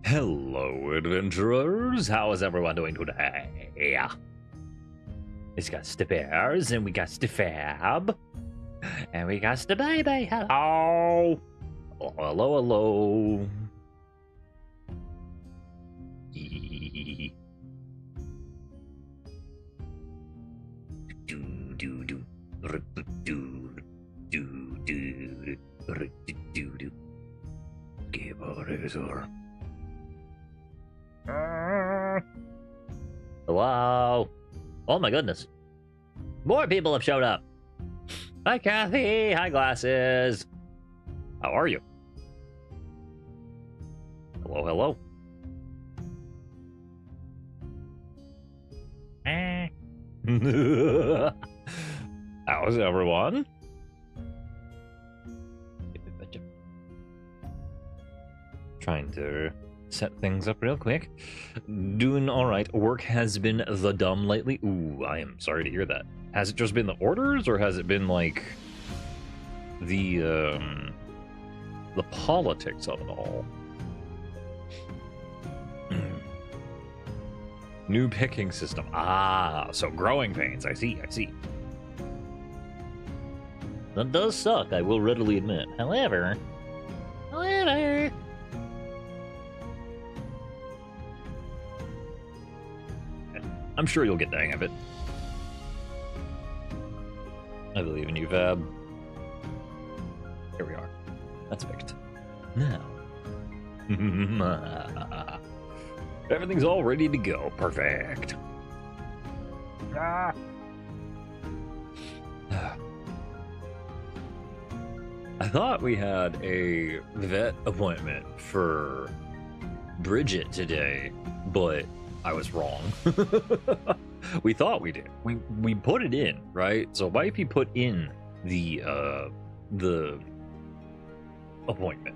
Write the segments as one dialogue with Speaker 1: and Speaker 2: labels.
Speaker 1: Hello, adventurers. How is everyone doing today? It's got the bears, and we got the fab, and we got the baby. Hello. Hello, hello. Hello. Oh my goodness. More people have showed up. Hi, Kathy. Hi, Glasses. How are you? Hello, hello. How's everyone? Trying to set things up real quick. Doing all right. Work has been the dumb lately. Ooh, I am sorry to hear that. Has it just been the orders, or has it been like the politics of it all? New picking system. Ah, so growing pains. I see. That does suck, I will readily admit. However, I'm sure you'll get the hang of it. I believe in you, Fab. Here we are. That's fixed. Now. Everything's all ready to go. Perfect. Ah. I thought we had a vet appointment for Bridget today, but I was wrong. We thought we did. We put it in, right? So Wifey put in the appointment,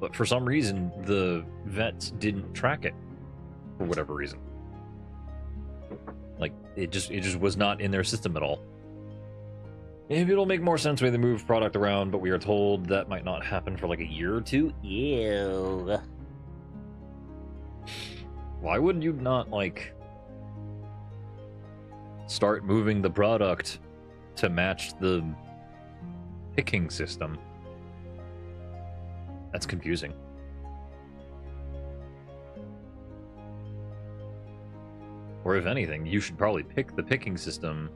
Speaker 1: but for some reason the vets didn't track it for whatever reason. Like it just was not in their system at all. Maybe it'll make more sense when they move product around, but we are told that might not happen for like a year or two. Ew. Why would you not, like, start moving the product to match the picking system? That's confusing. Or if anything, you should probably pick the picking system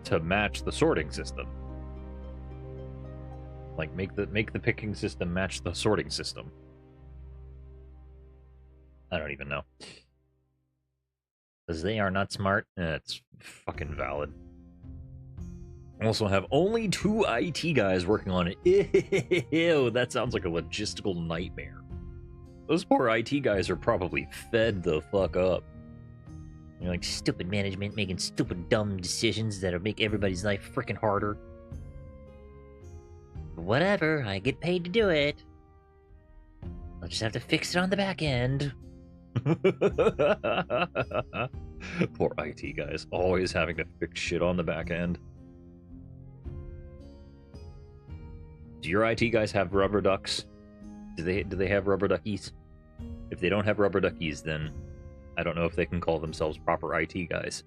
Speaker 1: to match the sorting system. Like, make the picking system match the sorting system. I don't even know. Because they are not smart. It's fucking valid. Also have only 2 IT guys working on it. Ew, that sounds like a logistical nightmare. Those poor IT guys are probably fed the fuck up. You're like, stupid management making stupid dumb decisions that'll make everybody's life freaking harder. Whatever, I get paid to do it. I'll just have to fix it on the back end. Poor IT guys, always having to fix shit on the back end. Do your IT guys have rubber ducks? Do they have rubber duckies? If they don't have rubber duckies, then I don't know if they can call themselves proper IT guys.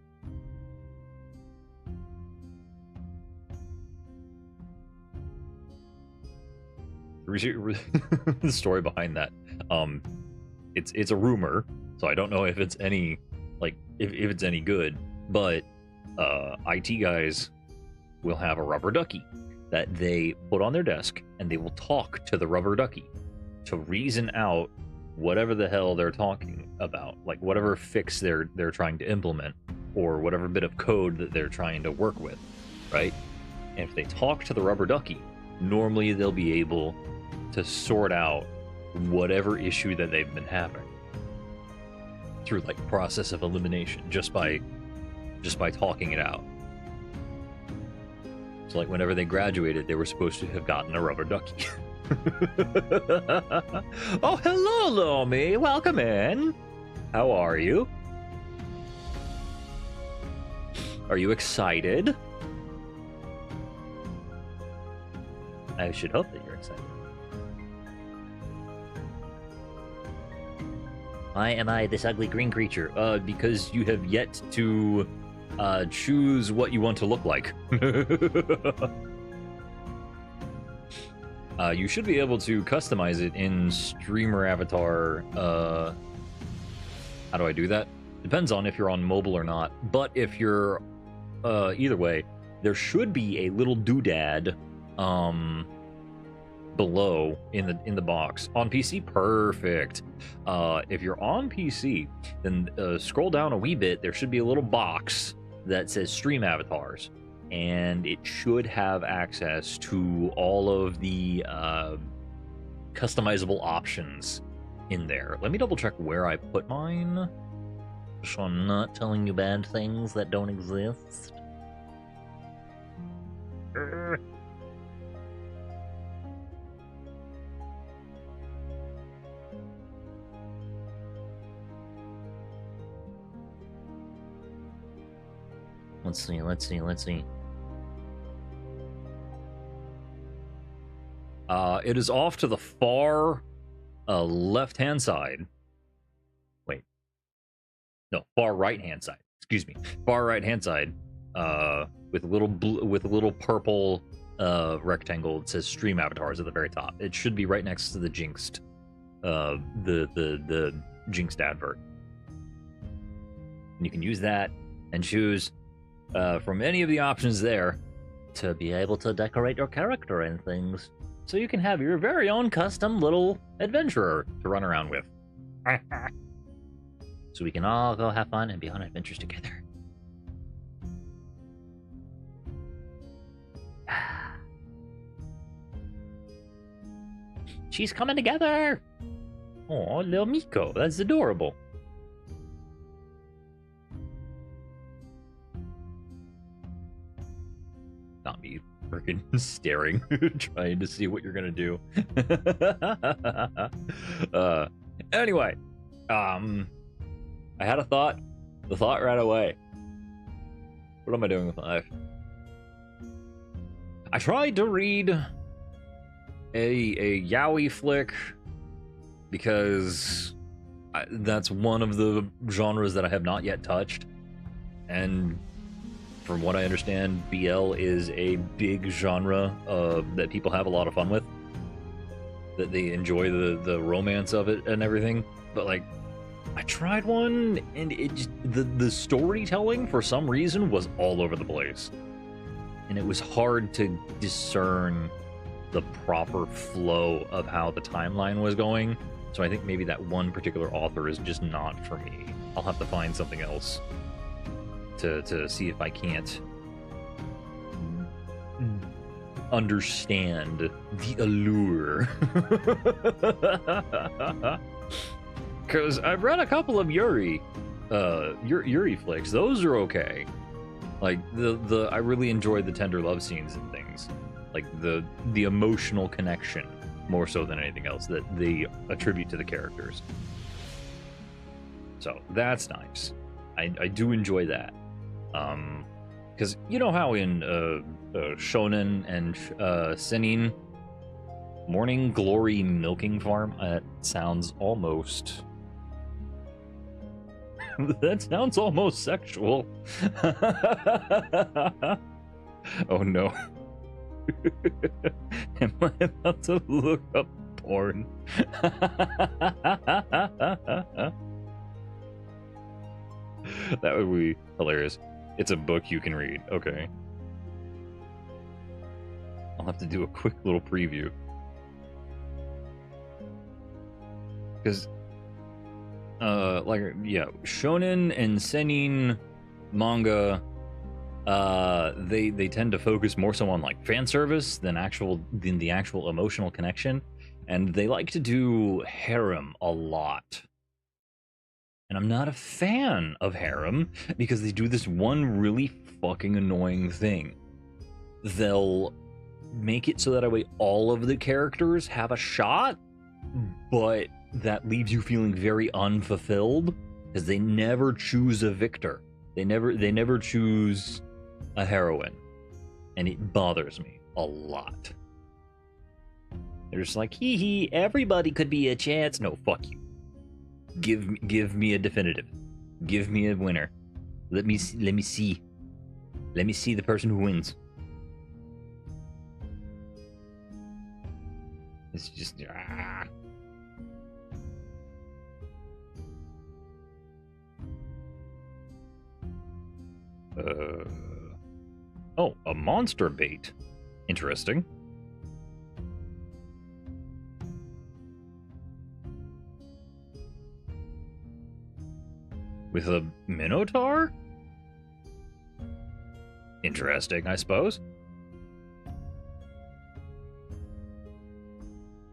Speaker 1: The story behind that, it's a rumor, so I don't know if it's any, like, if it's any good, but IT guys will have a rubber ducky that they put on their desk, and they will talk to the rubber ducky to reason out whatever the hell they're talking about, like whatever fix they're trying to implement, or whatever bit of code that they're trying to work with, right? And if they talk to the rubber ducky, normally they'll be able to sort out whatever issue that they've been having through, like, process of elimination, just by talking it out. So, like, whenever they graduated, they were supposed to have gotten a rubber ducky. Oh, hello, Lomi. Welcome in. How are you? Are you excited? I should hope that you're excited. Why am I this ugly green creature? Because you have yet to choose what you want to look like. You should be able to customize it in Streamer Avatar. How do I do that? Depends on if you're on mobile or not. But if you're either way, there should be a little doodad below in the box. On PC, perfect. If you're on PC, then scroll down a wee bit. There should be a little box that says Stream Avatars, and it should have access to all of the customizable options in there. Let me double check where I put mine, so I'm not telling you bad things that don't exist. Let's see. It is off to the far left-hand side. Wait. No, far right-hand side. Excuse me. Far right-hand side. With a little purple rectangle that says Stream Avatars at the very top. It should be right next to the Jinxed. The Jinxed advert. And you can use that and choose from any of the options there to be able to decorate your character and things, so you can have your very own custom little adventurer to run around with. So we can all go have fun and be on adventures together. She's coming together! Oh, little Miko, that's adorable. Not me freaking staring, trying to see what you're gonna do. Anyway, I had a thought. The thought ran away. What am I doing with life? I tried to read a yaoi flick because that's one of the genres that I have not yet touched, and from what I understand, BL is a big genre that people have a lot of fun with. That they enjoy the romance of it and everything. But like, I tried one, and it just, the storytelling for some reason was all over the place, and it was hard to discern the proper flow of how the timeline was going. So I think maybe that one particular author is just not for me. I'll have to find something else to see if I can't understand the allure. Because I've read a couple of Yuri flicks. Those are okay. Like I really enjoyed the tender love scenes and things. Like the emotional connection more so than anything else that they attribute to the characters. So that's nice. I do enjoy that. Because you know how in Shonen and Senin, Morning Glory Milking Farm, sounds almost... that sounds almost sexual. Oh no. Am I about to look up porn? That would be hilarious. It's a book you can read. Okay. I'll have to do a quick little preview. Because, yeah, Shonen and Senin manga, they tend to focus more so on, like, fan service than the actual emotional connection. And they like to do harem a lot. And I'm not a fan of harem because they do this one really fucking annoying thing. They'll make it so that way all of the characters have a shot, but that leaves you feeling very unfulfilled because they never choose a victor. They never choose a heroine, and it bothers me a lot. They're just like, hee hee, everybody could be a chance. No, fuck you. Give me a definitive. Give me a winner. Let me see. Let me see. Let me see the person who wins. It's just Oh, a monster bait. Interesting. With a minotaur? Interesting, I suppose.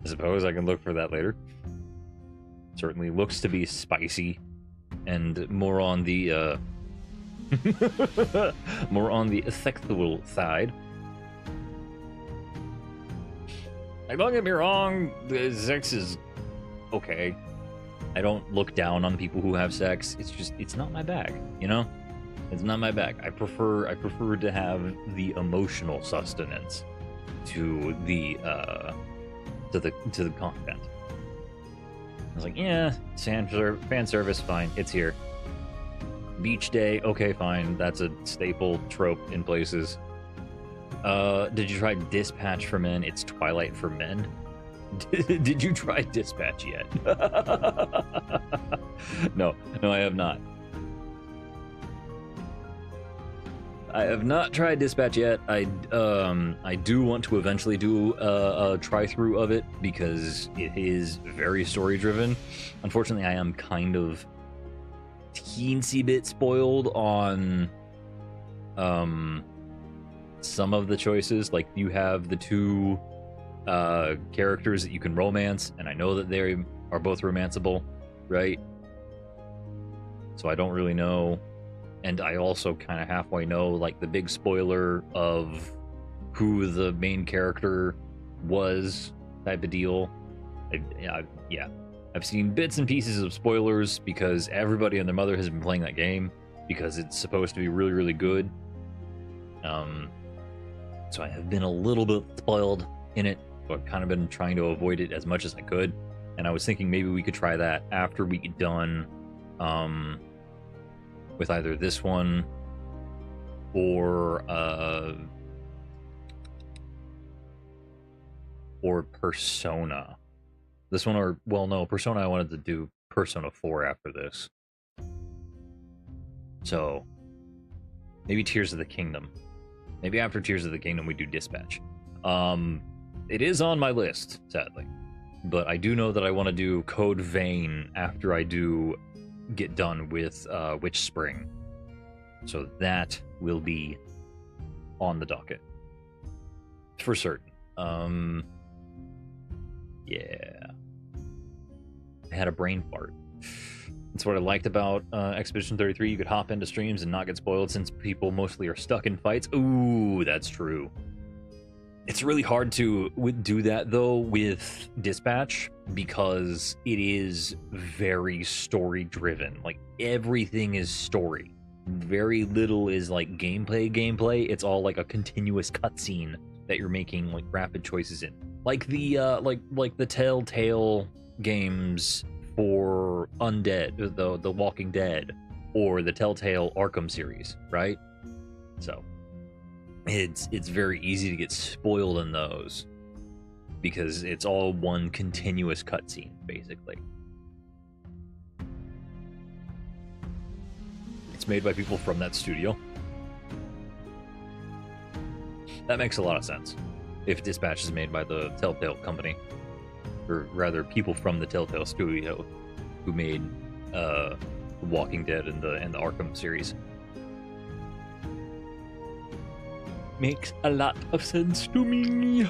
Speaker 1: I suppose I can look for that later. Certainly looks to be spicy and more on the more on the sexual side. Like, don't get me wrong, the sex is okay. I don't look down on people who have sex. It's just, it's not my bag, you know? It's not my bag. I prefer to have the emotional sustenance to the content. I was like, yeah, fan service, fine, it's here. Beach day, okay, fine. That's a staple trope in places. Did you try Dispatch for Men? It's Twilight for Men. Did you try Dispatch yet? No, I have not. I have not tried Dispatch yet. I do want to eventually do a try-through of it because it is very story-driven. Unfortunately, I am kind of teensy bit spoiled on some of the choices. Like, you have the two characters that you can romance, and I know that they are both romanceable, right? So I don't really know. And I also kind of halfway know, like, the big spoiler of who the main character was, type of deal. Yeah. I've seen bits and pieces of spoilers because everybody and their mother has been playing that game because it's supposed to be really, really good. So I have been a little bit spoiled in it, so I've kind of been trying to avoid it as much as I could. And I was thinking maybe we could try that after we get done with either this one or Persona. This one, or, well, no, Persona, I wanted to do Persona 4 after this. So maybe Tears of the Kingdom. Maybe after Tears of the Kingdom we do Dispatch. It is on my list, sadly. But I do know that I want to do Code Vein after I do get done with Witch Spring. So that will be on the docket. For certain. Yeah. I had a brain fart. That's what I liked about Expedition 33. You could hop into streams and not get spoiled since people mostly are stuck in fights. Ooh, that's true. It's really hard to do that, though, with Dispatch because it is very story-driven. Like, everything is story. Very little is, like, gameplay. It's all, like, a continuous cutscene that you're making, like, rapid choices in. Like the, like the Telltale games for Undead, the Walking Dead, or the Telltale Arkham series, right? So it's very easy to get spoiled in those because it's all one continuous cutscene, basically. It's made by people from that studio. That makes a lot of sense. If Dispatch is made by the Telltale company, or rather, people from the Telltale studio who made Walking Dead and the Arkham series. Makes a lot of sense to me.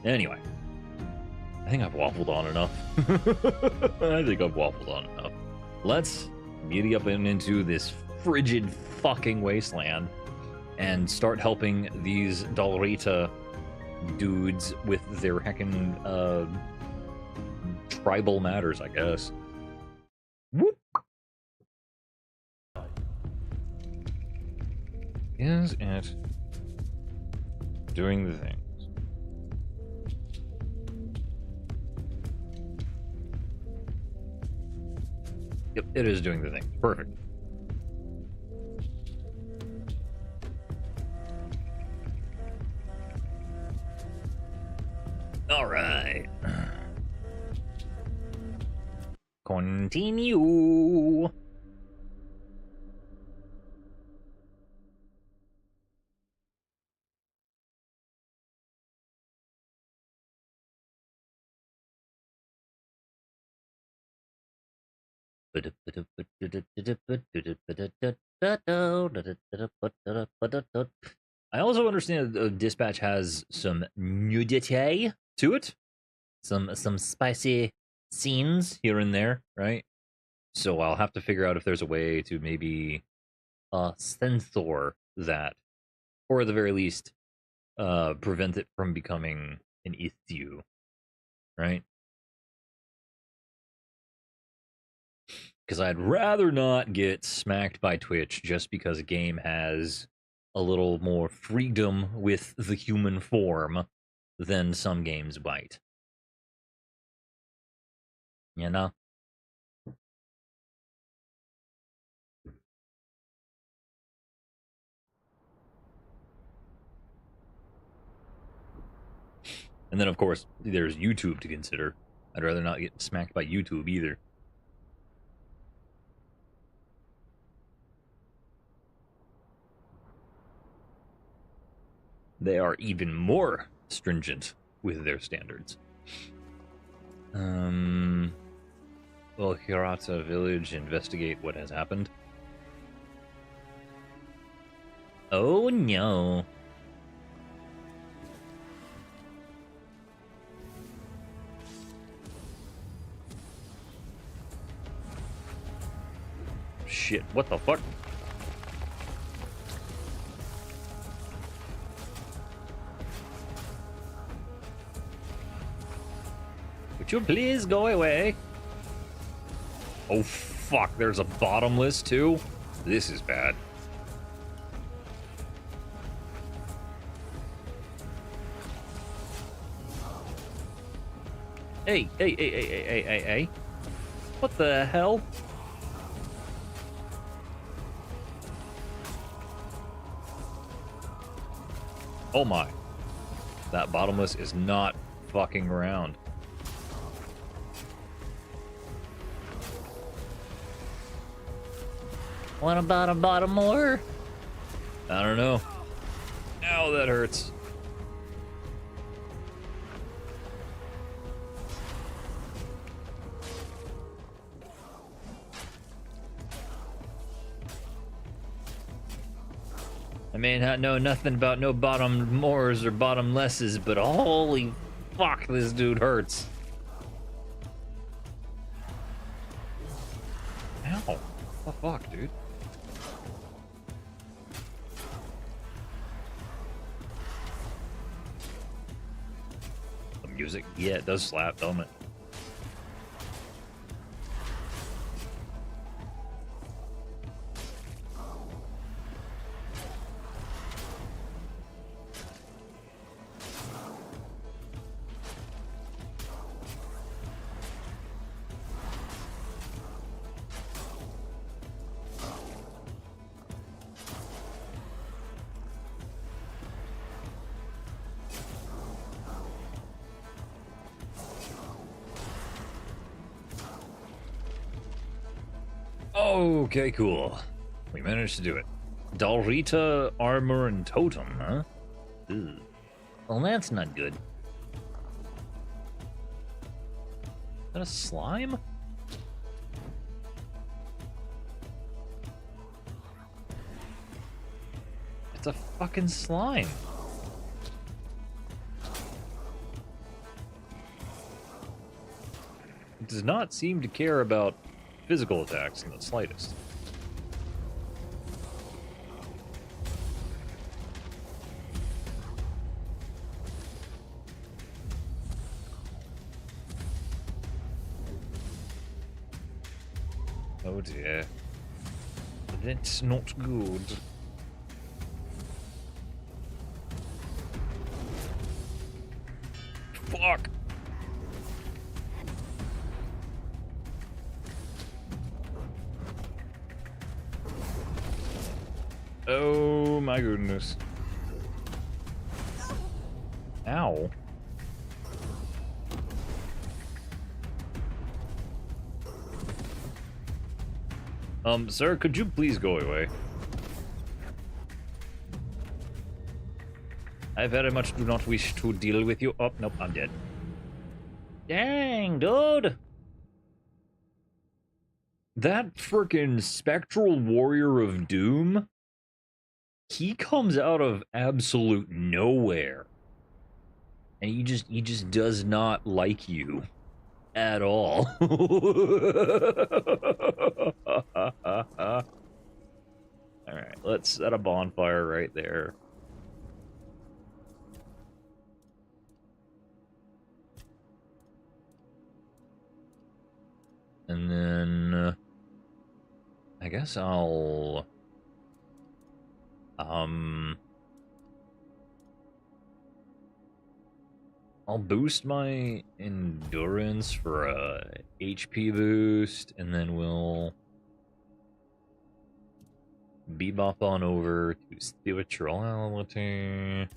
Speaker 1: Anyway, I think I've waffled on enough. Let's giddy up and into this frigid fucking wasteland and start helping these Dalrita dudes with their heckin' tribal matters, I guess. Whoop. Is it doing the things? Yep, it is doing the thing. Perfect. All right. Continue. I also understand that Dispatch has some nudity to it, some spicy scenes here and there, right? So I'll have to figure out if there's a way to maybe censor that, or at the very least, prevent it from becoming an issue, right? Because I'd rather not get smacked by Twitch just because a game has a little more freedom with the human form than some games might. You know? And then, of course, there's YouTube to consider. I'd rather not get smacked by YouTube either. They are even more stringent with their standards. Will Hirata Village investigate what has happened? Oh no. Shit, what the fuck? Would you please go away? Oh fuck, there's a bottomless too? This is bad. Hey. What the hell? Oh my. That bottomless is not fucking around. What about a bottom more? I don't know. Ow, that hurts. I may not know nothing about no bottom mores or bottomlesses, but holy fuck, this dude hurts. Ow. What the fuck, dude? The music, yeah, it does slap, don't it? Okay, cool. We managed to do it. Dalrita, armor, and totem, huh? Ew. Well, that's not good. Is that a slime? It's a fucking slime. It does not seem to care about physical attacks in the slightest. Oh dear. That's not good. Fuck! Oh my goodness. Ow. Sir, could you please go away? I very much do not wish to deal with you. Oh, nope, I'm dead. Dang, dude! That frickin' spectral warrior of doom, he comes out of absolute nowhere. And he just does not like you at all. Alright, let's set a bonfire right there. And then I guess I'll boost my endurance for a HP boost, and then we'll bebop on over to spirituality.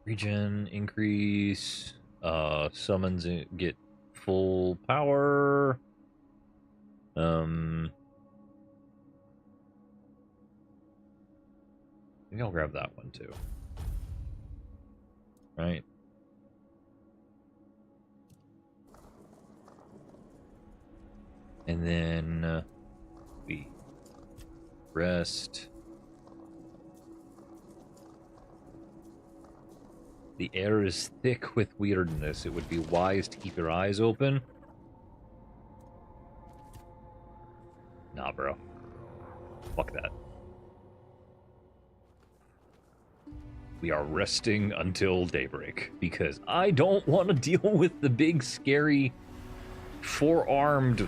Speaker 1: Regen increase, summons get full power. Maybe I'll grab that one too. Right. And then we rest. The air is thick with weirdness. It would be wise to keep your eyes open. Nah, bro. Fuck that. We are resting until daybreak, because I don't want to deal with the big, scary, four-armed,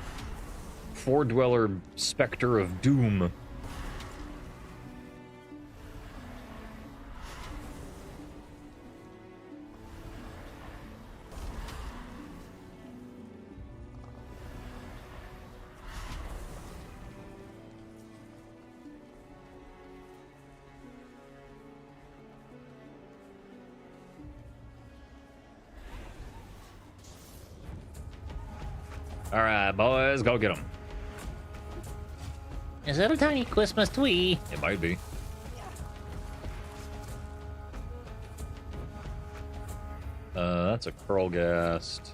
Speaker 1: four-dweller specter of doom. Alright, boys, go get them.
Speaker 2: Is that a tiny Christmas tree?
Speaker 1: It might be. That's a Curlgast.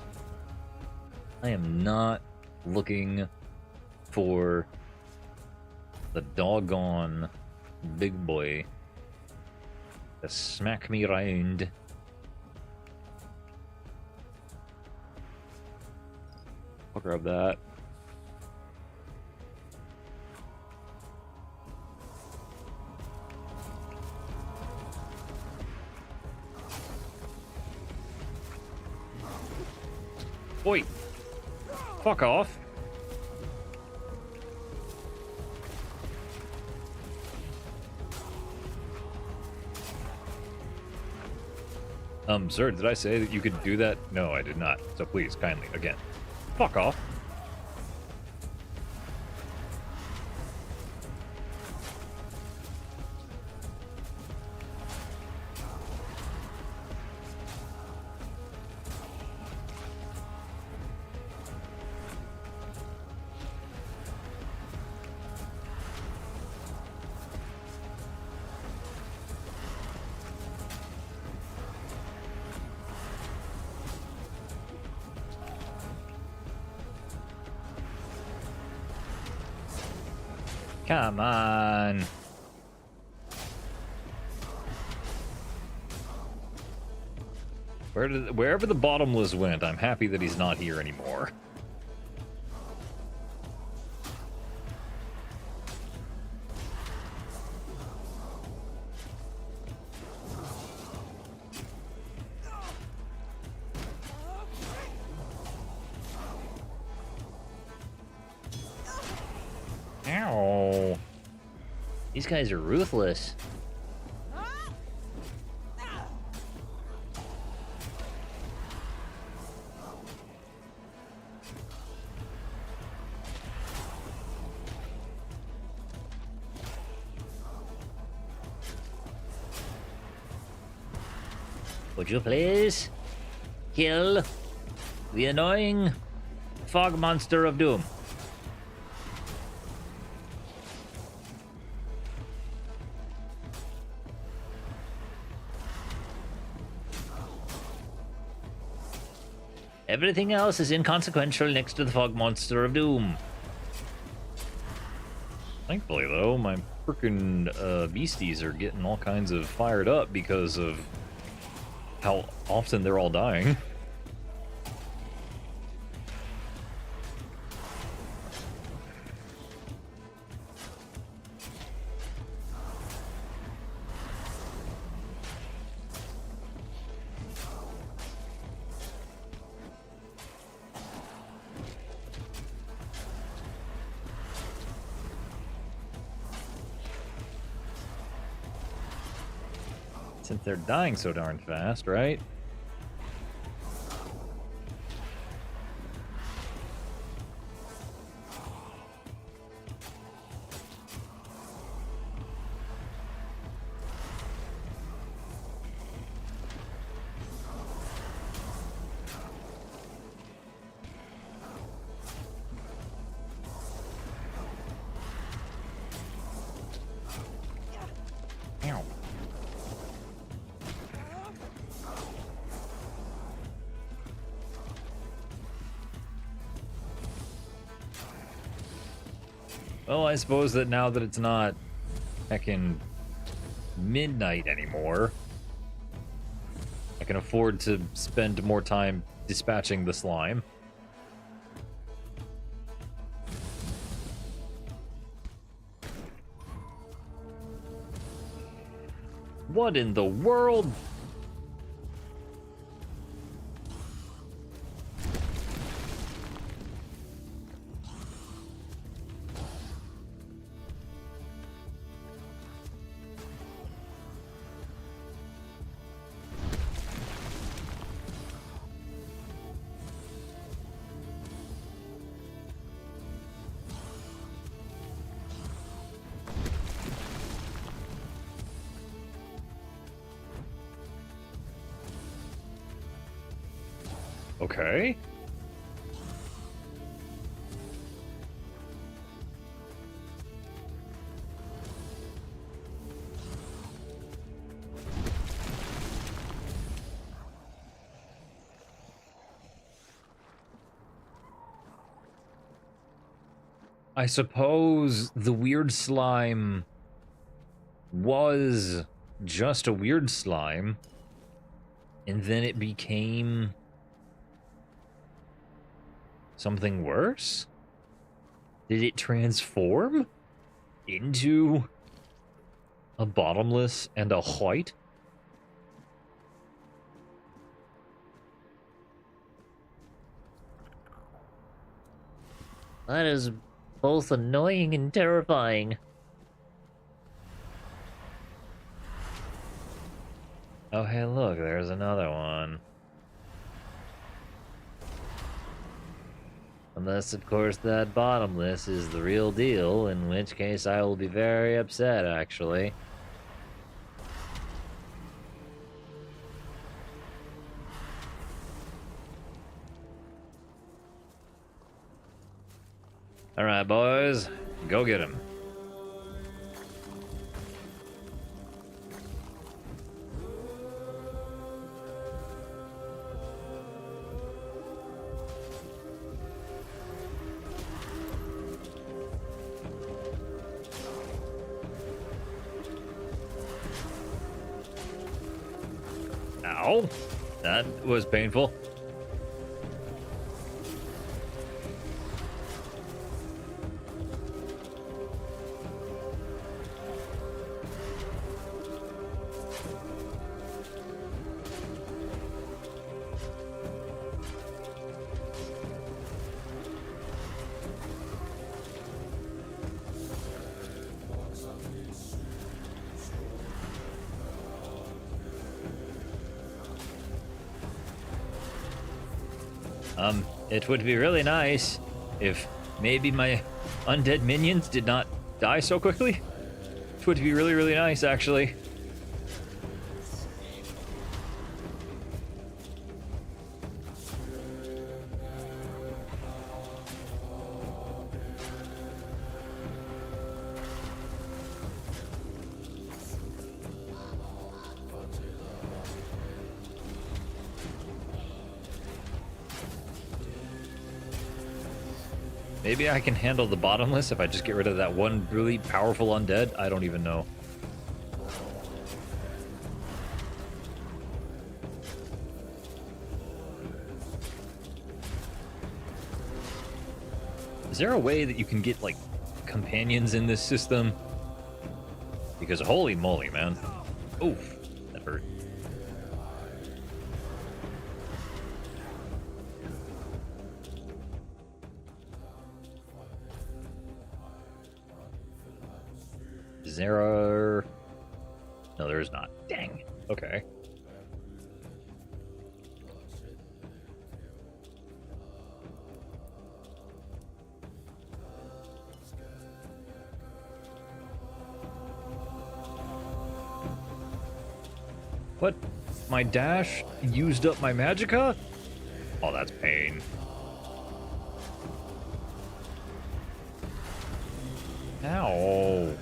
Speaker 1: I am not looking for the doggone big boy to smack me round. I'll grab that. Oi! Fuck off. Sir, did I say that you could do that? No, I did not. So please, kindly, again. Fuck off. Come on. Wherever the bottomless went, I'm happy that he's not here anymore. Ow. These guys are ruthless.
Speaker 2: Would you please kill the annoying fog monster of doom? Everything else is inconsequential next to the fog monster of doom.
Speaker 1: Thankfully, though, my freaking beasties are getting all kinds of fired up because of how often they're all dying. Since they're dying so darn fast, right?
Speaker 2: Ow.
Speaker 1: Well, I suppose that now that it's not heckin' midnight anymore, I can afford to spend more time dispatching the slime. What in the world? Okay. I suppose the weird slime was just a weird slime, and then it became something worse? Did it transform into a bottomless and a white?
Speaker 2: That is both annoying and terrifying.
Speaker 1: Oh, hey, look, there's another one.
Speaker 2: Unless, of course, that bottomless is the real deal, in which case I will be very upset, actually.
Speaker 1: Alright, boys, go get him. Ow, that was painful. It would be really nice if maybe my undead minions did not die so quickly. It would be really, really nice, actually. Maybe I can handle the bottomless if I just get rid of that one really powerful undead? I don't even know. Is there a way that you can get, like, companions in this system? Because holy moly, man. Oof, that hurt. Is there a... No, there is not. Dang. Okay. What? My dash used up my magicka? Oh, that's pain. Ow.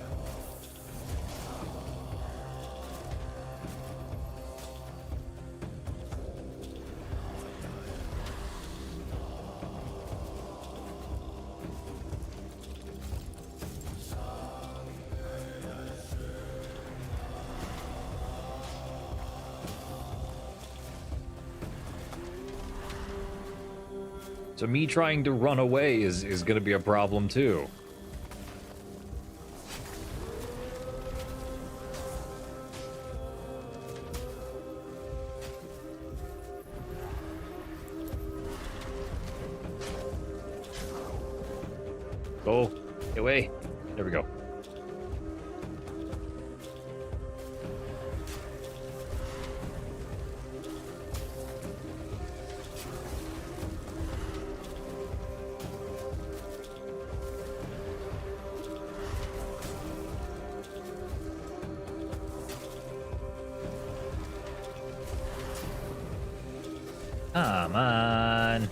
Speaker 1: So me trying to run away is going to be a problem too. Go. Get away. There we go. Come on.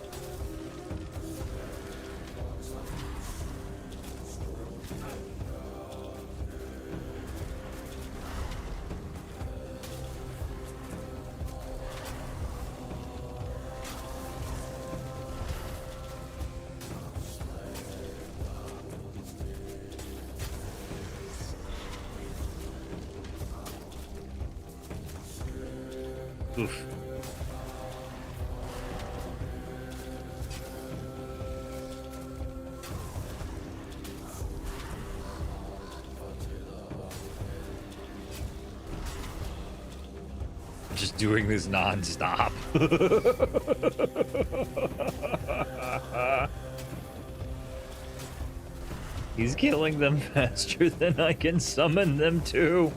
Speaker 1: Oof. Just doing this non-stop. He's killing them faster than I can summon them to.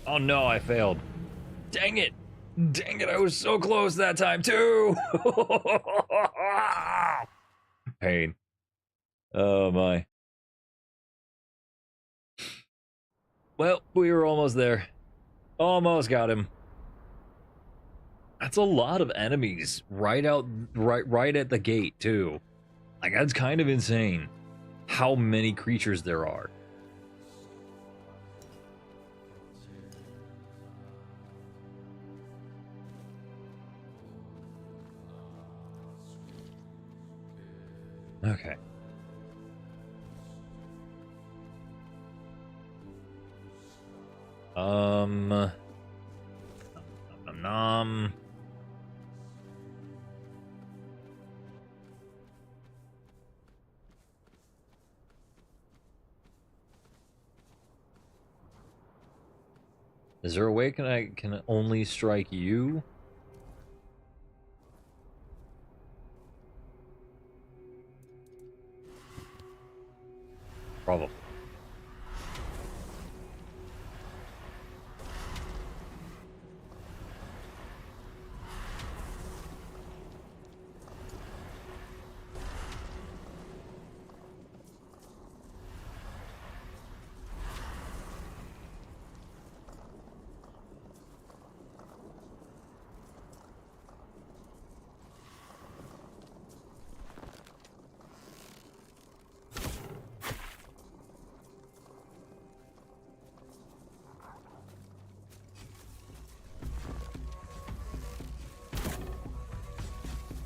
Speaker 1: Oh no, I failed. Dang it. Dang it, I was so close that time too. Pain. Oh my. Well, we were almost there. Almost got him. That's a lot of enemies right at the gate too. Like, that's kind of insane how many creatures there are. Okay. Nom, nom, nom. Is there a way I can only strike you? Probably.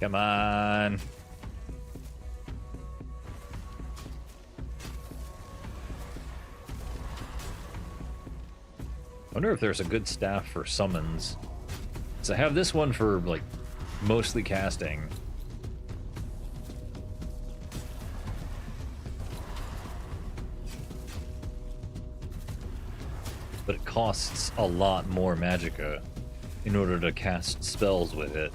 Speaker 1: Come on. I wonder if there's a good staff for summons. So I have this one for, like, mostly casting. But it costs a lot more magicka in order to cast spells with it.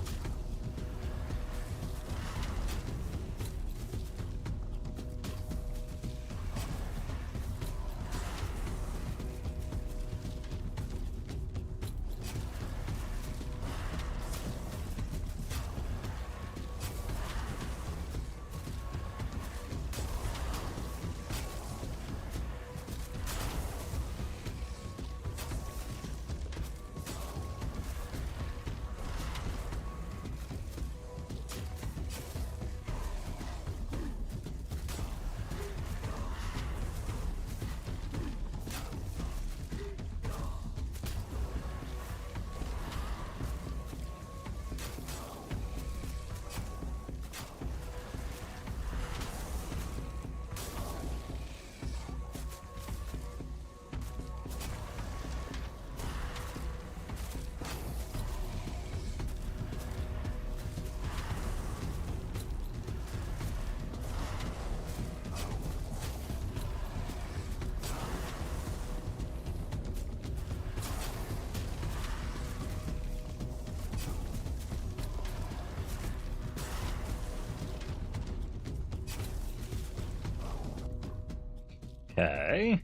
Speaker 1: Okay.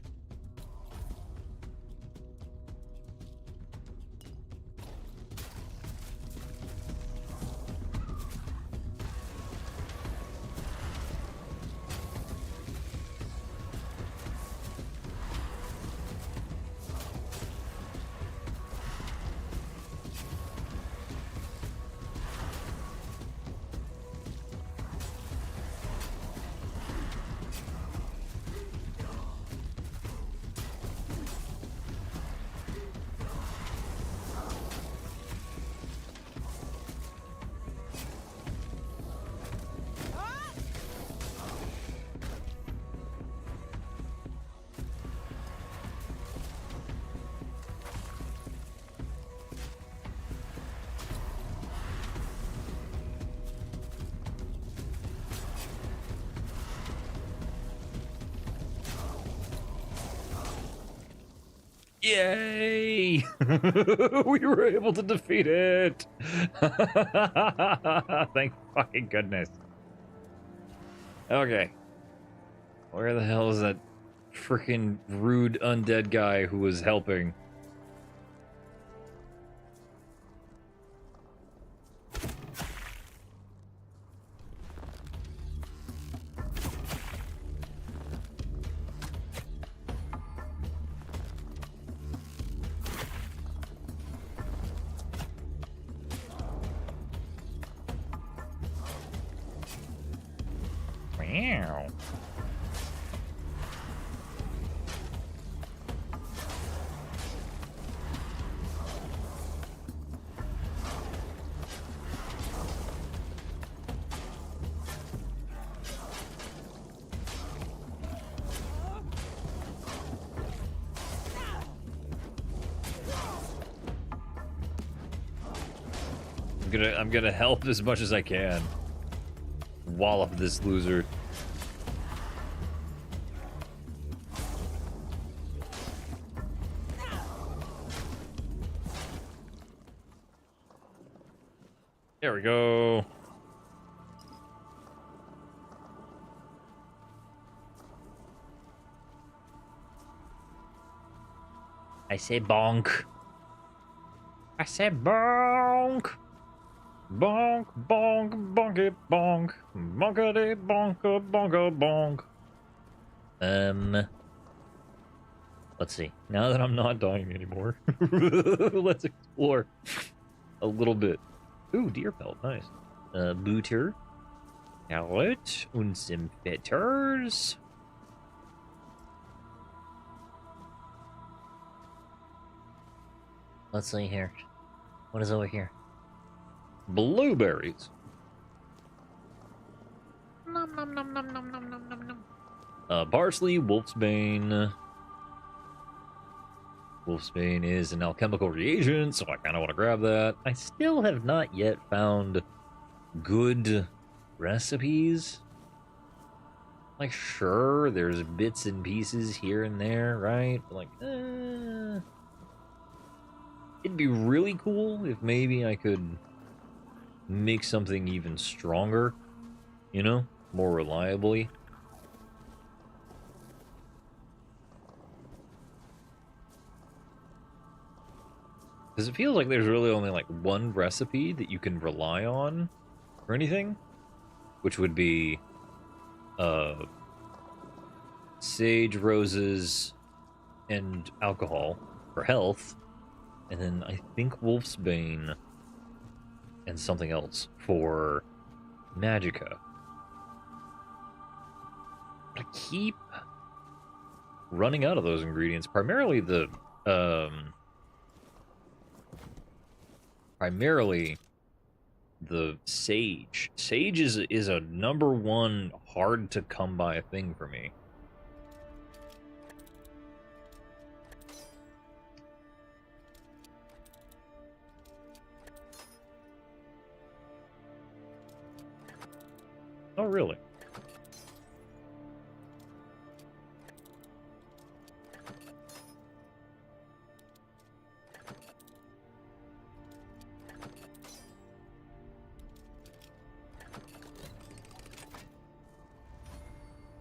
Speaker 1: Yay! We were able to defeat it! Thank fucking goodness. Okay. Where the hell is that freaking rude undead guy who was helping? Meow. I'm gonna help as much as I can. Wallop this loser. There we go. I say bonk. I say bonk. Bonk, bonk, bonky, bonk. Bonkity, bonka, bonka, bonk. Let's see. Now that I'm not dying anymore, let's explore a little bit. Ooh, deer pelt, nice. Booter. Pallet. Und some fetters. Let's see here. What is over here? Blueberries.
Speaker 2: Nom nom nom nom nom nom nom nom nom.
Speaker 1: Parsley, Wolfsbane. Wolfsbane is an alchemical reagent, so I kind of want to grab that. I still have not yet found good recipes. Like, sure, there's bits and pieces here and there, right? But like, it'd be really cool if maybe I could make something even stronger, you know, more reliably. Because it feels like there's really only like one recipe that you can rely on for anything, which would be sage, roses, and alcohol for health, and then I think Wolfsbane and something else for magicka. But I keep running out of those ingredients, primarily the sage. Sage is a number one hard to come by thing for me. Oh, really?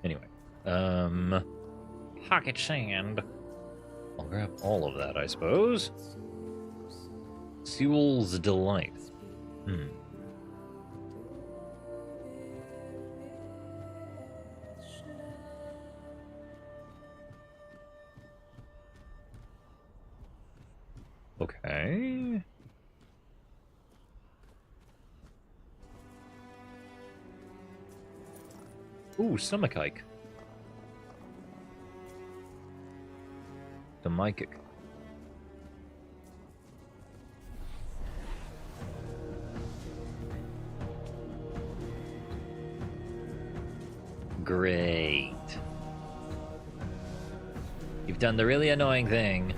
Speaker 1: Anyway, pocket sand. I'll grab all of that, I suppose. Sewell's Delight. Okay. Ooh, Stomachike. Stomachic. Great. You've done the really annoying thing.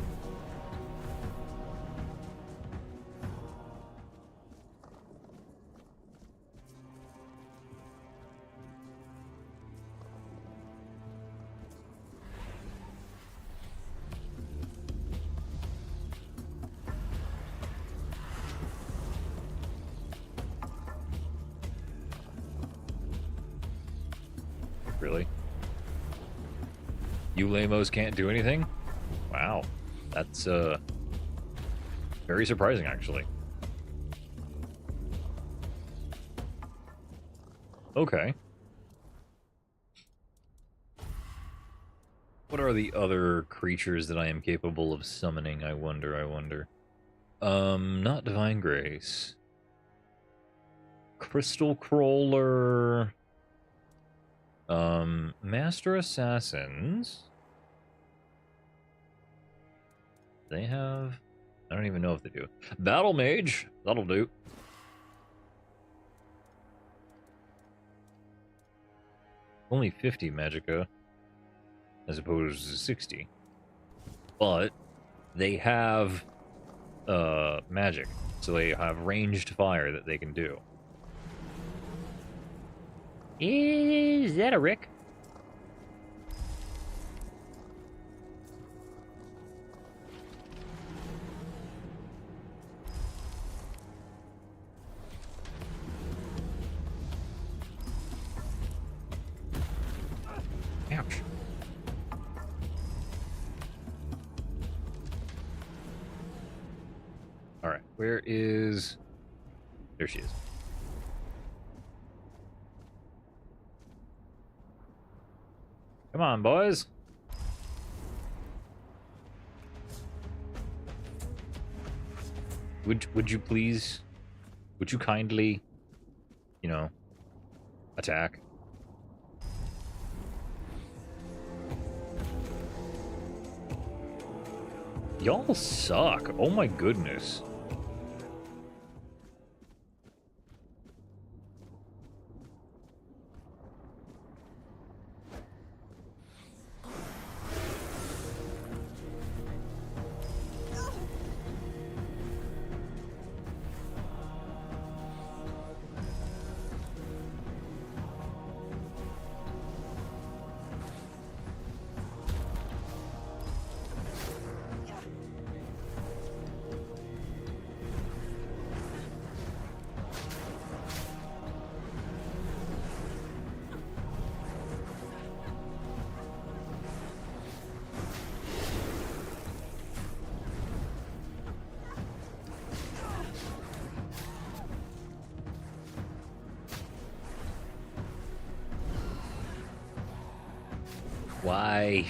Speaker 1: Really? You lamos can't do anything? Wow. That's, very surprising, actually. Okay. What are the other creatures that I am capable of summoning, I wonder? Not Divine Grace. Crystal Crawler... Master Assassins. They have... I don't even know if they do. Battle Mage. That'll do. Only 50 magicka, as opposed to 60. But they have magic, so they have ranged fire that they can do. Is that a Rick? Ouch. Alright, where is... There she is. Come on, boys. Would you please, would you kindly, you know, attack? Y'all suck. Oh my goodness.
Speaker 2: Why?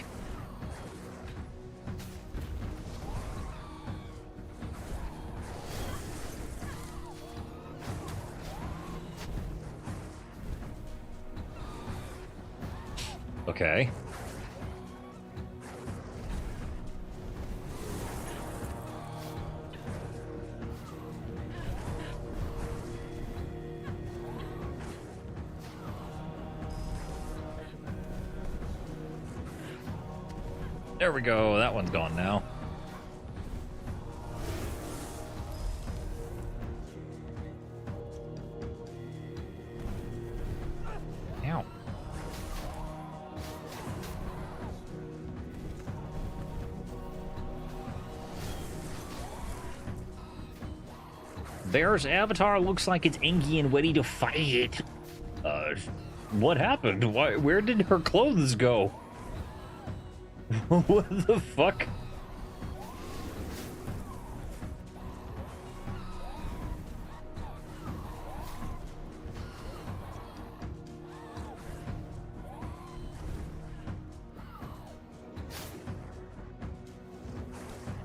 Speaker 1: Okay. There we go. That one's gone now. Ow.
Speaker 2: Bear's avatar looks like it's angry and ready to fight.
Speaker 1: What happened? Why? Where did her clothes go? What the fuck?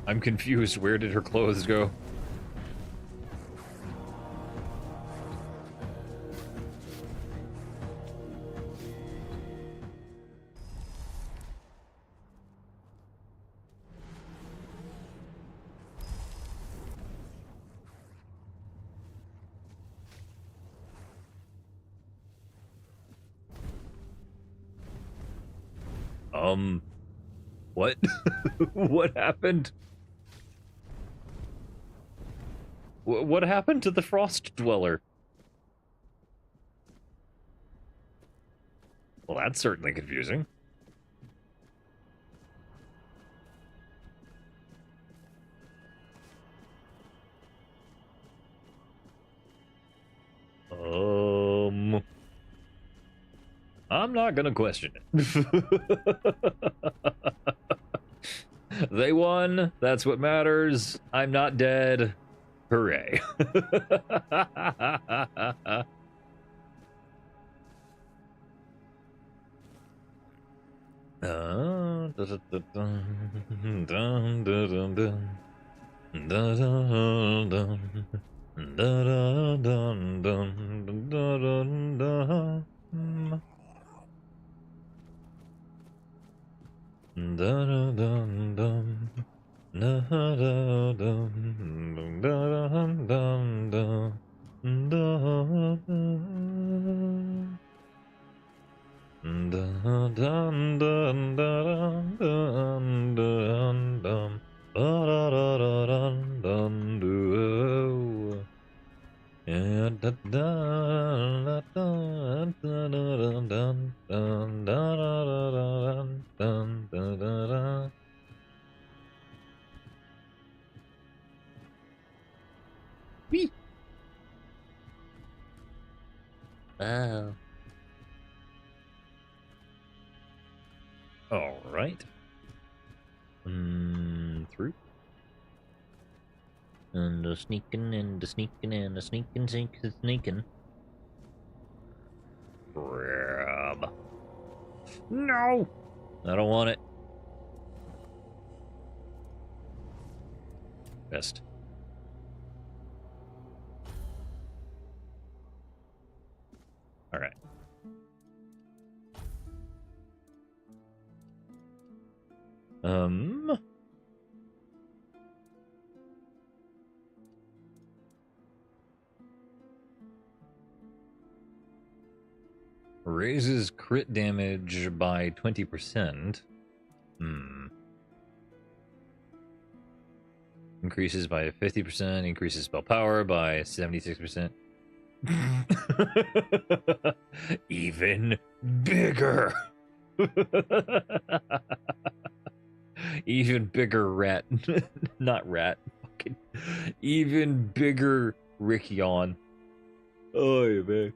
Speaker 1: I'm confused. Where did her clothes go? What? What happened? What happened to the Frost Dweller? Well, that's certainly confusing. I'm not gonna question it. They won. That's what matters. I'm not dead. Hooray. Whee!
Speaker 2: Oh.
Speaker 1: All right. Through.
Speaker 2: And the sneaking and the sneaking and the sneaking, sneaking.
Speaker 1: Grab. No! I don't want it. Best. All right. Raises crit damage by 20%. Increases by 50%. Increases spell power by 76%. Even bigger. Even bigger rat. Not rat. Fucking. Even bigger Rickion. Oh, yeah, man.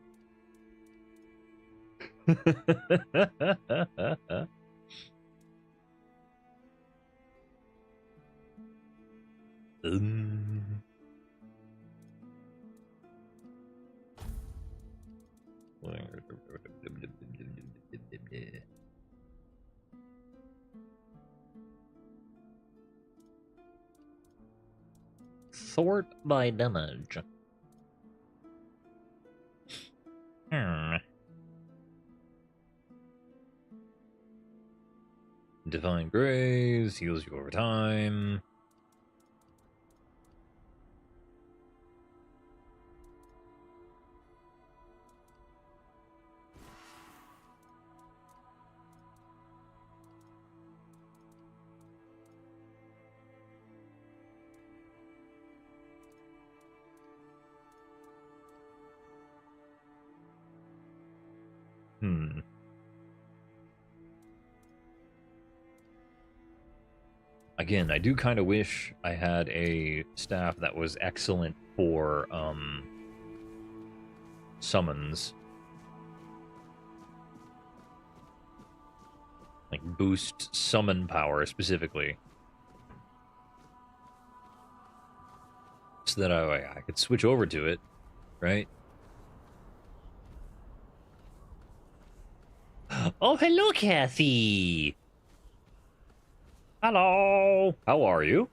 Speaker 2: Sort by damage.
Speaker 1: Divine Grace heals you over time. Again, I do kind of wish I had a staff that was excellent for summons. Like boost summon power specifically. So that I could switch over to it, right?
Speaker 2: Oh, hello, Kathy!
Speaker 1: Hello! How are you?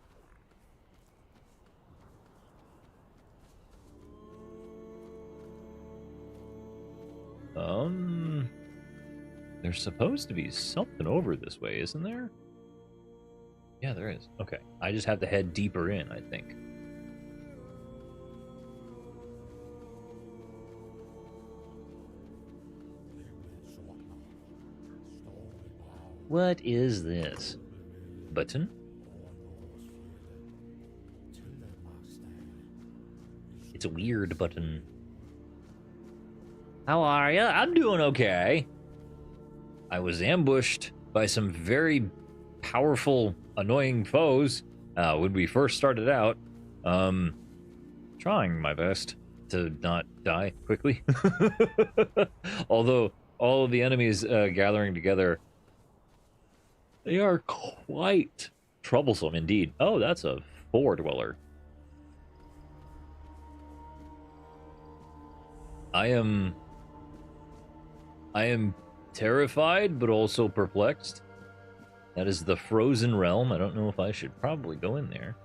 Speaker 1: There's supposed to be something over this way, isn't there? Yeah, there is. Okay. I just have to head deeper in, I think.
Speaker 2: What is this?
Speaker 1: Button? It's a weird button.
Speaker 2: How are ya?
Speaker 1: I'm doing okay. I was ambushed by some very powerful, annoying foes when we first started out. Trying my best to not die quickly. Although all of the enemies gathering together, they are quite troublesome indeed. Oh, that's a four dweller. I am terrified, but also perplexed. That is the Frozen Realm. I don't know if I should probably go in there.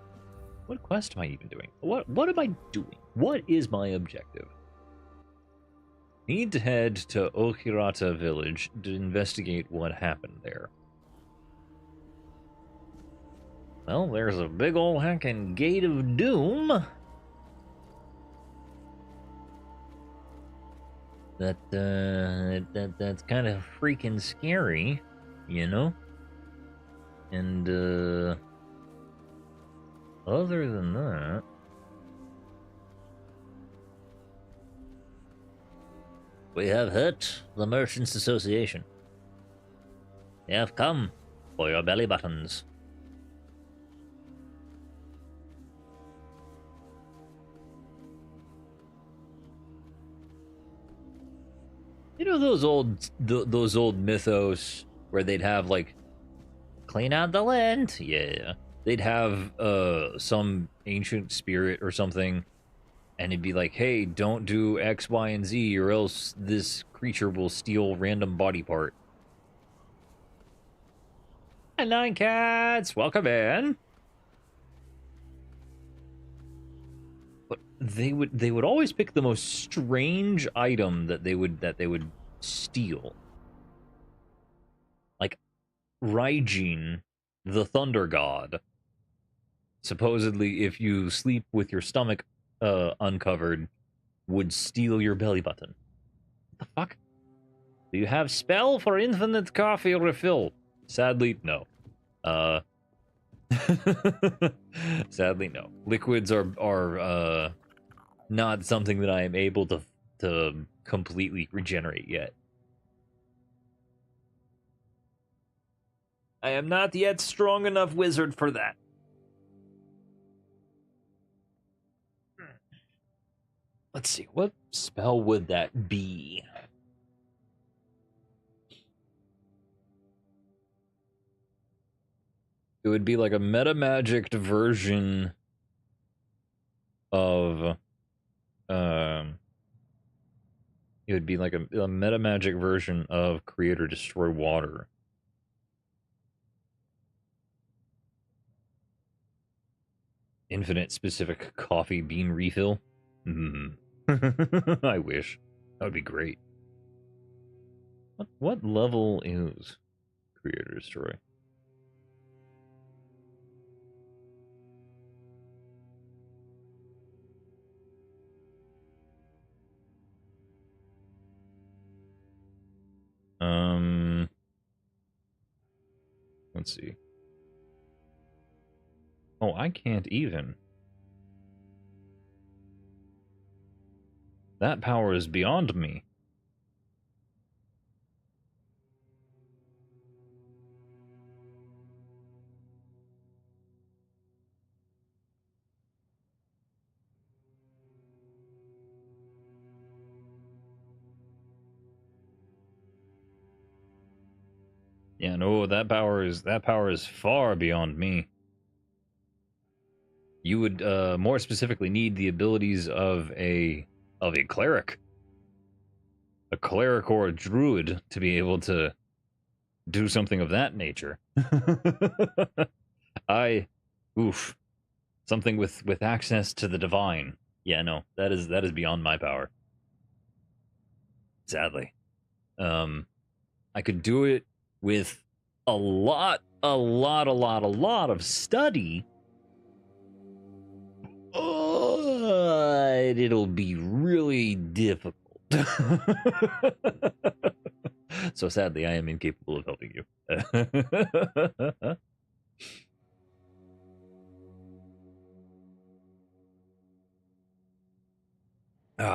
Speaker 1: What quest am I even doing? What am I doing? What is my objective? Need to head to Okirata village to investigate what happened there. Well, there's a big ol' heckin' gate of doom. That's kind of freaking scary, you know? And, other than that...
Speaker 2: We have hit the Merchants Association. They have come for your belly buttons.
Speaker 1: You know those old mythos where they'd have like
Speaker 2: Clean out the land.
Speaker 1: yeah, they'd have some ancient spirit or something, and it'd be like, hey, don't do X, Y, and Z, or else this creature will steal random body part. Hello, cats, welcome in. But they would always pick the most strange item that they would steal. Like Raijin, the thunder god. Supposedly, if you sleep with your stomach uncovered, would steal your belly button. What the fuck? Do you have spell for infinite coffee refill? Sadly, no. Sadly, no. Liquids are not something that I am able to completely regenerate yet. I am not yet strong enough wizard for that. Let's see, what spell would that be? It would be like a meta-magicked version of, it would be like a meta-magic version of Create or Destroy Water. Infinite specific coffee bean refill. I wish. That would be great. What level is Creator Destroy? Let's see. Oh, I can't even. That power is beyond me. Yeah, no, that power is far beyond me. You would more specifically need the abilities of a cleric. A cleric or a druid to be able to do something of that nature. I oof. Something with access to the divine. Yeah, no, that is beyond my power. Sadly. I could do it with a lot of study. It'll be really difficult. So sadly, I am incapable of helping you.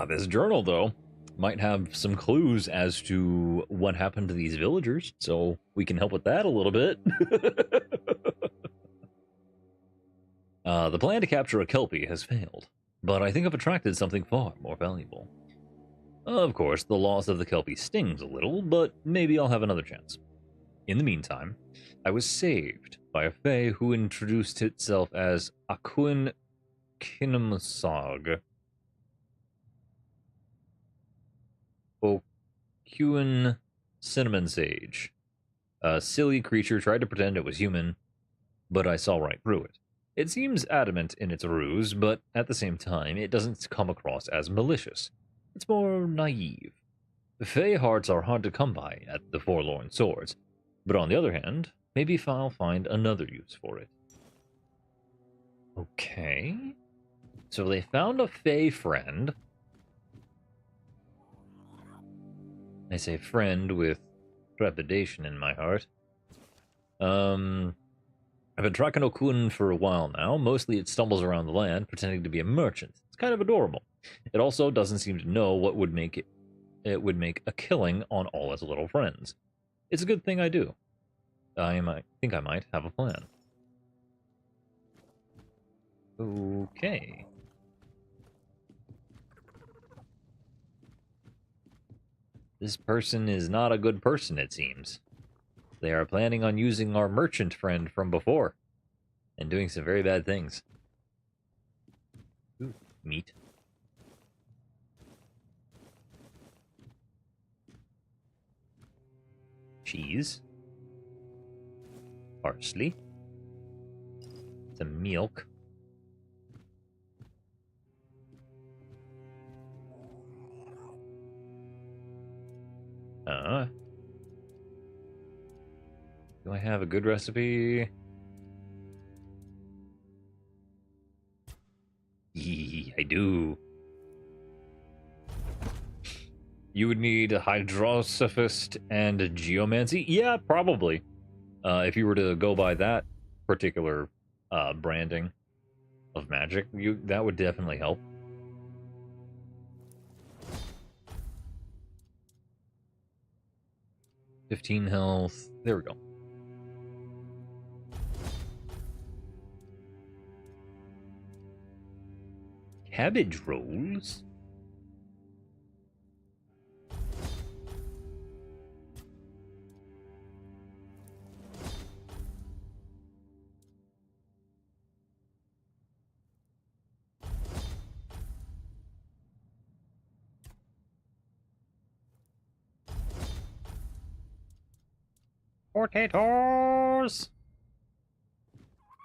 Speaker 1: This journal, though, might have some clues as to what happened to these villagers, so we can help with that a little bit. The plan to capture a Kelpie has failed, but I think I've attracted something far more valuable. Of course, the loss of the Kelpie stings a little, but maybe I'll have another chance. In the meantime, I was saved by a fae who introduced itself as Akuin Kinamsog. Okuin Cinnamon Sage. A silly creature tried to pretend it was human, but I saw right through it. It seems adamant in its ruse, but at the same time, it doesn't come across as malicious. It's more naive. Fae hearts are hard to come by at the Forlorn Swords, but on the other hand, maybe I'll find another use for it. Okay. So they found a Fae friend. I say friend with trepidation in my heart. I've been tracking Okun for a while now. Mostly it stumbles around the land, pretending to be a merchant. It's kind of adorable. It also doesn't seem to know what would make it would make a killing on all its little friends. It's a good thing I do. I think I might have a plan. Okay. This person is not a good person, it seems. They are planning on using our merchant friend from before and doing some very bad things. Ooh, meat. Cheese. Parsley. Some milk. Do I have a good recipe? Yee, I do. You would need a Hydrosophist and a Geomancy? Yeah, probably. If you were to go by that particular branding of magic, that would definitely help. $15 health. There we go. Cabbage rolls? Potatoes!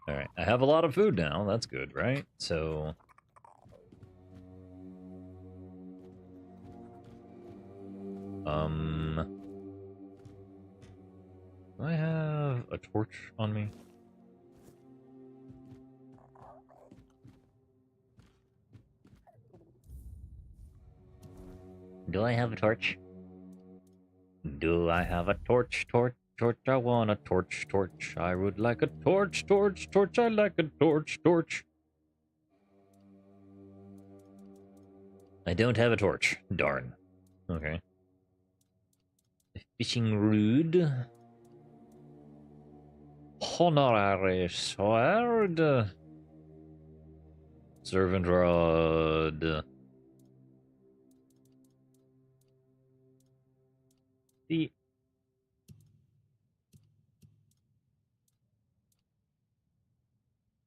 Speaker 1: Alright, I I have a lot of food now. That's good, right? So... do I have a torch on me?
Speaker 2: Do I have a torch?
Speaker 1: Do I have a torch, torch, torch? I want a torch, torch. I would like a torch, torch, torch. I like a torch, torch. I don't have a torch. Darn. Okay.
Speaker 2: Fishing rod.
Speaker 1: Honorary sword. Servant rod. The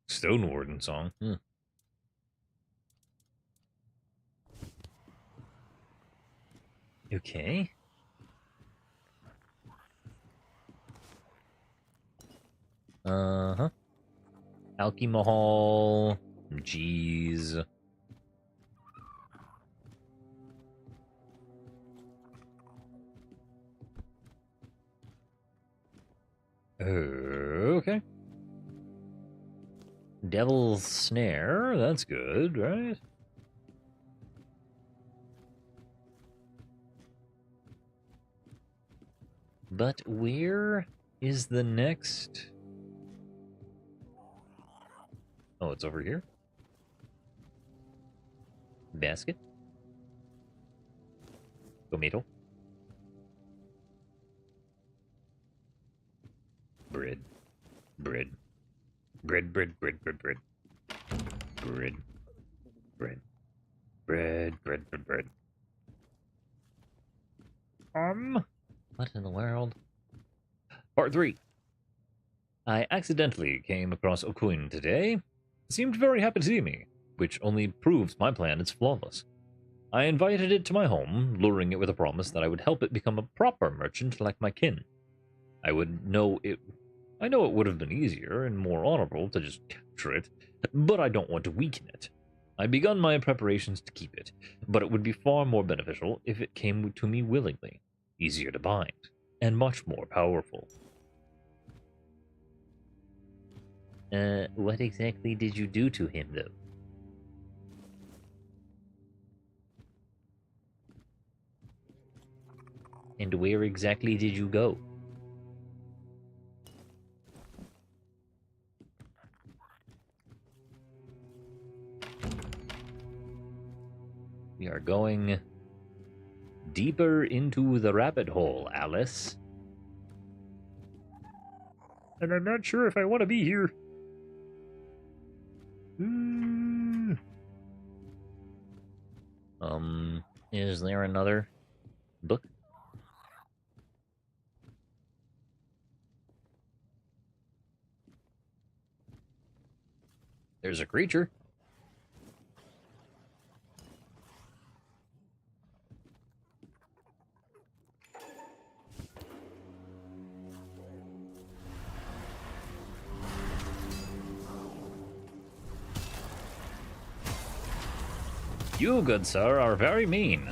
Speaker 1: Stone Warden song. Okay. Alcohol. Jeez. Okay. Devil's Snare. That's good, right? But where is the next... Oh, it's over here? Basket? Tomato? Bread. Bread. Bread, bread, bread, bread, bread. Bread. Bread. Bread, bread, bread, bread.
Speaker 2: What in the world?
Speaker 1: Part 3. I accidentally came across Okuin today. It seemed very happy to see me, which only proves my plan is flawless. I invited it to my home, luring it with a promise that I would help it become a proper merchant like my kin. I know it would have been easier and more honorable to just capture it, but I don't want to weaken it. I begun my preparations to keep it, but it would be far more beneficial if it came to me willingly, easier to bind, and much more powerful.
Speaker 2: What exactly did you do to him, though? And where exactly did you go?
Speaker 1: We are going deeper into the rabbit hole, Alice. And I'm not sure if I want to be here.
Speaker 2: Is there another book?
Speaker 1: There's a creature. You, good sir, are very mean.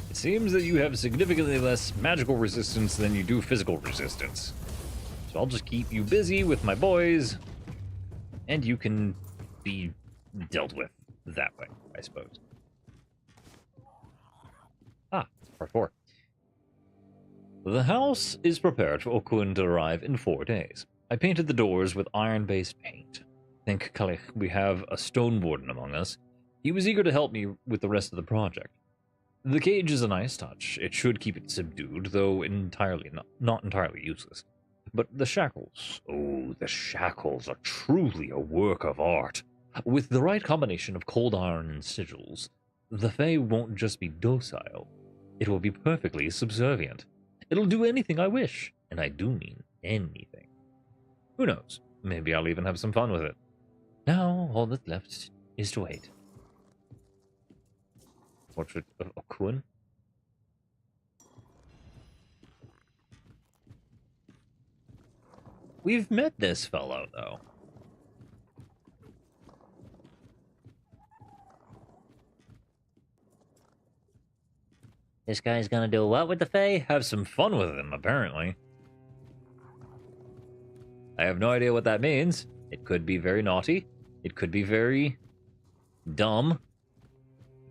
Speaker 1: It seems that you have significantly less magical resistance than you do physical resistance. So I'll just keep you busy with my boys, and you can be dealt with that way, I suppose. Part 4. The house is prepared for Okuin to arrive in 4 days. I painted the doors with iron-based paint. Thank Kalik we have a stone warden among us. He was eager to help me with the rest of the project. The cage is a nice touch. It should keep it subdued, though not entirely useless. But the shackles, oh, the shackles are truly a work of art. With the right combination of cold iron and sigils, the Fae won't just be docile. It will be perfectly subservient. It'll do anything I wish. And I do mean anything. Who knows? Maybe I'll even have some fun with it. Now, all that's left is to wait. Portrait of Okun? We've met this fellow, though.
Speaker 2: This guy's gonna do what with the Fae?
Speaker 1: Have some fun with him, apparently. I have no idea what that means. It could be very naughty. It could be very dumb.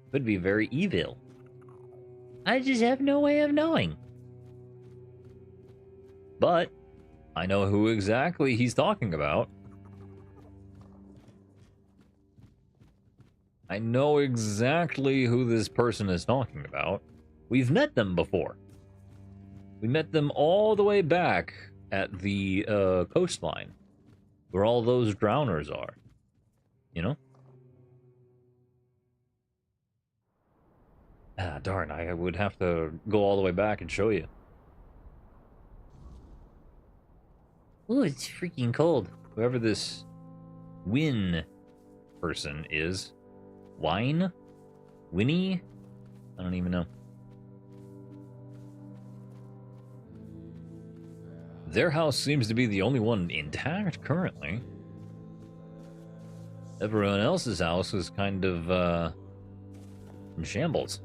Speaker 1: It could be very evil.
Speaker 2: I just have no way of knowing.
Speaker 1: But I know who exactly he's talking about. I know exactly who this person is talking about. We've met them before. We met them all the way back at the coastline, where all those drowners are. You know? Ah, darn, I would have to go all the way back and show you.
Speaker 2: Ooh, it's freaking cold.
Speaker 1: Whoever this Win person is. Wine? Winnie? I don't even know. Their house seems to be the only one intact currently. Everyone else's house is kind of, in shambles.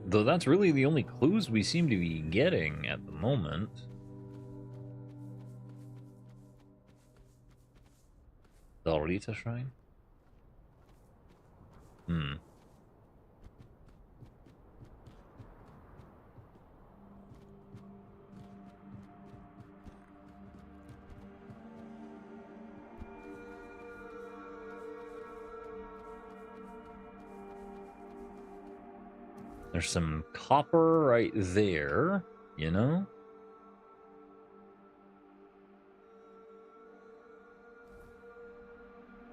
Speaker 1: Though that's really the only clues we seem to be getting at the moment. The Rita Shrine? There's some copper right there, you know?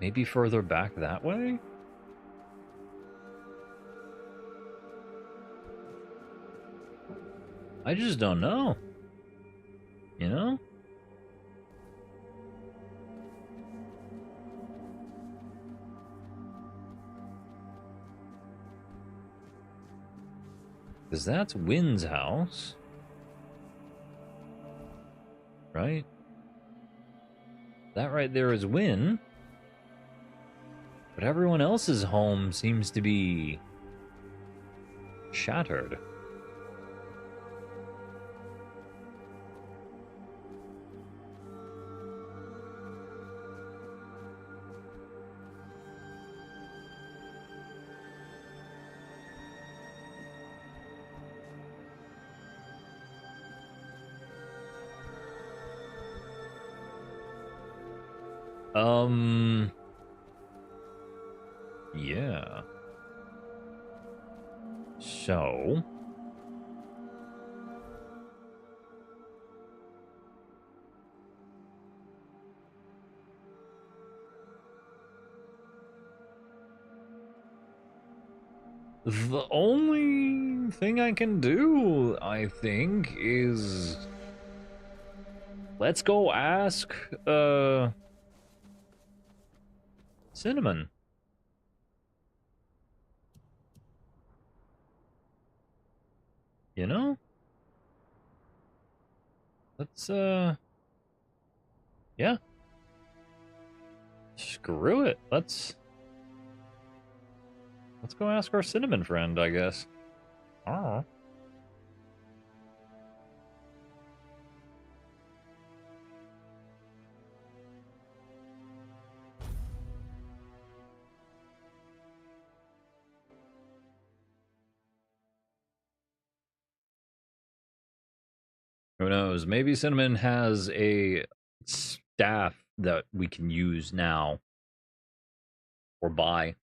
Speaker 1: Maybe further back that way? I just don't know. You know? Because that's Wynn's house. Right? That right there is Wynn. But everyone else's home seems to be shattered. Yeah. So... the only thing I can do, I think, is... let's go ask, Cinnamon. You know? Let's, yeah. Screw it. Let's go ask our Cinnamon friend, I guess. I don't know. Who knows? Maybe Cinnamon has a staff that we can use now. Or buy.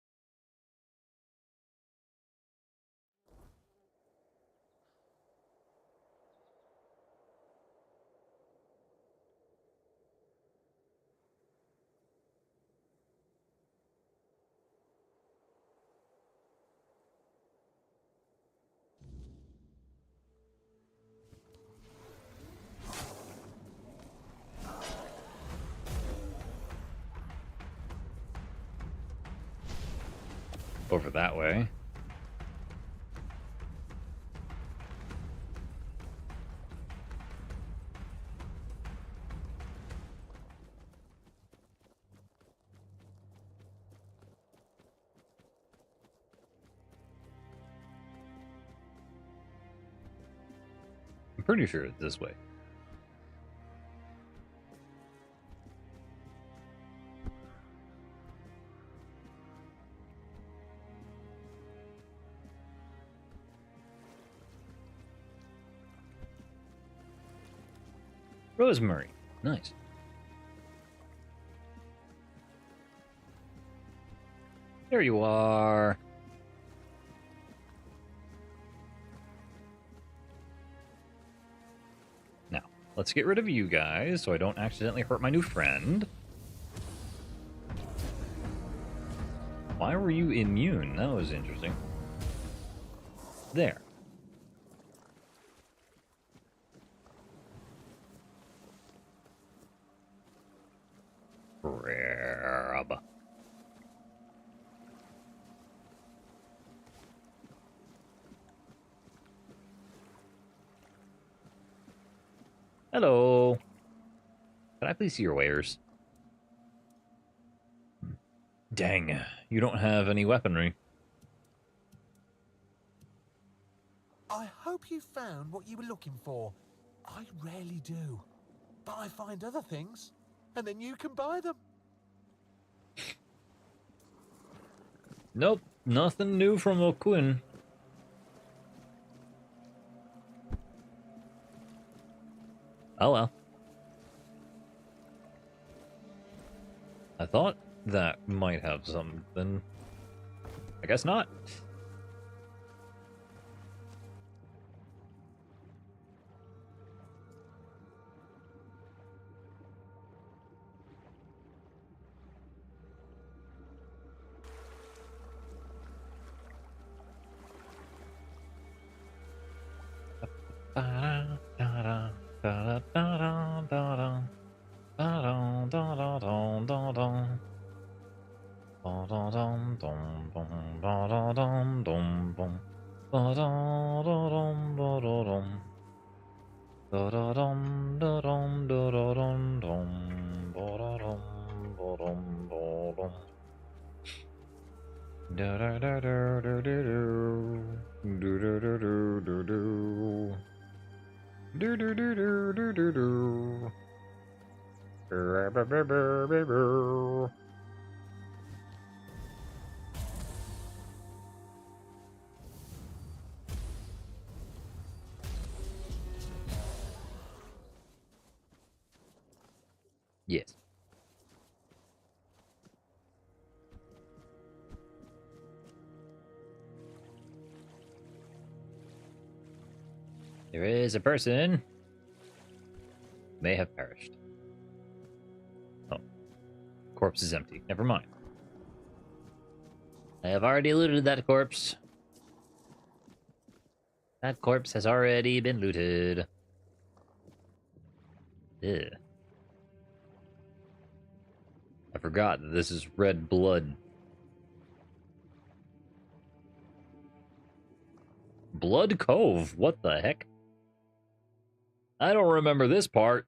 Speaker 1: over that way. I'm pretty sure it's this way. Rosemary. Nice. There you are. Now, let's get rid of you guys so I don't accidentally hurt my new friend. Why were you immune? That was interesting. There. Grab. Hello. Can I please see your wares? Dang, you don't have any weaponry.
Speaker 3: I hope you found what you were looking for. I rarely do. But I find other things, and then you can buy them.
Speaker 1: Nope, nothing new from O'Quinn. Oh well. I thought that might have something. I guess not. Yes. There is a person. May have perished. Oh. Corpse is empty. Never mind. I have already looted that corpse. That corpse has already been looted. Ew. I forgot that this is red blood. Blood Cove? What the heck? I don't remember this part.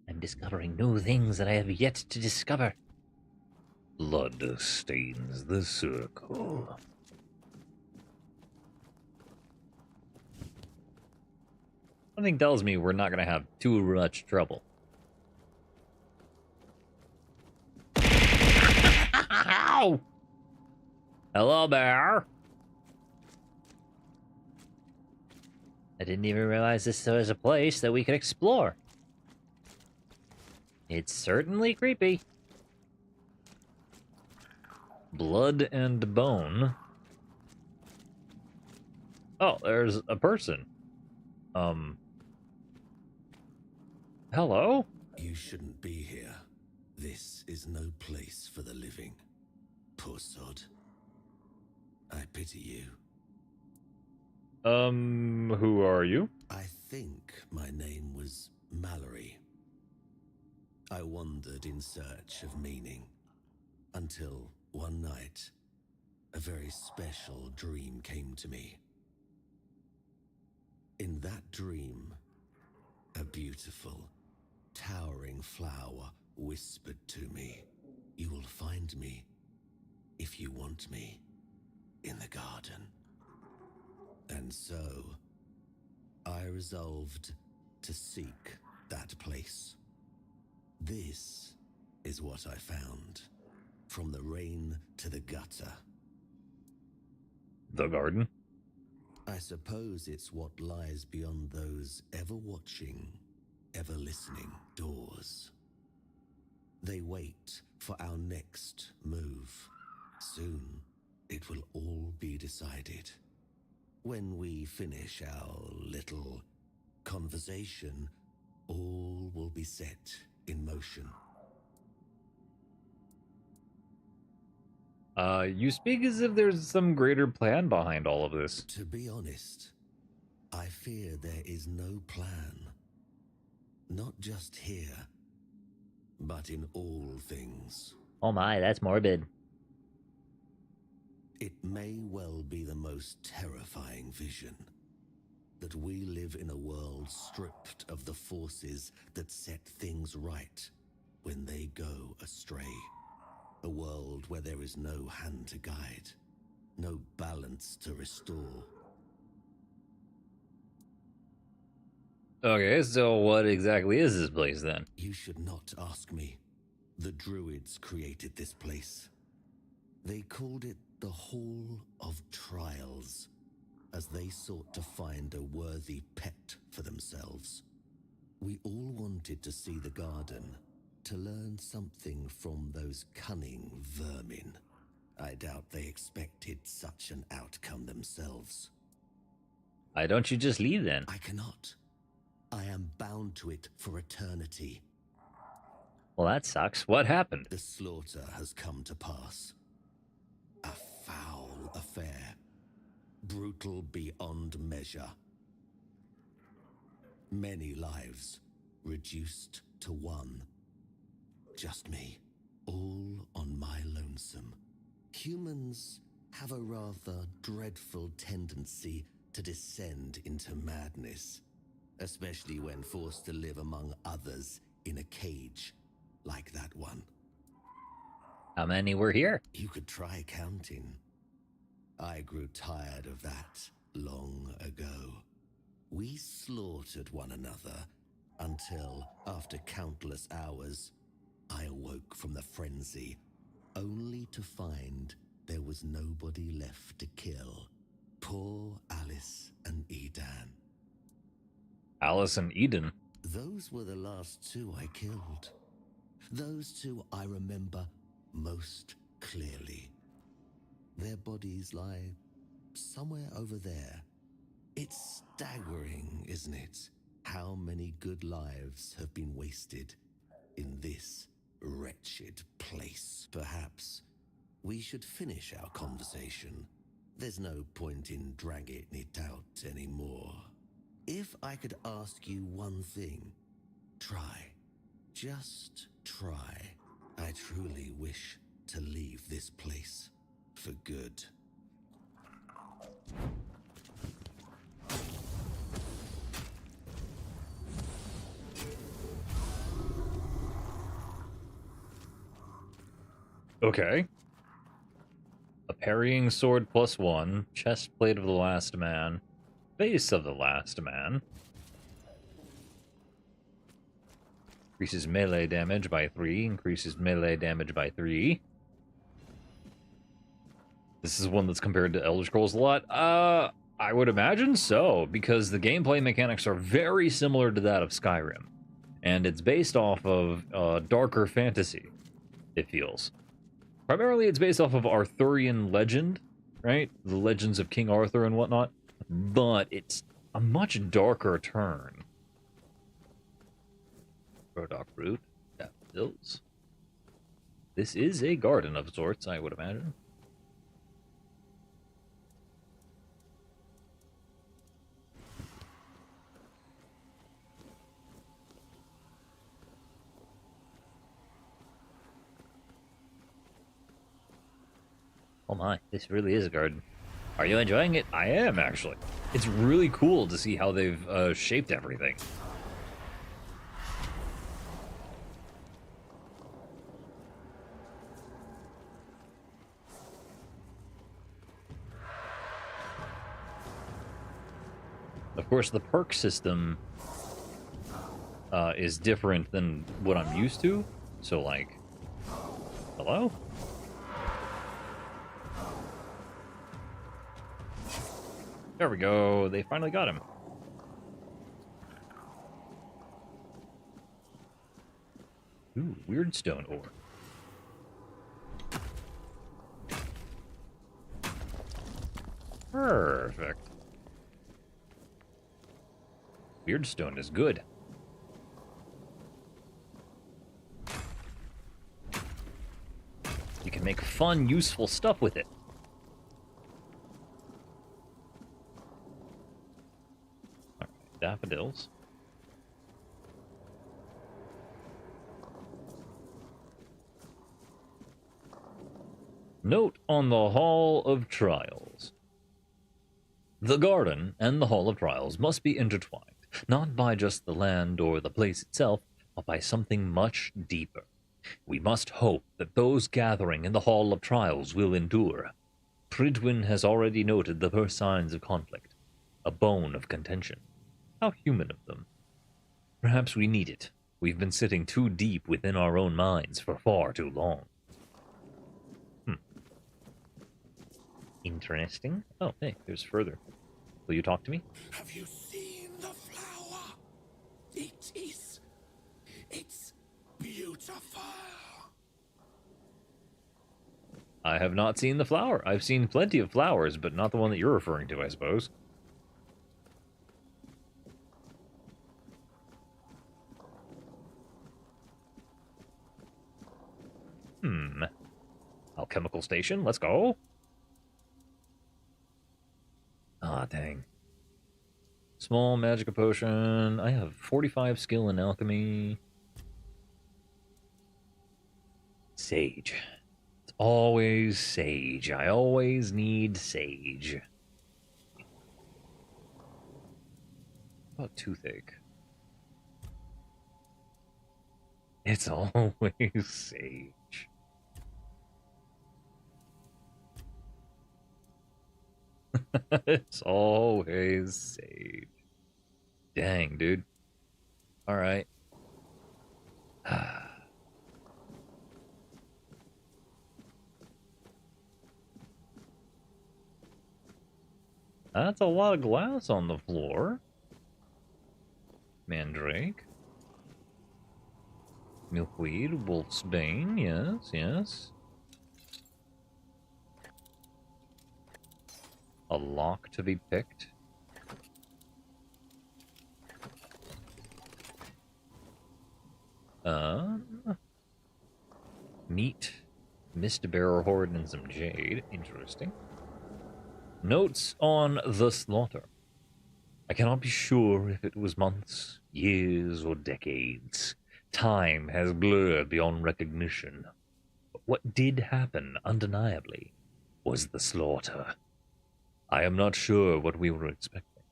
Speaker 1: I'm discovering new things that I have yet to discover. Blood stains the circle. Something tells me we're not going to have too much trouble. Ow! Hello, bear. I didn't even realize this was a place that we could explore. It's certainly creepy. Blood and bone. Oh, there's a person. Hello?
Speaker 3: You shouldn't be here. This is no place for the living. Poor sod. I pity you.
Speaker 1: Who are you?
Speaker 3: I think my name was Mallory.
Speaker 4: I wandered in search of meaning, until one night, a very special dream came to me. In that dream, a beautiful, towering flower whispered to me, "You will find me, if you want me, in the garden." And so, I resolved to seek that place. This is what I found, from the rain to the gutter.
Speaker 1: The garden?
Speaker 4: I suppose it's what lies beyond those ever-watching, ever-listening doors. They wait for our next move. Soon, it will all be decided. When we finish our little conversation, all will be set in motion.
Speaker 1: You speak as if there's some greater plan behind all of this.
Speaker 4: To be honest, I fear there is no plan. Not just here, but in all things.
Speaker 2: Oh my, that's morbid.
Speaker 4: It may well be the most terrifying vision, that we live in a world stripped of the forces that set things right when they go astray. A world where there is no hand to guide, no balance to restore.
Speaker 1: Okay, so what exactly is this place then?
Speaker 4: You should not ask me. The Druids created this place. They called it the Hall of Trials, as they sought to find a worthy pet for themselves. We all wanted to see the garden, to learn something from those cunning vermin. I doubt they expected such an outcome themselves.
Speaker 1: Why don't you just leave then?
Speaker 4: I cannot. I am bound to it for eternity.
Speaker 1: Well, that sucks. What happened?
Speaker 4: The slaughter has come to pass. A foul affair. Brutal beyond measure. Many lives reduced to one. Just me, all on my lonesome. Humans have a rather dreadful tendency to descend into madness, especially when forced to live among others in a cage like that one.
Speaker 2: How many were here?
Speaker 4: You could try counting. I grew tired of that long ago. We slaughtered one another until, after countless hours, I awoke from the frenzy, only to find there was nobody left to kill. Poor Alice and Edan.
Speaker 1: Alice and Eden.
Speaker 4: Those were the last two I killed. Those two I remember most clearly. Their bodies lie somewhere over there. It's staggering, isn't it? How many good lives have been wasted in this wretched place. Perhaps we should finish our conversation. There's no point in dragging it out anymore. If I could ask you one thing, try. Just try. I truly wish to leave this place for good.
Speaker 1: Okay. A parrying sword +1, chest plate of the last man, face of the last man. Increases melee damage by 3, increases melee damage by 3. This is one that's compared to Elder Scrolls a lot. I would imagine so, because the gameplay mechanics are very similar to that of Skyrim. And it's based off of darker fantasy, it feels. Primarily, it's based off of Arthurian legend, right? The legends of King Arthur and whatnot. But it's a much darker turn. Burdock root, daffodils. This is a garden of sorts, I would imagine.
Speaker 2: Oh my, this really is a garden. Are you enjoying it?
Speaker 1: I am, actually. It's really cool to see how they've shaped everything. Of course, the perk system is different than what I'm used to. So, like, hello? There we go. They finally got him. Ooh, weird stone ore. Perfect. Weird stone is good. You can make fun, useful stuff with it. All right, daffodils. Note on the Hall of Trials. The garden and the Hall of Trials must be intertwined, not by just the land or the place itself, but by something much deeper. We must hope that those gathering in the Hall of Trials will endure. Pridwin has already noted the first signs of conflict, a bone of contention. How human of them. Perhaps we need it. We've been sitting too deep within our own minds for far too long. Interesting. Oh, hey, there's further. Will you talk to me?
Speaker 4: Have you seen the flower? It's beautiful.
Speaker 1: I have not seen the flower. I've seen plenty of flowers, but not the one that you're referring to, I suppose. Alchemical station, let's go. Ah, dang. Small magic potion. I have 45 skill in alchemy. Sage. It's always sage. I always need sage. What about toothache? It's always sage. It's always sage. Dang, dude. All right. That's a lot of glass on the floor. Mandrake. Milkweed, Wolf's Bane, yes, yes. A lock to be picked. Meat, Mist Bearer Horde, and some jade. Interesting. Notes on the slaughter. I cannot be sure if it was months, years, or decades. Time has blurred beyond recognition. But what did happen, undeniably, was the slaughter. I am not sure what we were expecting.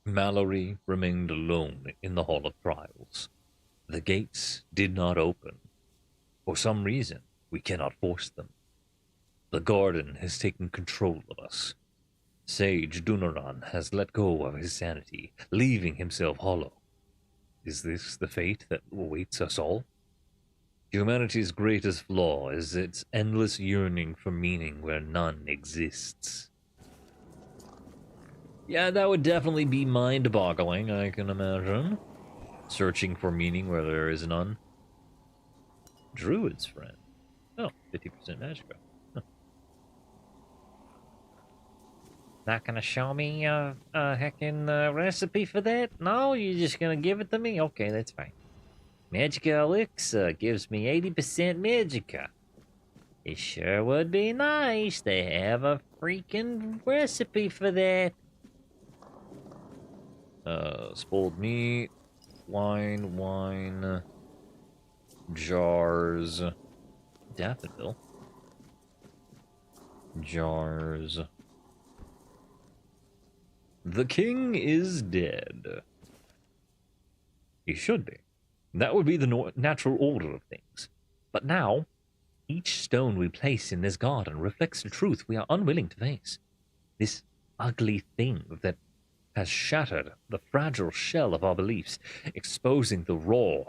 Speaker 1: Mallory remained alone in the Hall of Trials. The gates did not open. For some reason, we cannot force them. The garden has taken control of us. Sage Dunaran has let go of his sanity, leaving himself hollow. Is this the fate that awaits us all? Humanity's greatest flaw is its endless yearning for meaning where none exists. Yeah, that would definitely be mind-boggling, I can imagine. Searching for meaning where there is none. Druid's friend. Oh, 50% magicka. Huh.
Speaker 2: Not gonna show me a heckin' recipe for that? No, you're just gonna give it to me? Okay, that's fine. Magicka Elixir gives me 80% magicka. It sure would be nice to have a freaking recipe for that.
Speaker 1: Spoiled meat, wine, jars, daffodil. Jars. The king is dead. He should be. That would be the natural order of things. But now, each stone we place in this garden reflects the truth we are unwilling to face. This ugly thing that has shattered the fragile shell of our beliefs, exposing the raw,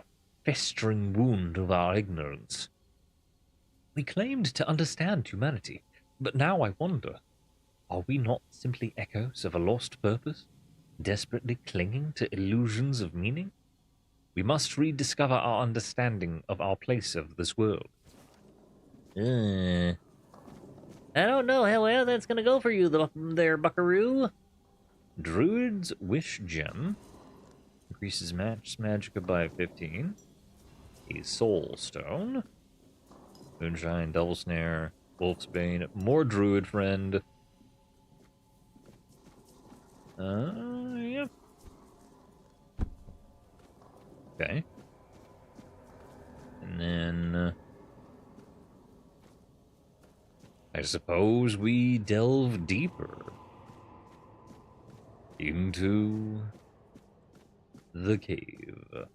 Speaker 1: festering wound of our ignorance. We claimed to understand humanity, but now I wonder, are we not simply echoes of a lost purpose, desperately clinging to illusions of meaning? We must rediscover our understanding of our place of this world.
Speaker 2: I don't know how well that's gonna go for you there, buckaroo.
Speaker 1: Druid's Wish Gem increases match magicka by 15. A Soul Stone. Moonshine, Double Snare, Wolf's Bane, more Druid Friend. Yeah. Okay. And then I suppose we delve deeper into the cave.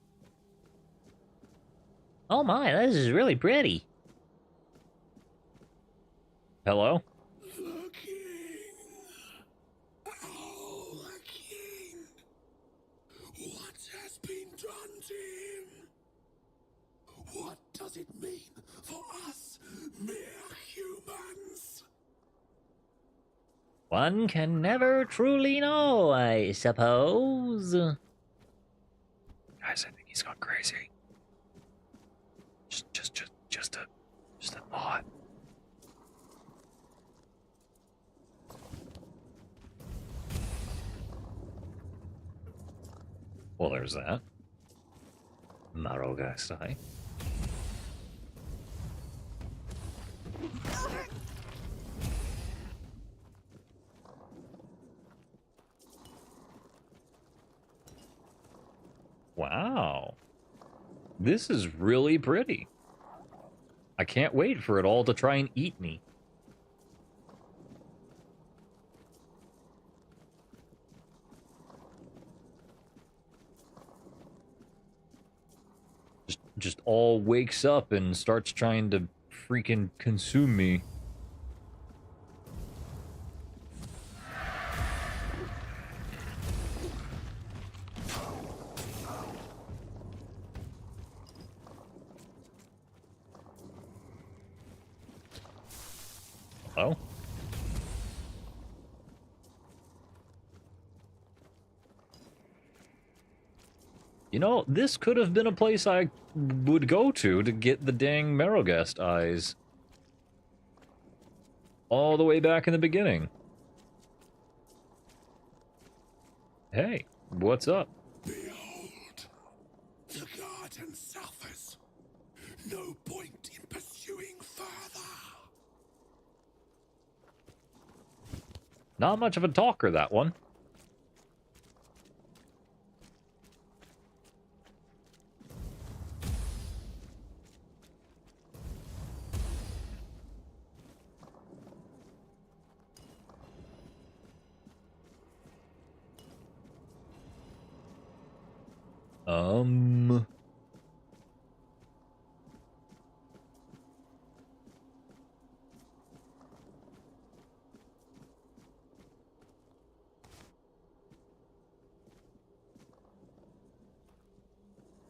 Speaker 2: Oh my, this is really pretty.
Speaker 1: Hello?
Speaker 4: The king! Oh, the king! What has been done to him? What does it mean for us, mere humans?
Speaker 2: One can never truly know, I suppose.
Speaker 1: Guys, I think he's gone crazy. Just a thought. Well, there's that. Marrowgeist eye. Wow. This is really pretty. I can't wait for it all to try and eat me. Just all wakes up and starts trying to freaking consume me. Oh. You know, this could have been a place I would go to get the dang Marrowgeist eyes. All the way back in the beginning. Hey, what's up?
Speaker 4: Behold, the garden suffers. No point in pursuing further.
Speaker 1: Not much of a talker, that one.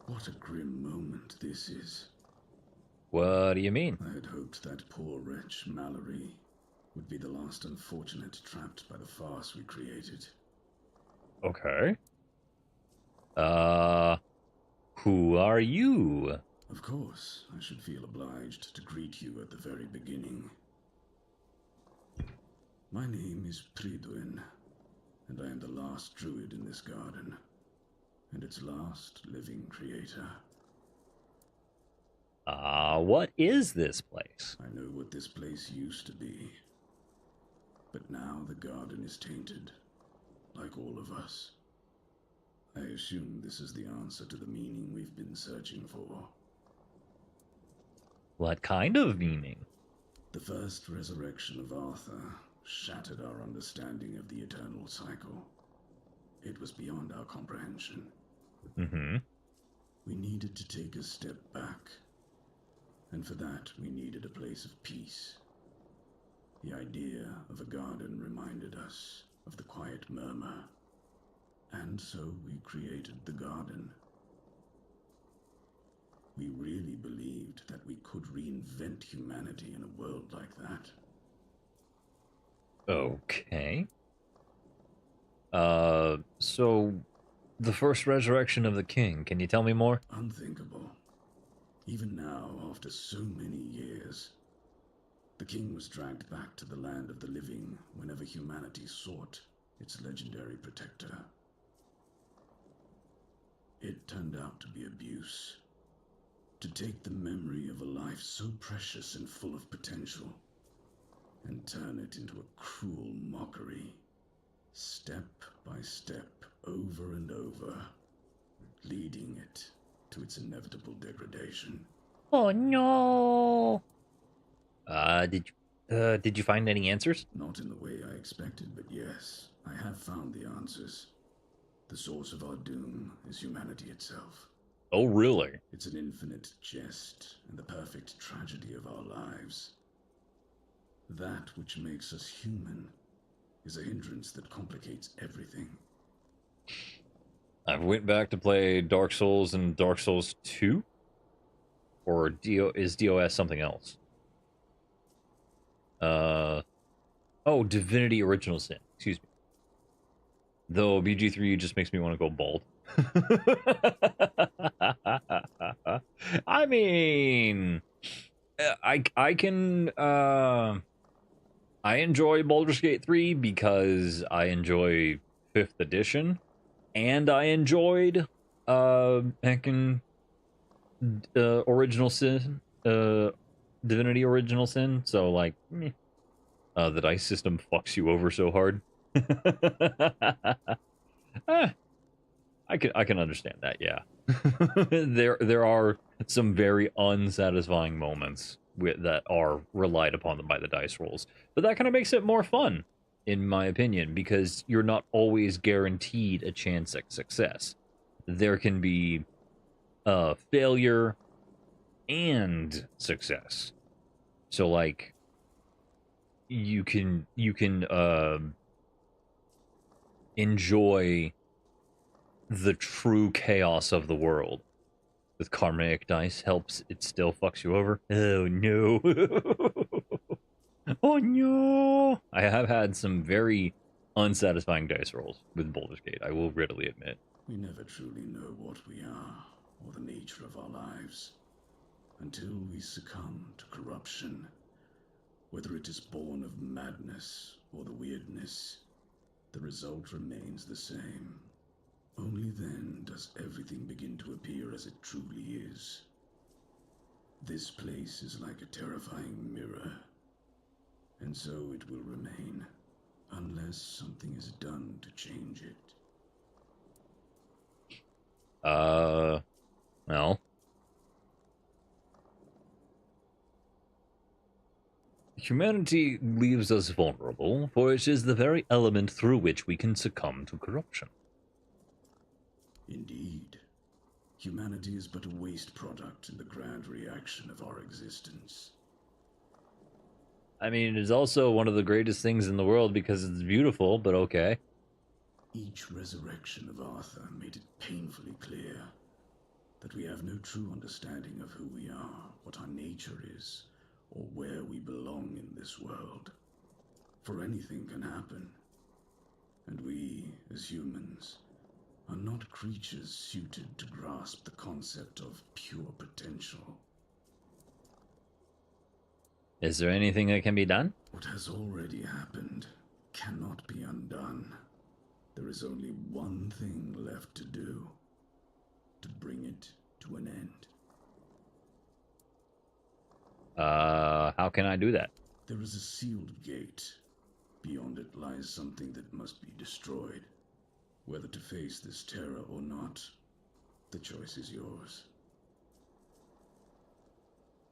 Speaker 5: What a grim moment this is.
Speaker 1: What do you mean?
Speaker 5: I had hoped that poor wretch, Mallory, would be the last unfortunate trapped by the farce we created.
Speaker 1: Okay. Who are you?
Speaker 5: Of course, I should feel obliged to greet you at the very beginning. My name is Prydwen, and I am the last druid in this garden, and its last living creator.
Speaker 1: What is this place?
Speaker 5: I know what this place used to be, but now the garden is tainted, like all of us. I assume this is the answer to the meaning we've been searching for.
Speaker 1: What kind of meaning?
Speaker 5: The first resurrection of Arthur shattered our understanding of the eternal cycle. It was beyond our comprehension.
Speaker 1: Mm-hmm.
Speaker 5: We needed to take a step back, and for that we needed a place of peace. The idea of a garden reminded us of the quiet murmur, and so we created the garden. We really believed that we could reinvent humanity in a world like that.
Speaker 1: Okay. So the first resurrection of the king, can you tell me more?
Speaker 5: Unthinkable. Even now, after so many years, the king was dragged back to the land of the living whenever humanity sought its legendary protector. It turned out to be abuse. To take the memory of a life so precious and full of potential and turn it into a cruel mockery, step by step, over and over, leading it to its inevitable degradation.
Speaker 2: Oh no!
Speaker 1: Did you find any answers?
Speaker 5: Not in the way I expected, but yes, I have found the answers. The source of our doom is humanity itself.
Speaker 1: Oh, really?
Speaker 5: It's an infinite jest and the perfect tragedy of our lives. That which makes us human is a hindrance that complicates everything.
Speaker 1: I went back to play Dark Souls and Dark Souls 2? Or is DOS something else? Oh, Divinity Original Sin. Excuse me. Though BG3 just makes me want to go bald. I mean, I can I enjoy Baldur's Gate 3 because I enjoy 5th edition, and I enjoyed heckin' Original Sin, Divinity Original Sin. So like, the dice system fucks you over so hard. I can understand that, yeah. there are some very unsatisfying moments that are relied upon by the dice rolls, but that kind of makes it more fun, in my opinion, because you're not always guaranteed a chance at success. There can be failure and success. So like, you can enjoy the true chaos of the world. With Karmic dice helps, it still fucks you over. Oh no. Oh no. I have had some very unsatisfying dice rolls with Baldur's Gate, I will readily admit.
Speaker 5: We never truly know what we are or the nature of our lives until we succumb to corruption. Whether it is born of madness or the weirdness, the result remains the same. Only then does everything begin to appear as it truly is. This place is like a terrifying mirror, and so it will remain, unless something is done to change it.
Speaker 1: Well. Humanity leaves us vulnerable, for it is the very element through which we can succumb to corruption.
Speaker 5: Indeed. Humanity is but a waste product in the grand reaction of our existence.
Speaker 1: I mean, it is also one of the greatest things in the world because it's beautiful, but okay.
Speaker 5: Each resurrection of Arthur made it painfully clear that we have no true understanding of who we are, what our nature is, or where we belong in this world. For anything can happen, and we, as humans, are not creatures suited to grasp the concept of pure potential.
Speaker 1: Is there anything that can be done?
Speaker 5: What has already happened cannot be undone. There is only one thing left to do, to bring it to an end.
Speaker 1: How can I do that?
Speaker 5: There is a sealed gate. Beyond it lies something that must be destroyed. Whether to face this terror or not, the choice is yours.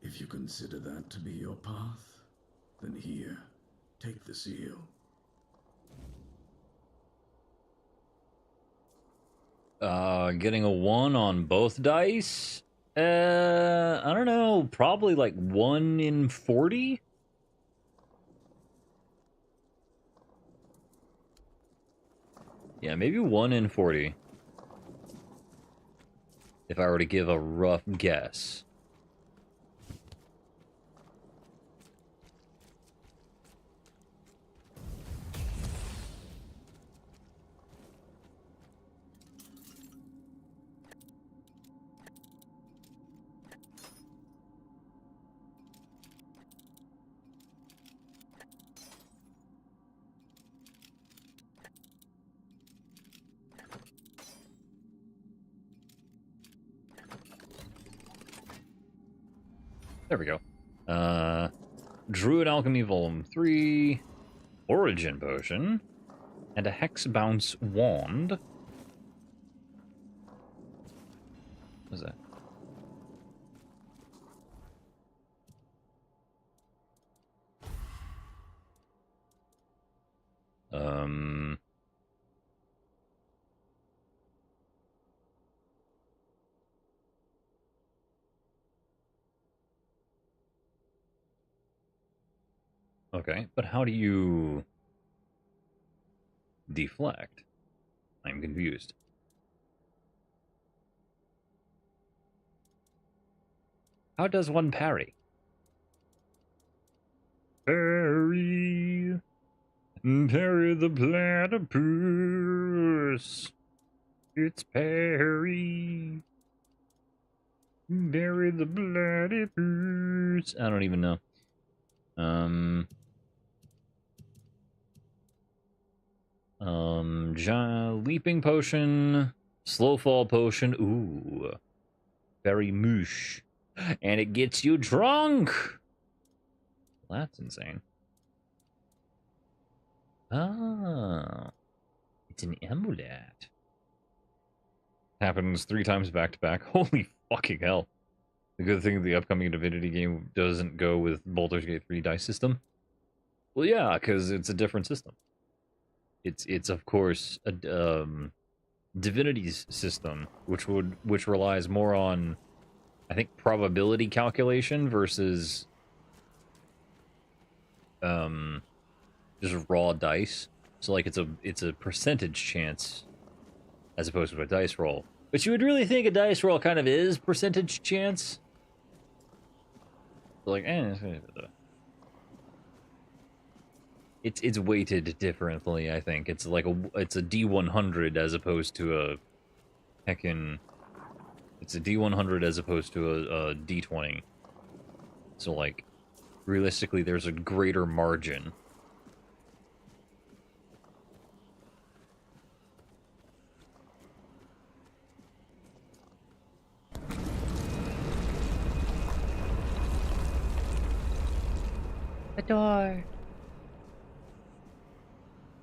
Speaker 5: If you consider that to be your path, Then here, take the seal.
Speaker 1: Getting a 1 on both dice? I don't know, probably like 1 in 40? Yeah, maybe 1 in 40. If I were to give a rough guess. There we go. Druid Alchemy Volume 3, Origin Potion, and a Hex Bounce Wand. What is that? Okay, but how do you deflect? I'm confused. How does one parry? Parry! Parry the platypus! It's parry! Parry the platypus! I don't even know. Leaping potion, slow fall potion, ooh, very moosh, and it gets you drunk. That's insane. Oh, it's an amulet. Happens 3 times back to back. Holy fucking hell! The good thing the upcoming Divinity game doesn't go with Baldur's Gate 3 dice system. Well, yeah, because it's a different system. It's of course a Divinity's system, which relies more on, I think, probability calculation versus just raw dice. So like it's a percentage chance as opposed to a dice roll. But you would really think a dice roll kind of is percentage chance. Like, it's weighted differently, I think. It's like it's a D100 as opposed to a heckin'... It's a D100 as opposed to a D20. So, like, realistically, there's a greater margin.
Speaker 2: The door.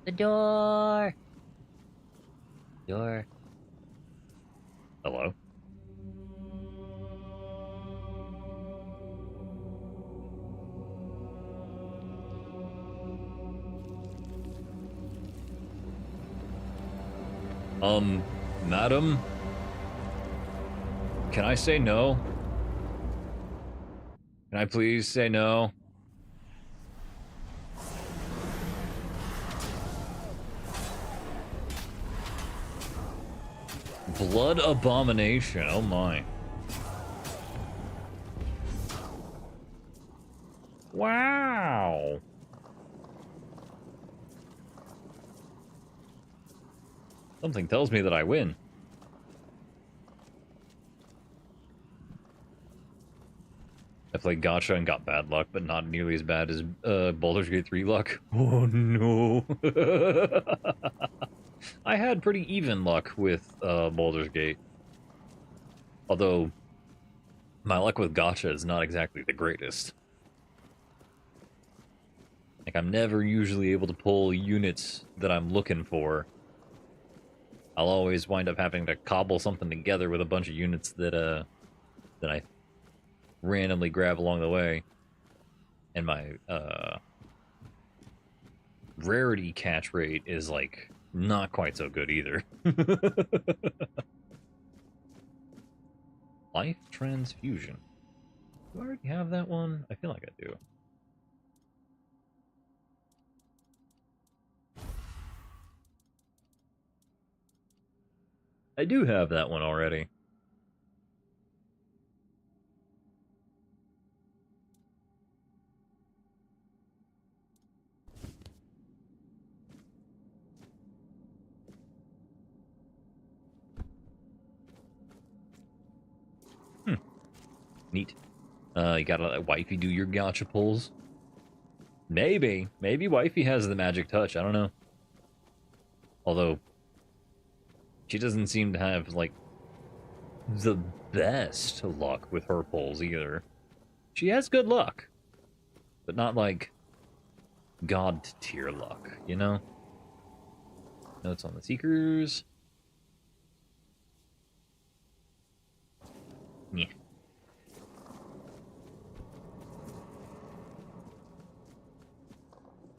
Speaker 2: The door. Door.
Speaker 1: Hello? Madam? Can I say no? Can I please say no? Blood abomination, oh my. Wow. Something tells me that I win. I played Gacha and got bad luck, but not nearly as bad as Baldur's Gate 3 luck. Oh no. I had pretty even luck with Baldur's Gate. Although, my luck with Gacha is not exactly the greatest. Like, I'm never usually able to pull units that I'm looking for. I'll always wind up having to cobble something together with a bunch of units that I randomly grab along the way. And my rarity catch rate is like not quite so good either. Life transfusion. Do I already have that one? I feel like I do. I do have that one already. Neat. You gotta let wifey do your gotcha pulls. Maybe wifey has the magic touch. I don't know. Although she doesn't seem to have like the best luck with her pulls either. She has good luck, but not like god tier luck, you know? Notes on the Seekers. Yeah.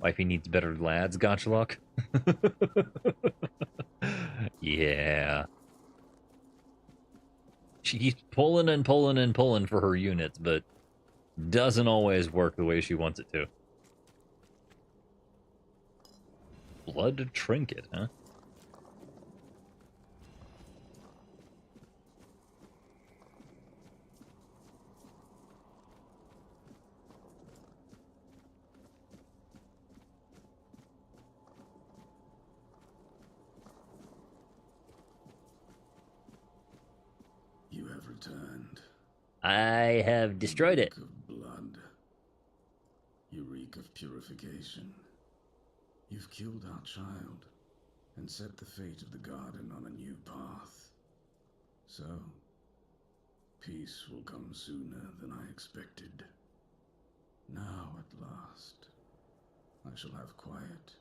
Speaker 1: Wifey needs better lads, gotcha luck. Yeah. She keeps pulling and pulling and pulling for her units, but doesn't always work the way she wants it to. Blood trinket, huh?
Speaker 5: You have returned.
Speaker 2: I have destroyed it.
Speaker 5: You reek of blood. You reek of purification. You've killed our child and set the fate of the garden on a new path. So, peace will come sooner than I expected. Now, at last, I shall have quiet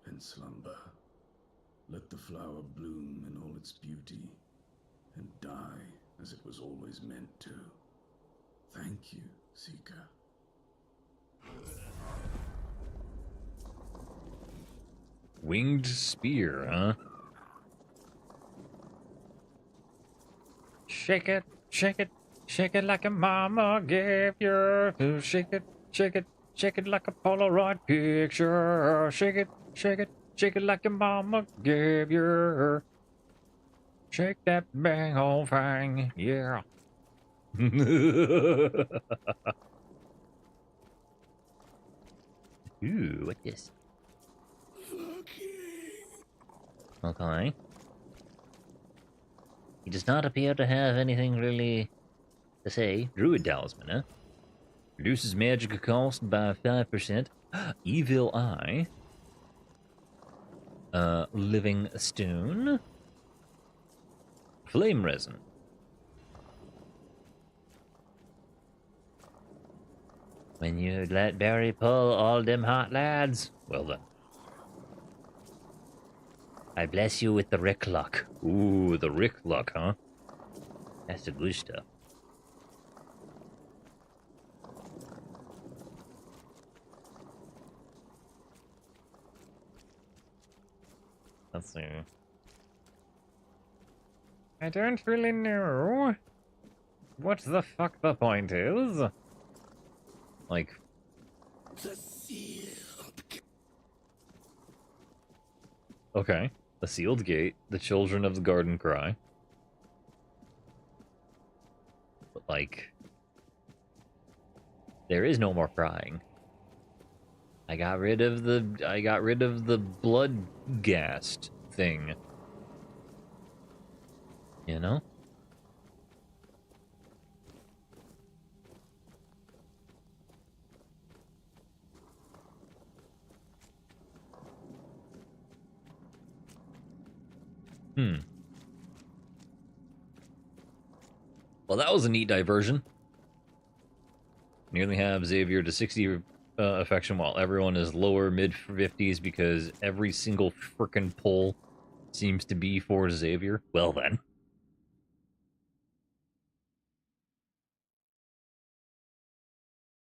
Speaker 5: and slumber. Let the flower bloom in all its beauty and die as it was always meant to. Thank you, Seeker.
Speaker 1: Winged spear, huh?
Speaker 2: Shake it, shake it, shake it like a mama gave you. Shake it, shake it, shake it like a Polaroid picture. Shake it, shake it, shake it like your mama gave you. Shake that bang old thing, yeah. Ooh, what this? Okay. He does not appear to have anything really to say.
Speaker 1: Druid talisman, huh? Reduces magic cost by 5%. Evil eye. Living stone. Flame resin.
Speaker 2: When you let Barry pull all them hot lads,
Speaker 1: Well then.
Speaker 2: I bless you with the Rick luck.
Speaker 1: Ooh, the Rick luck, huh?
Speaker 2: That's the good stuff.
Speaker 1: Let's see.
Speaker 2: I don't really know what the fuck the point is.
Speaker 1: Like,
Speaker 4: The sealed.
Speaker 1: okay. The sealed gate. The children of the garden cry. But like, there is no more crying. I got rid of the blood ghast thing. You know? Well, that was a neat diversion. Nearly have Xavier to 60 affection while everyone is lower mid-50s because every single frickin' pull seems to be for Xavier. Well then.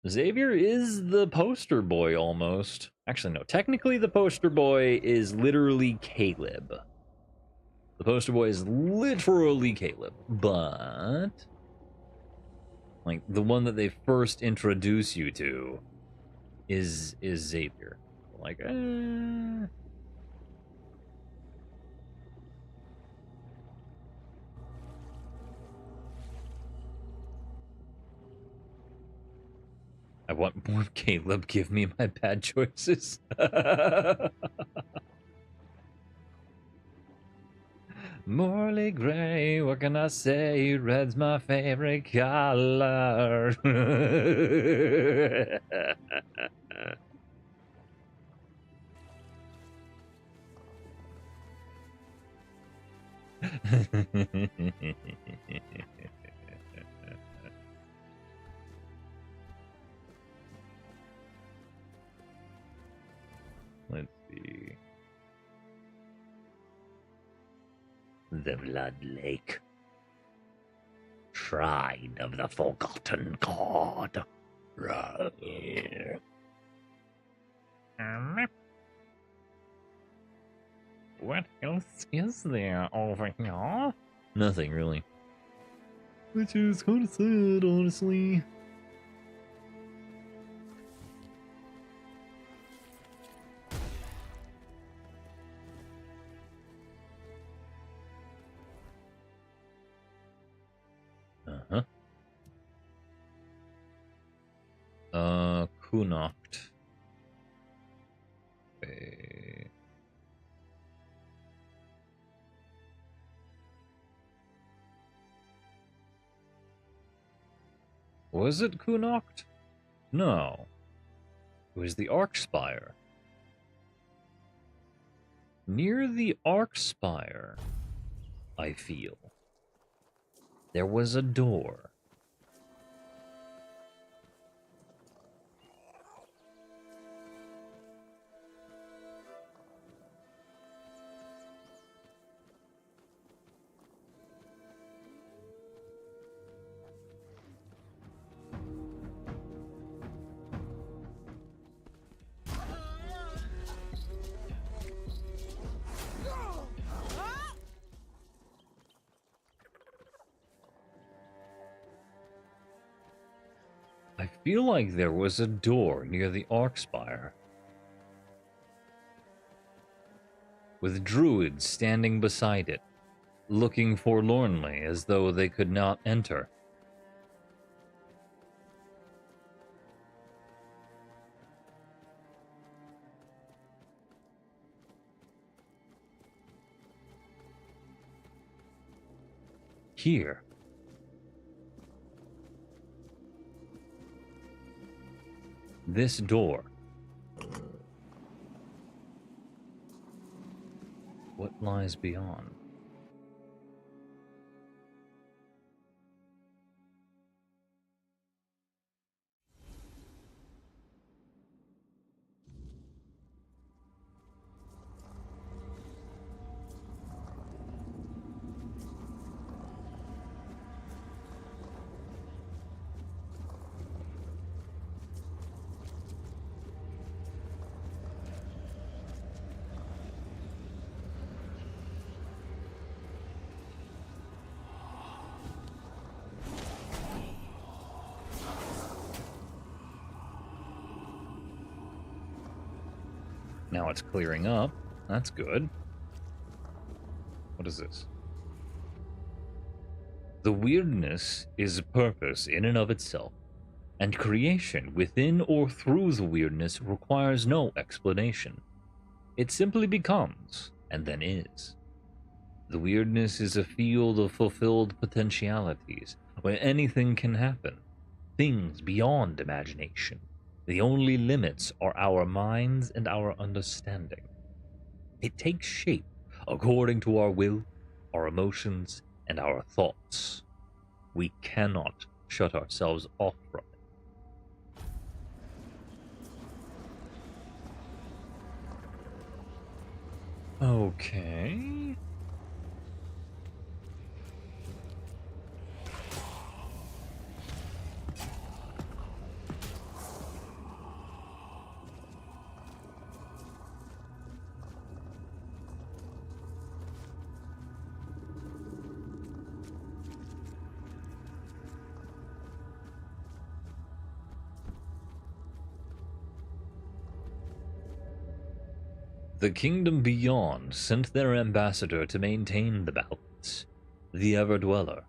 Speaker 1: Xavier is the poster boy almost. Actually, no. Technically, the poster boy is literally Caleb. The poster boy is literally Caleb, but like the one that they first introduce you to is Xavier. Like, I want more Caleb. Give me my bad choices. Morley gray, what can I say? Red's my favorite color. Let's see. The Blood Lake. Shrine of the Forgotten God. Right here.
Speaker 2: What else is there over here?
Speaker 1: Nothing really. Which is kind of sad, honestly. Uh-huh. Kunocht. Okay. Was it Kunocht? No. It was the Archspire. Near the Archspire, I feel, there was a door. I feel like there was a door near the Archspire, with druids standing beside it, looking forlornly as though they could not enter. Here. This door. What lies beyond? Now it's clearing up. That's good. What is this? The weirdness is a purpose in and of itself, and creation within or through the weirdness requires no explanation. It simply becomes, and then is. The weirdness is a field of fulfilled potentialities, where anything can happen, things beyond imagination. The only limits are our minds and our understanding. It takes shape according to our will, our emotions, and our thoughts. We cannot shut ourselves off from it. Okay. The kingdom beyond sent their ambassador to maintain the balance, the Everdweller.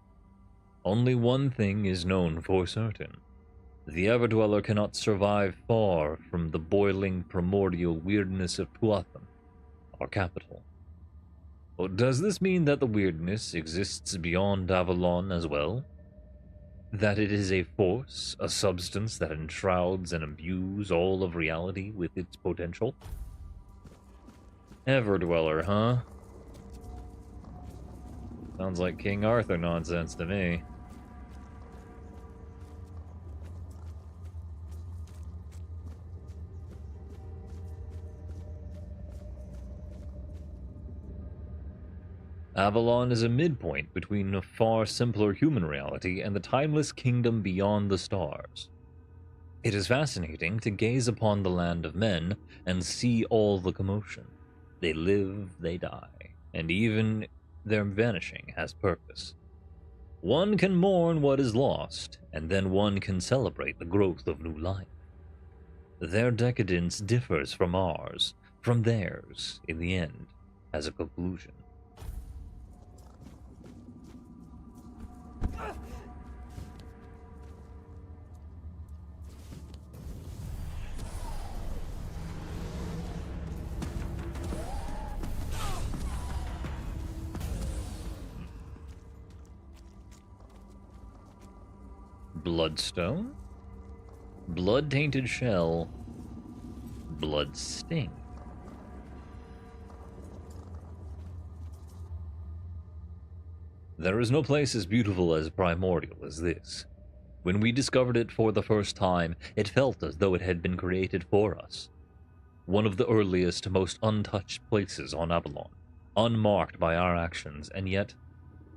Speaker 1: Only one thing is known for certain. The Everdweller cannot survive far from the boiling primordial weirdness of Tuathan, our capital. Does this mean that the weirdness exists beyond Avalon as well? That it is a force, a substance that enshrouds and imbues all of reality with its potential? Everdweller, huh? Sounds like King Arthur nonsense to me. Avalon is a midpoint between a far simpler human reality and the timeless kingdom beyond the stars. It is fascinating to gaze upon the land of men and see all the commotion. They live, they die, and even their vanishing has purpose. One can mourn what is lost, and then one can celebrate the growth of new life. Their decadence differs from ours, from theirs, in the end, as a conclusion. Bloodstone? Blood-tainted shell. Blood sting. There is no place as beautiful as primordial as this. When we discovered it for the first time, it felt as though it had been created for us. One of the earliest, most untouched places on Avalon, unmarked by our actions, and yet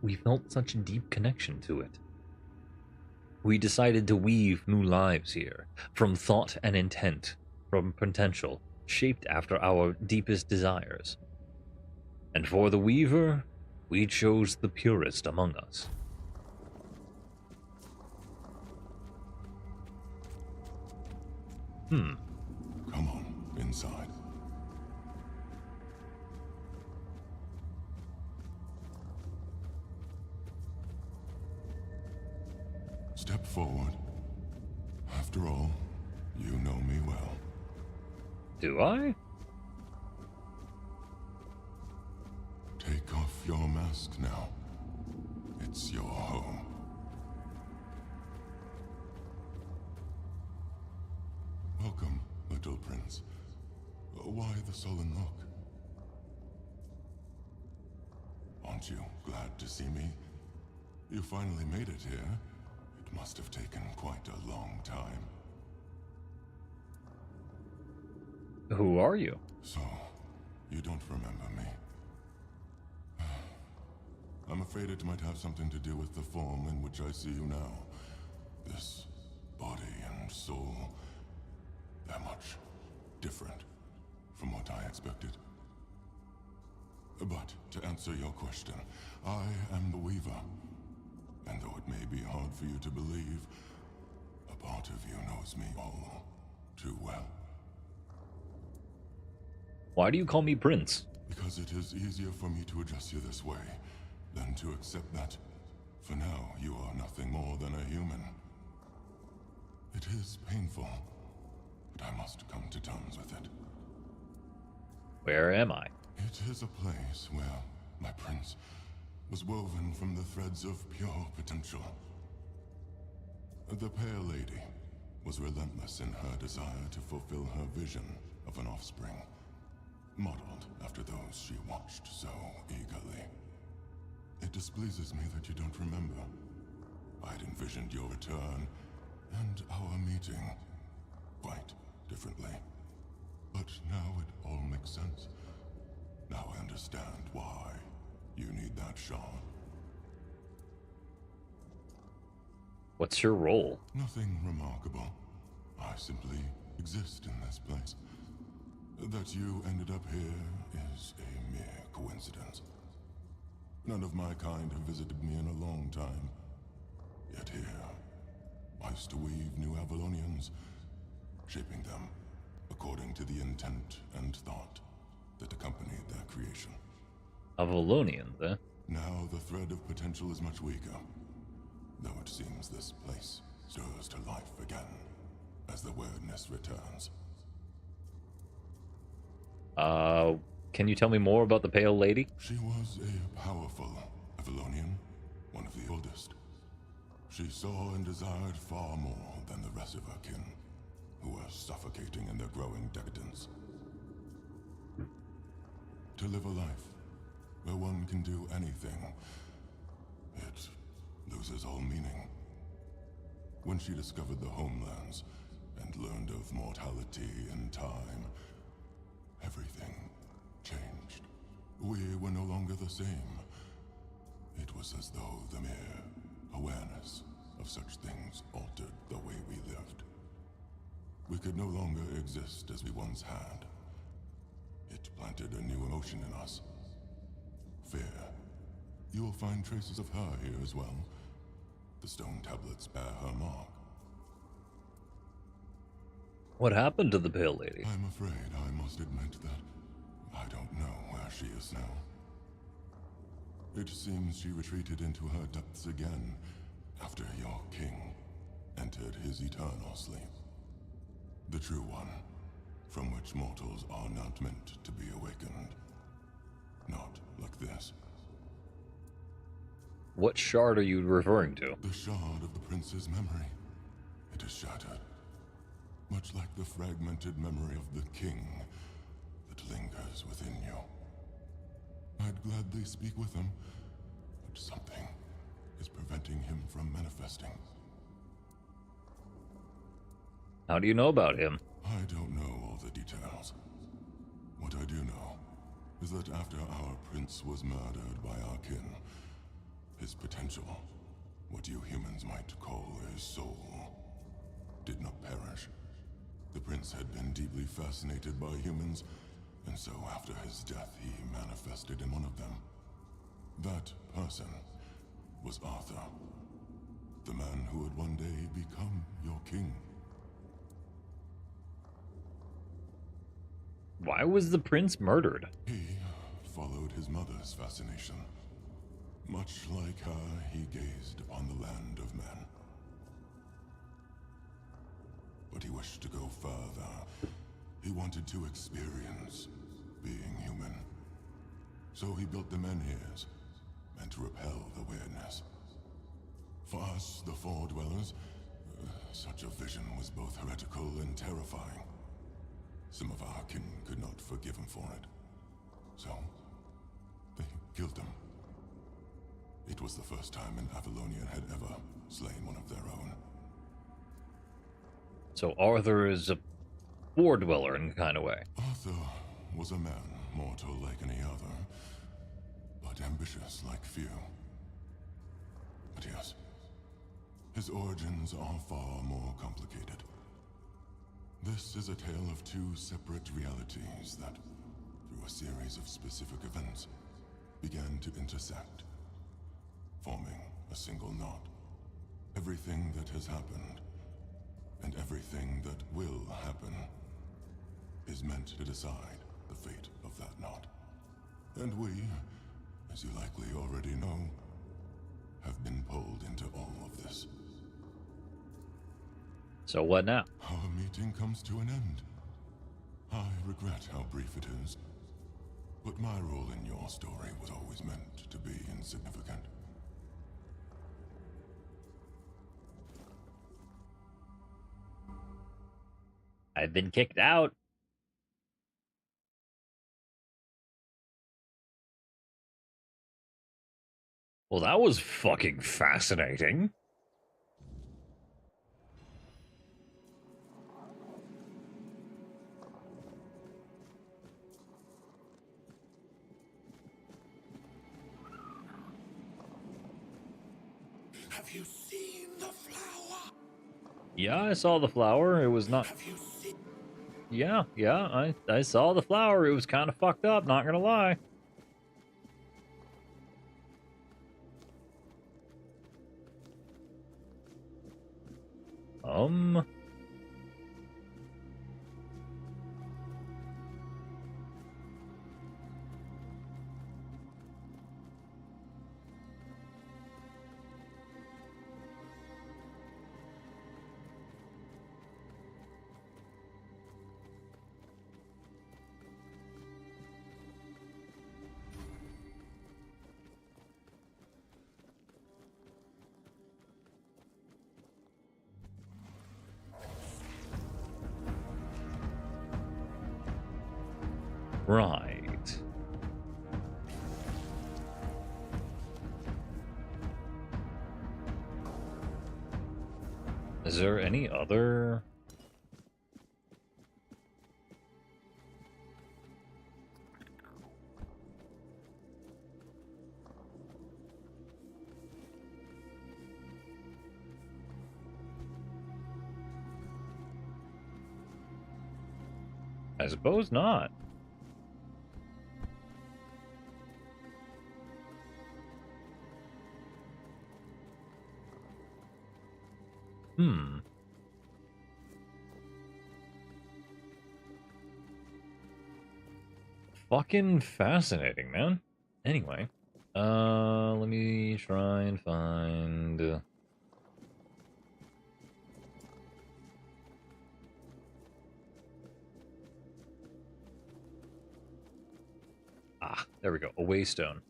Speaker 1: we felt such a deep connection to it. We decided to weave new lives here, from thought and intent, from potential, shaped after our deepest desires. And for the Weaver, we chose the purest among us.
Speaker 6: Come on, inside. Step forward. After all, you know me well.
Speaker 1: Do I?
Speaker 6: Take off your mask now. It's your home. Welcome, little prince. Why the sullen look? Aren't you glad to see me? You finally made it here. It must have taken quite a long time.
Speaker 1: Who are you?
Speaker 6: So, you don't remember me? I'm afraid it might have something to do with the form in which I see you now. This body and soul, they're much different from what I expected. But to answer your question, I am the Weaver. And though it may be hard for you to believe, a part of you knows me all too well.
Speaker 1: Why do you call me Prince?
Speaker 6: Because it is easier for me to address you this way than to accept that, for now, you are nothing more than a human. It is painful, but I must come to terms with it.
Speaker 1: Where am I?
Speaker 6: It is a place where my prince was woven from the threads of pure potential. The Pale Lady was relentless in her desire to fulfill her vision of an offspring, modeled after those she watched so eagerly. It displeases me that you don't remember. I'd envisioned your return and our meeting quite differently. But now it all makes sense. Now I understand why you need that shard.
Speaker 1: What's your role?
Speaker 6: Nothing remarkable. I simply exist in this place. That you ended up here is a mere coincidence. None of my kind have visited me in a long time. Yet here, I used to weave new Avalonians, shaping them according to the intent and thought that accompanied their creation.
Speaker 1: Avalonians, eh?
Speaker 6: Now the thread of potential is much weaker, though it seems this place stirs to life again as the weirdness returns.
Speaker 1: Can you tell me more about the Pale Lady?
Speaker 6: She was a powerful Avalonian, one of the oldest. She saw and desired far more than the rest of her kin, who were suffocating in their growing decadence. To live a life where one can do anything, it loses all meaning. When she discovered the homelands and learned of mortality and time, everything changed. We were no longer the same. It was as though the mere awareness of such things altered the way we lived. We could no longer exist as we once had. It planted a new emotion in us. Fear. You will find traces of her here as well. The stone tablets bear her mark.
Speaker 1: What happened to the Pale Lady?
Speaker 6: I'm afraid I must admit that I don't know where she is now. It seems she retreated into her depths again after your king entered his eternal sleep. The true one, from which mortals are not meant to be awakened. Not like this.
Speaker 1: What shard are you referring to?
Speaker 6: The shard of the prince's memory. It is shattered. Much like the fragmented memory of the king that lingers within you. I'd gladly speak with him, but something is preventing him from manifesting.
Speaker 1: How do you know about him?
Speaker 6: I don't know all the details. What I do know is that after our prince was murdered by our kin, his potential, what you humans might call his soul, did not perish. The prince had been deeply fascinated by humans, and so after his death he manifested in one of them. That person was Arthur, the man who would one day become your king.
Speaker 1: Why was the prince murdered?
Speaker 6: He followed his mother's fascination. Much like her, he gazed upon the land of men. But he wished to go further. He wanted to experience being human. So he built the menhirs, meant to repel the weirdness. For us, the Four Dwellers, such a vision was both heretical and terrifying. Some of our kin could not forgive him for it. So, they killed him. It was the first time an Avalonian had ever slain one of their own.
Speaker 1: So Arthur is a war dweller in a kind of way.
Speaker 6: Arthur was a man, mortal like any other, but ambitious like few. But yes, his origins are far more complicated. This is a tale of two separate realities that, through a series of specific events, began to intersect, forming a single knot. Everything that has happened, and everything that will happen, is meant to decide the fate of that knot. And we, as you likely already know, have been pulled into all of this.
Speaker 1: So what now?
Speaker 6: Our meeting comes to an end. I regret how brief it is, but my role in your story was always meant to be insignificant.
Speaker 1: I've been kicked out. Well, that was fucking fascinating.
Speaker 3: Have you seen the flower?
Speaker 1: Yeah, I saw the flower. It was not...
Speaker 3: Have you seen...
Speaker 1: Yeah, I saw the flower. It was kind of fucked up, not gonna lie. Right. Is there any other... I suppose not. Hmm. Fucking fascinating, man. Anyway, let me try and find... Ah, there we go. A waystone.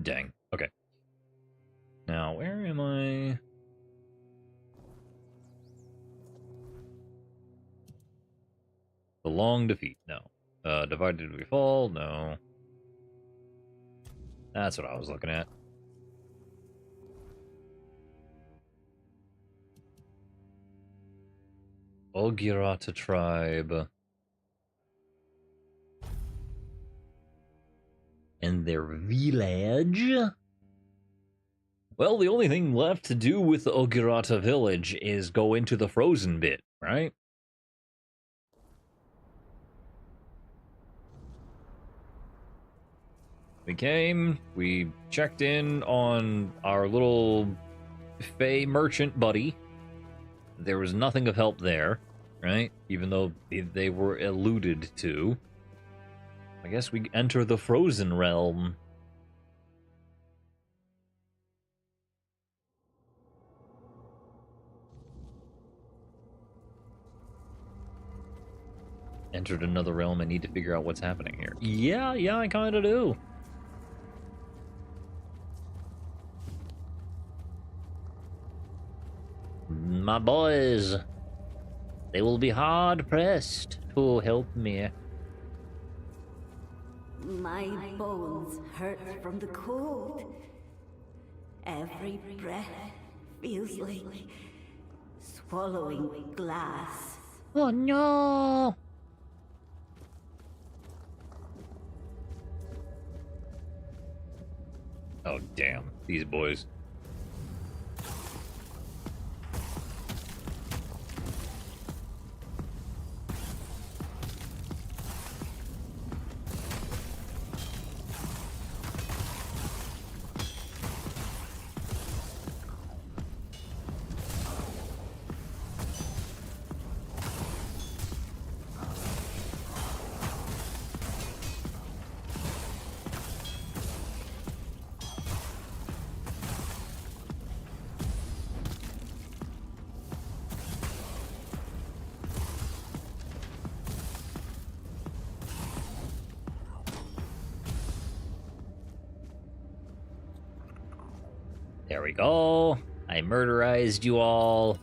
Speaker 1: Dang. Okay. Now, where am I? The long defeat. No. Divided we fall. No. That's what I was looking at. Ogirata tribe. And their village. Well, the only thing left to do with the Ogirata village is go into the frozen bit, right? We came, we checked in on our little Fey merchant buddy. There was nothing of help there, right? Even though they were alluded to. I guess we enter the frozen realm. Entered another realm and need to figure out what's happening here. Yeah, I kind of do. My boys, they will be hard-pressed to help me.
Speaker 7: My bones hurt from the cold. Every breath feels like swallowing glass.
Speaker 2: Oh no!
Speaker 1: Oh, damn. These boys. There we go. I murderized you all.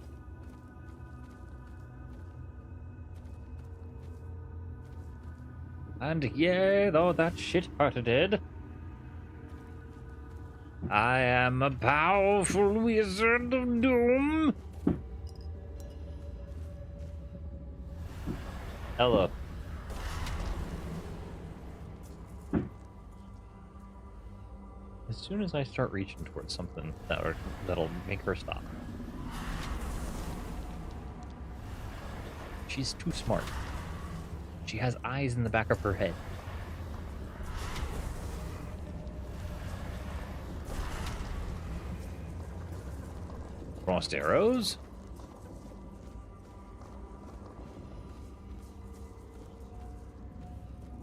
Speaker 2: And yea, though that shit-hearted did, I am a powerful wizard of doom.
Speaker 1: Ella. As soon as I start reaching towards something that'll make her stop. She's too smart. She has eyes in the back of her head. Frost arrows?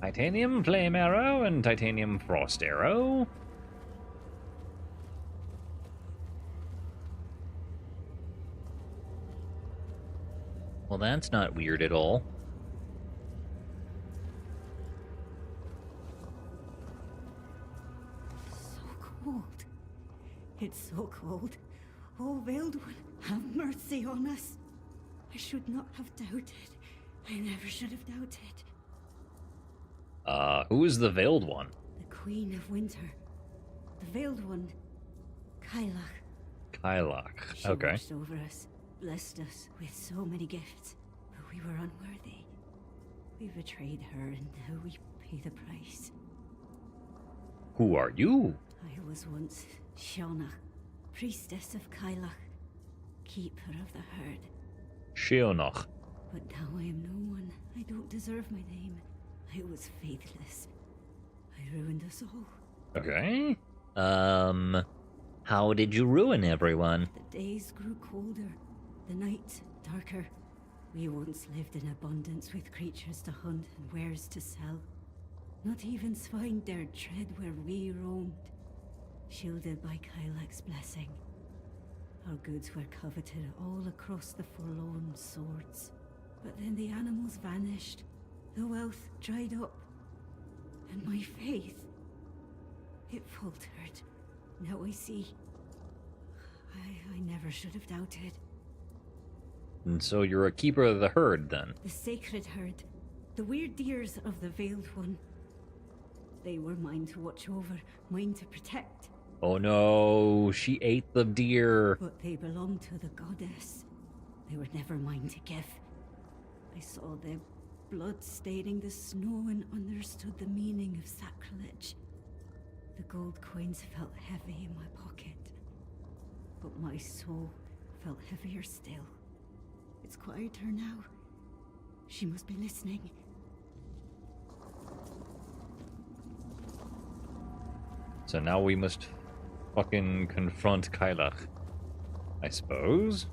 Speaker 1: Titanium flame arrow and titanium frost arrow. Well, that's not weird at all.
Speaker 7: So cold. It's so cold. Oh, Veiled One, have mercy on us. I should not have doubted. I never should have doubted.
Speaker 1: Who is the Veiled One?
Speaker 7: The Queen of Winter. The Veiled One. Kailach.
Speaker 1: Kailach.
Speaker 7: She
Speaker 1: Okay.
Speaker 7: watched over us, blessed us with so many gifts, but we were unworthy. We betrayed her, and now we pay the price.
Speaker 1: Who are you?
Speaker 7: I was once Shauna, priestess of Kailach, keeper of the herd.
Speaker 1: Sheonach.
Speaker 7: But now I am no one. I don't deserve my name. I was faithless. I ruined us all.
Speaker 1: Okay. How did you ruin everyone?
Speaker 7: The days grew colder, the night darker. We once lived in abundance with creatures to hunt and wares to sell. Not even swine dared tread where we roamed. Shielded by Kailach's blessing. Our goods were coveted all across the forlorn swords. But then the animals vanished. The wealth dried up. And my faith, it faltered. Now I see. I never should have doubted.
Speaker 1: And so you're a keeper of the herd, then?
Speaker 7: The sacred herd. The weird deers of the Veiled One. They were mine to watch over, mine to protect.
Speaker 1: Oh no, she ate the deer.
Speaker 7: But they belonged to the goddess. They were never mine to give. I saw their blood staining the snow and understood the meaning of sacrilege. The gold coins felt heavy in my pocket. But my soul felt heavier still. It's quieter now. She must be listening.
Speaker 1: So now we must fucking confront Kailach, I suppose.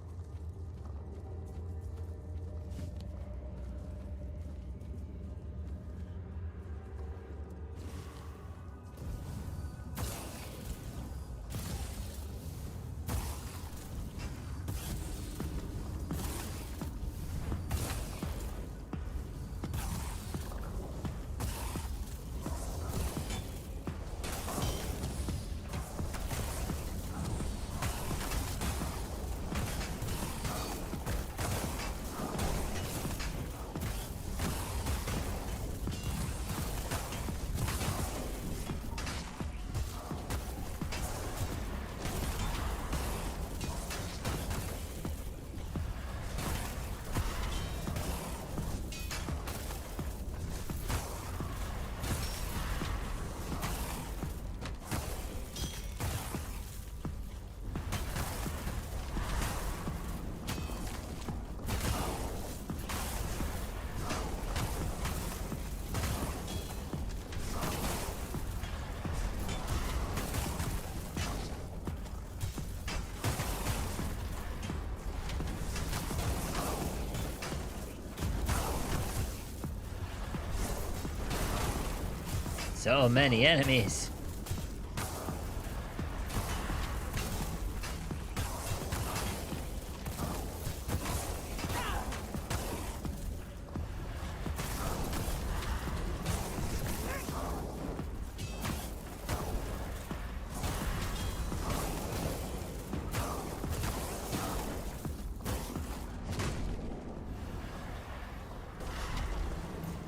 Speaker 2: So many enemies.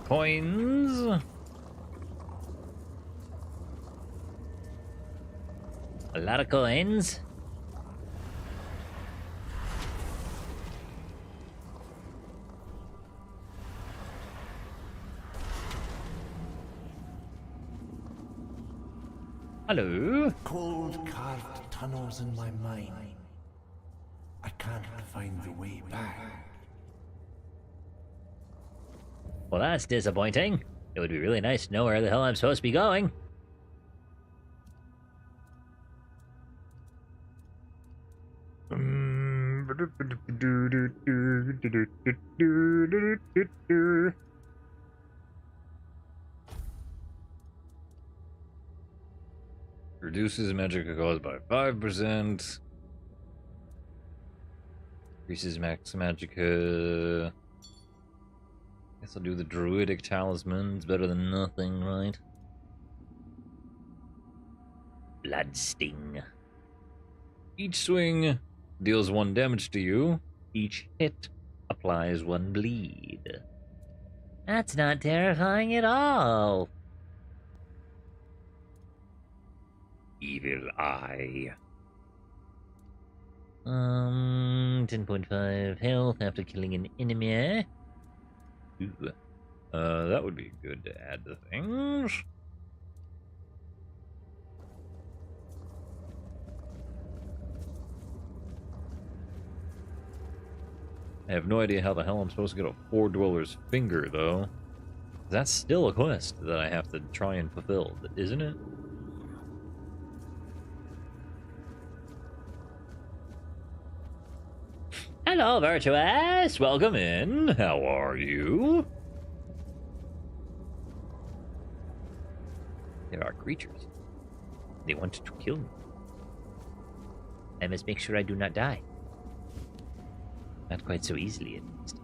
Speaker 1: Coins.
Speaker 2: A lot of coins.
Speaker 1: Hello.
Speaker 3: Cold carved tunnels in my mind. I can't find the way back.
Speaker 2: Well, that's disappointing. It would be really nice to know where the hell I'm supposed to be going.
Speaker 1: Reduces magic caused by 5%. Increases max magicka. Guess I'll do the druidic talisman. It's better than nothing, right? Blood sting. Each swing deals 1 damage to you. Each hit applies 1 bleed.
Speaker 2: That's not terrifying at all.
Speaker 1: Evil eye.
Speaker 2: 10.5 health after killing an enemy.
Speaker 1: Ooh. That would be good to add to things. I have no idea how the hell I'm supposed to get a 4 Dweller's Finger, though. That's still a quest that I have to try and fulfill, isn't it?
Speaker 2: Hello, Virtuous.
Speaker 1: Welcome in. How are you?
Speaker 2: There are creatures. They want to kill me. I must make sure I do not die. Not quite so easily, at least.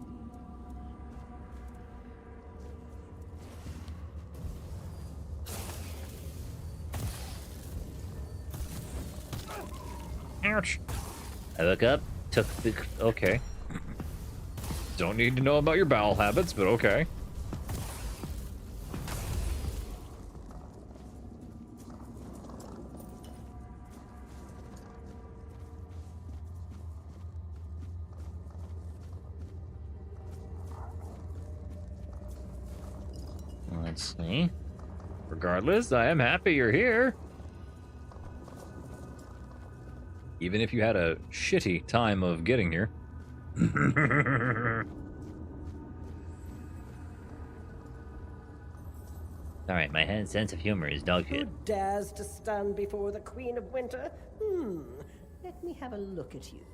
Speaker 1: Ouch.
Speaker 2: I look up, took the... Okay.
Speaker 1: Don't need to know about your bowel habits, but okay.
Speaker 2: Let's see.
Speaker 1: Regardless, I am happy you're here. Even if you had a shitty time of getting here.
Speaker 2: Alright, my sense of humor is dog shit.
Speaker 8: Who dares to stand before the Queen of Winter? Let me have a look at you.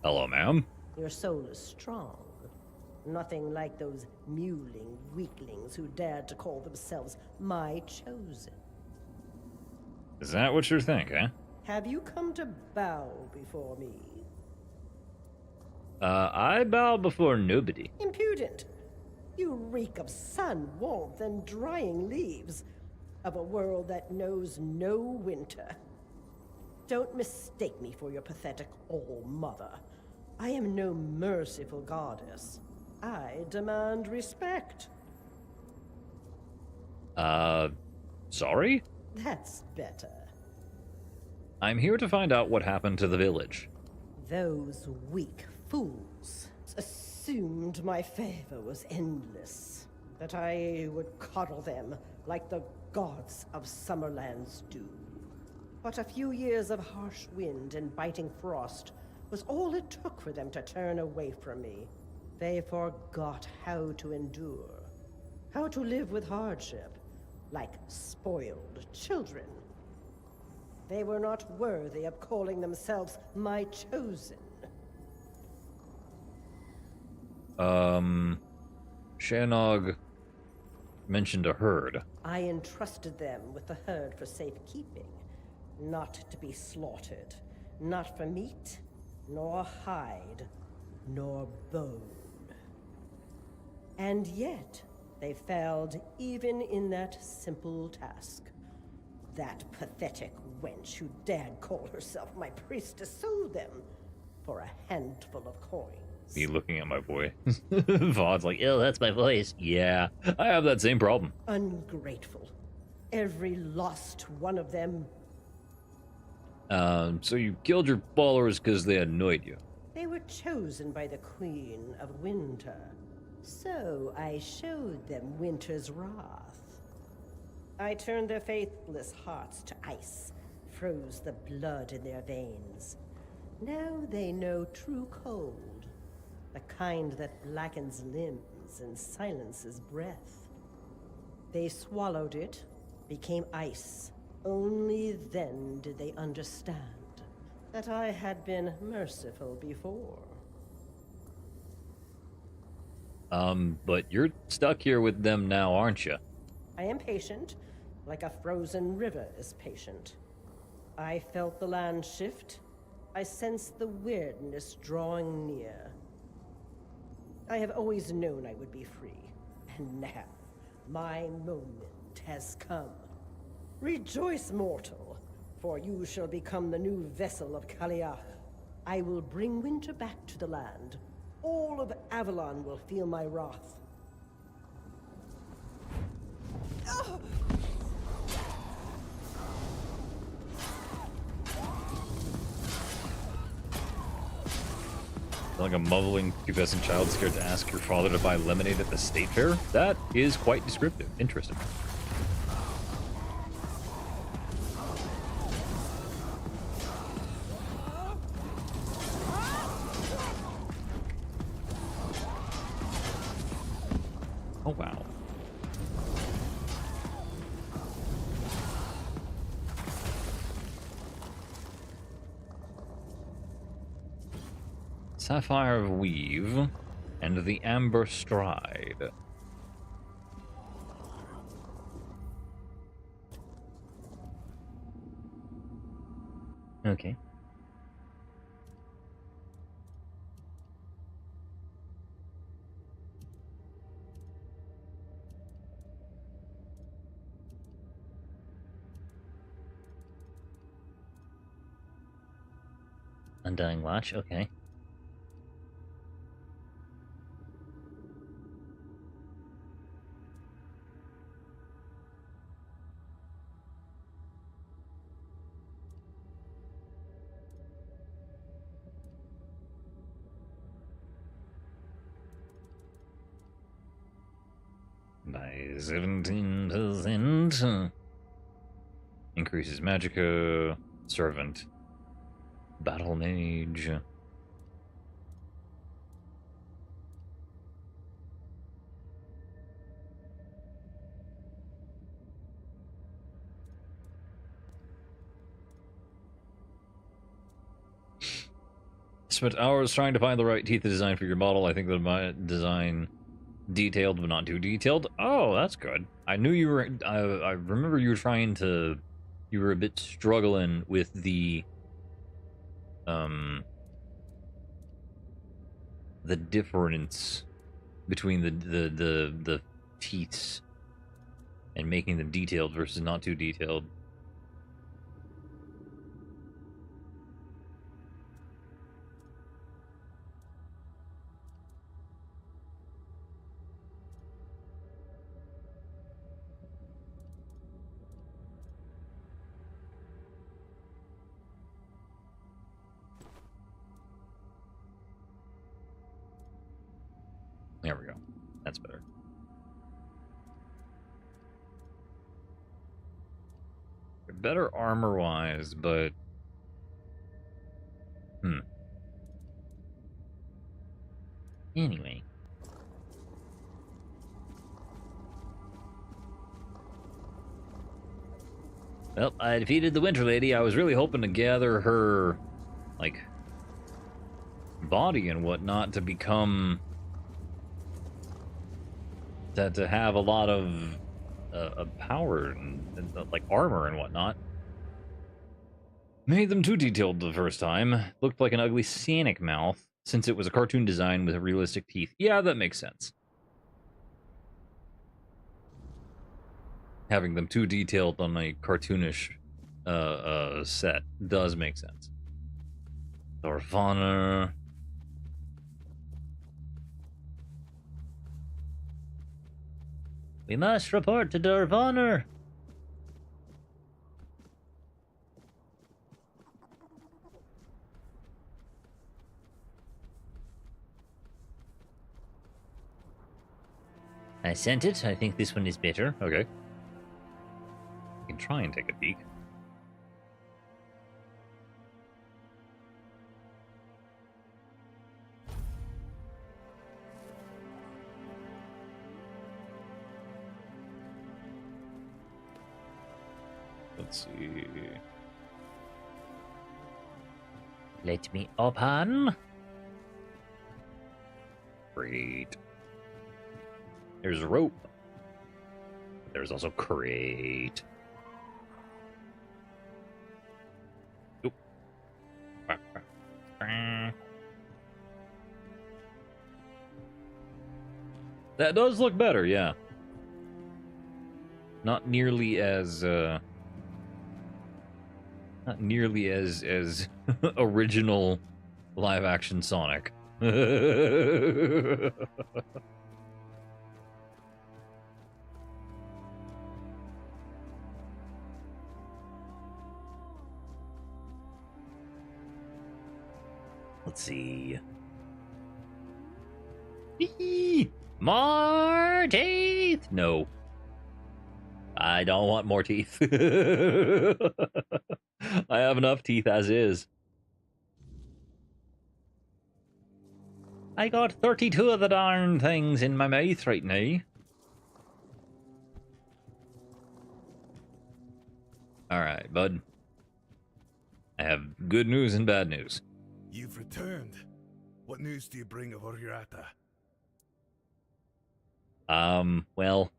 Speaker 1: Hello, ma'am.
Speaker 8: Your soul is strong. Nothing like those mewling weaklings who dared to call themselves my chosen.
Speaker 1: Is that what you think, eh?
Speaker 8: Have you come to bow before me?
Speaker 1: I bow before nobody.
Speaker 8: Impudent! You reek of sun, warmth, and drying leaves. Of a world that knows no winter. Don't mistake me for your pathetic all-mother. I am no merciful goddess. I demand respect.
Speaker 1: Sorry?
Speaker 8: That's better.
Speaker 1: I'm here to find out what happened to the village.
Speaker 8: Those weak fools assumed my favor was endless, that I would coddle them like the gods of Summerlands do. But a few years of harsh wind and biting frost was all it took for them to turn away from me. They forgot how to endure, how to live with hardship, like spoiled children. They were not worthy of calling themselves my chosen.
Speaker 1: Shanog mentioned a herd.
Speaker 8: I entrusted them with the herd for safekeeping, not to be slaughtered, not for meat, nor hide, nor bone. And yet, they failed even in that simple task. That pathetic wench who dared call herself my priestess sold them for a handful of coins.
Speaker 1: Me looking at my voice. Vaud's like, ew, that's my voice. Yeah, I have that same problem.
Speaker 8: Ungrateful. Every lost one of them.
Speaker 1: So you killed your followers because they annoyed you.
Speaker 8: They were chosen by the Queen of Winter. So I showed them Winter's wrath. I turned their faithless hearts to ice, froze the blood in their veins. Now they know true cold, the kind that blackens limbs and silences breath. They swallowed it, became ice. Only then did they understand that I had been merciful before.
Speaker 1: But you're stuck here with them now, aren't you?
Speaker 8: I am patient, like a frozen river is patient. I felt the land shift. I sensed the weirdness drawing near. I have always known I would be free, and now my moment has come. Rejoice, mortal, for you shall become the new vessel of Kaliach. I will bring winter back to the land. All of Avalon will feel my wrath.
Speaker 1: Like a mumbling pubescent child scared to ask your father to buy lemonade at the state fair? That is quite descriptive. Interesting. Oh, wow. Sapphire Weave and the Amber Stride. Okay. Undying Watch, okay. By 17%. Increases Magicka, Servant, Battle Mage. Spent hours trying to find the right teeth to design for your model. I think that my design detailed but not too detailed. Oh, that's good. I knew you were. I remember you were trying to. You were a bit struggling with the difference between the teeth and making them detailed versus not too detailed. There we go. That's better. You're better armor-wise, but... Anyway. Well, I defeated the Winter Lady. I was really hoping to gather her, like, body and whatnot to become... to have a lot of power and like armor and whatnot. Made them too detailed the first time. Looked like an ugly Sanic mouth, since it was a cartoon design with realistic teeth. Yeah, that makes sense. Having them too detailed on a cartoonish set does make sense. Dorfana. We must report to Dorfana. I sent it. I think this one is better. Okay. We can try and take a peek. Let's see. Let me open. Great. There's rope. There's also crate. That does look better, yeah. Not nearly as original live action Sonic. Let's see. More teeth! No. I don't want more teeth. I have enough teeth as is. I got 32 of the darn things in my mouth right now. Alright, bud. I have good news and bad news.
Speaker 9: You've returned. What news do you bring of Oriata?
Speaker 1: Well,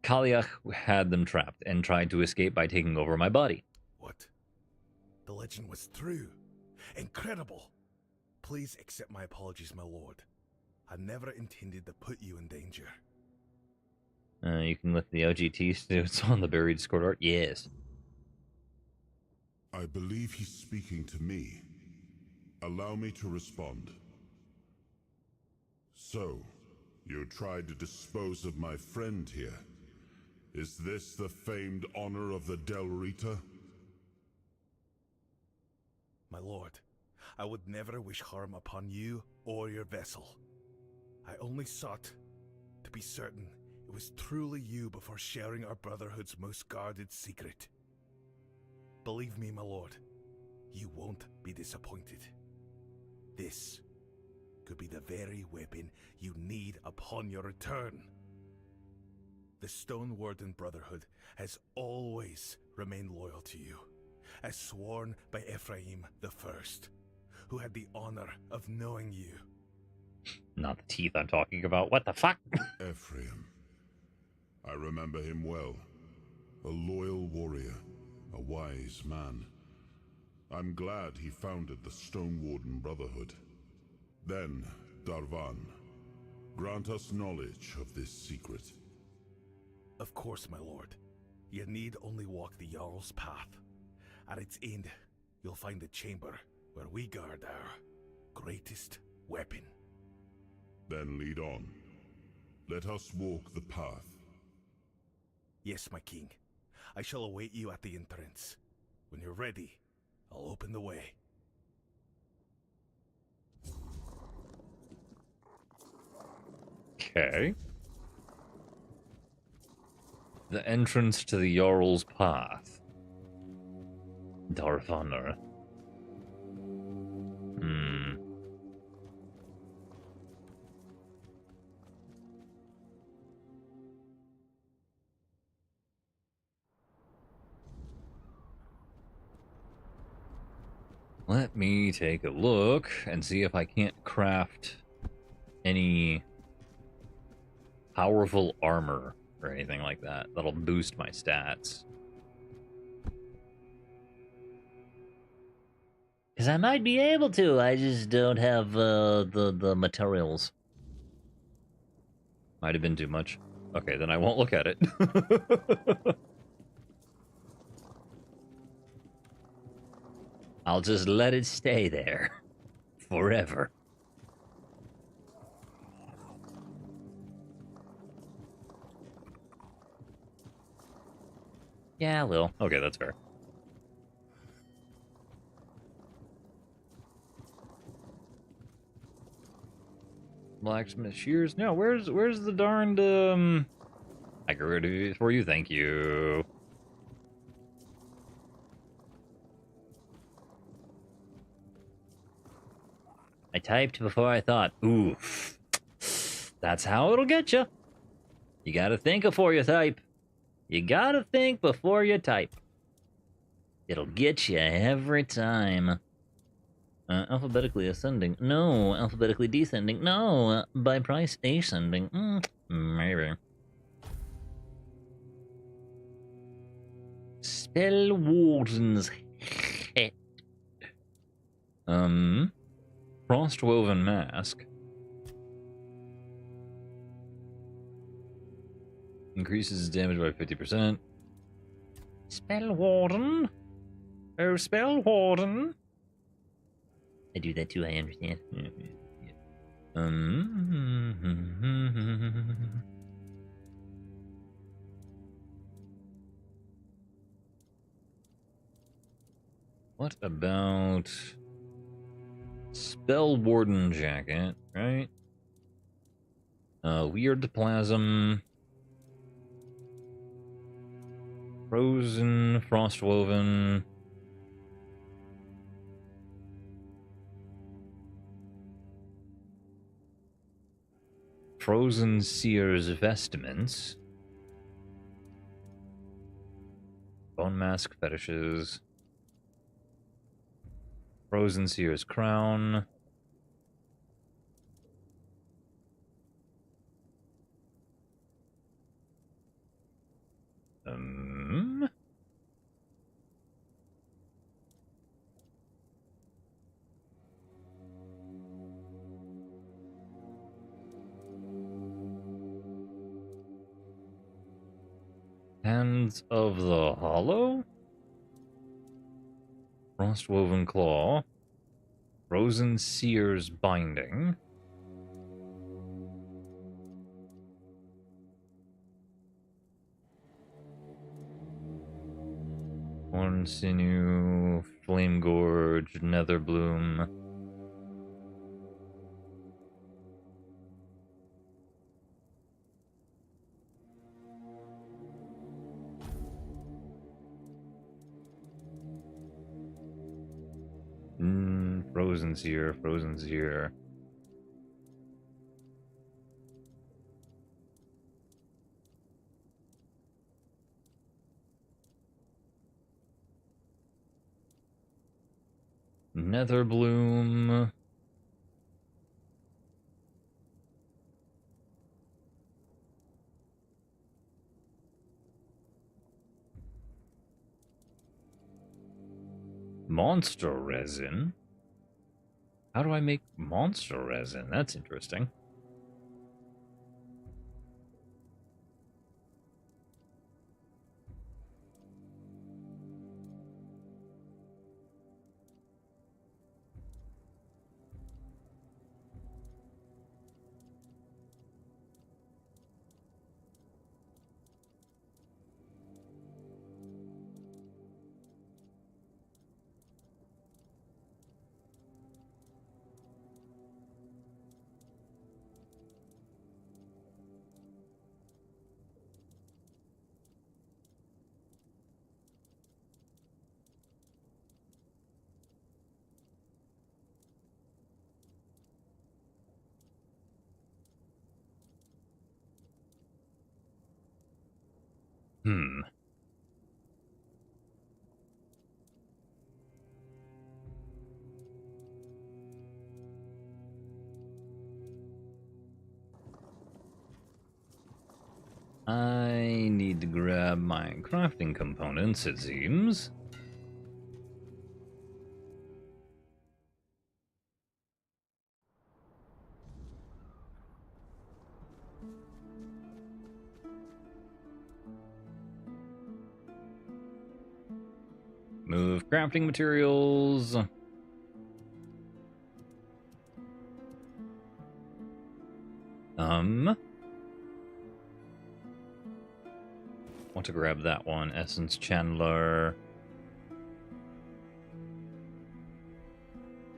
Speaker 1: Kaliach had them trapped and tried to escape by taking over my body.
Speaker 9: What? The legend was true. Incredible. Please accept my apologies, my lord. I never intended to put you in danger.
Speaker 1: You can lift the OGT suits on the buried Discord art? Yes.
Speaker 6: I believe he's speaking to me. Allow me to respond. So, you tried to dispose of my friend here. Is this the famed honor of the Del Rita?
Speaker 9: My lord, I would never wish harm upon you or your vessel. I only sought to be certain it was truly you before sharing our Brotherhood's most guarded secret. Believe me, my lord, you won't be disappointed. This could be the very weapon you need upon your return. The Stone Warden Brotherhood has always remained loyal to you, as sworn by Ephraim the First, who had the honor of knowing you.
Speaker 1: Not the teeth I'm talking about. What the fuck?
Speaker 6: Ephraim. I remember him well. A loyal warrior, a wise man. I'm glad he founded the Stone Warden Brotherhood. Then, Darvan, grant us knowledge of this secret.
Speaker 9: Of course, my lord. You need only walk the Jarl's path. At its end, you'll find the chamber where we guard our greatest weapon.
Speaker 6: Then lead on. Let us walk the path.
Speaker 9: Yes, my king. I shall await you at the entrance. When you're ready, I'll open the way.
Speaker 1: Okay. The entrance to the Jarl's Path. Darvanner. Let me take a look and see if I can't craft any powerful armor or anything like that. That'll boost my stats.
Speaker 2: Because I might be able to, I just don't have the materials.
Speaker 1: Might have been too much. Okay, then I won't look at it.
Speaker 2: I'll just let it stay there. Forever.
Speaker 1: Yeah, Lil. Okay, that's fair. Blacksmith shears. No, where's the darned I got rid of it for you, thank you.
Speaker 2: I typed before I thought.
Speaker 1: Oof. That's how it'll get you. You gotta think before you type. You gotta think before you type. It'll get you every time. Alphabetically ascending. No. Alphabetically descending. No. By price ascending. Maybe. Spell Warden's Frostwoven Mask. Increases damage by 50%.
Speaker 2: Spell Warden? Oh, Spell Warden? I do that too, I understand.
Speaker 1: Yeah. Um, what about Spell Warden Jacket, right? Weird Plasm. Frozen, Frostwoven. Frozen Seer's Vestments. Bone Mask Fetishes. Frozen Seer's Crown. Hands of the Hollow? Frostwoven Claw. Frozen Seer's Binding. Horn Sinew, Flame Gorge, Nether Bloom. Frozen Seer, Frozen Seer. Nether Bloom. Monster Resin? How do I make monster resin? That's interesting. I need to grab my crafting components, it seems. Move crafting materials. Want to grab that one. Essence Chandler.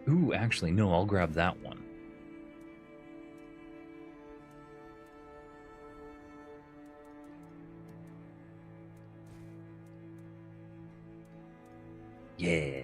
Speaker 1: Ooh, actually, no, I'll grab that one. Yeah.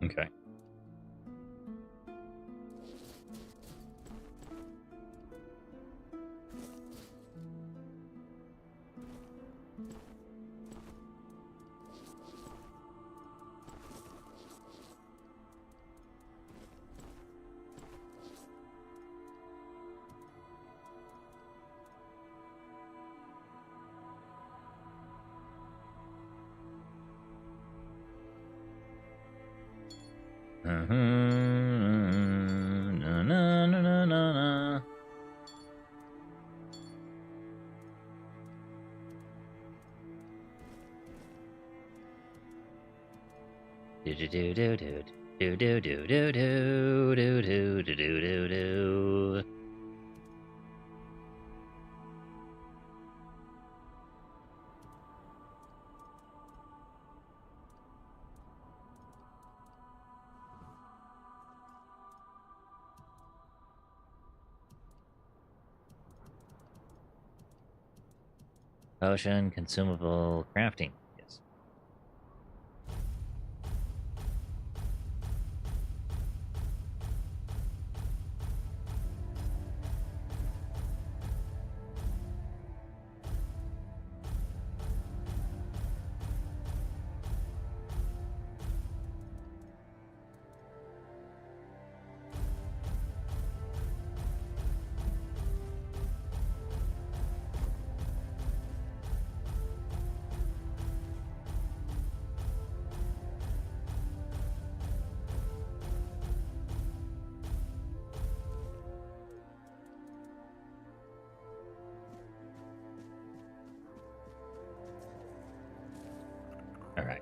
Speaker 1: Okay. Na, na, na, na, na, na. Do do do do do do do do do do do do do do do. Potion, consumable, crafting. Yes. All right.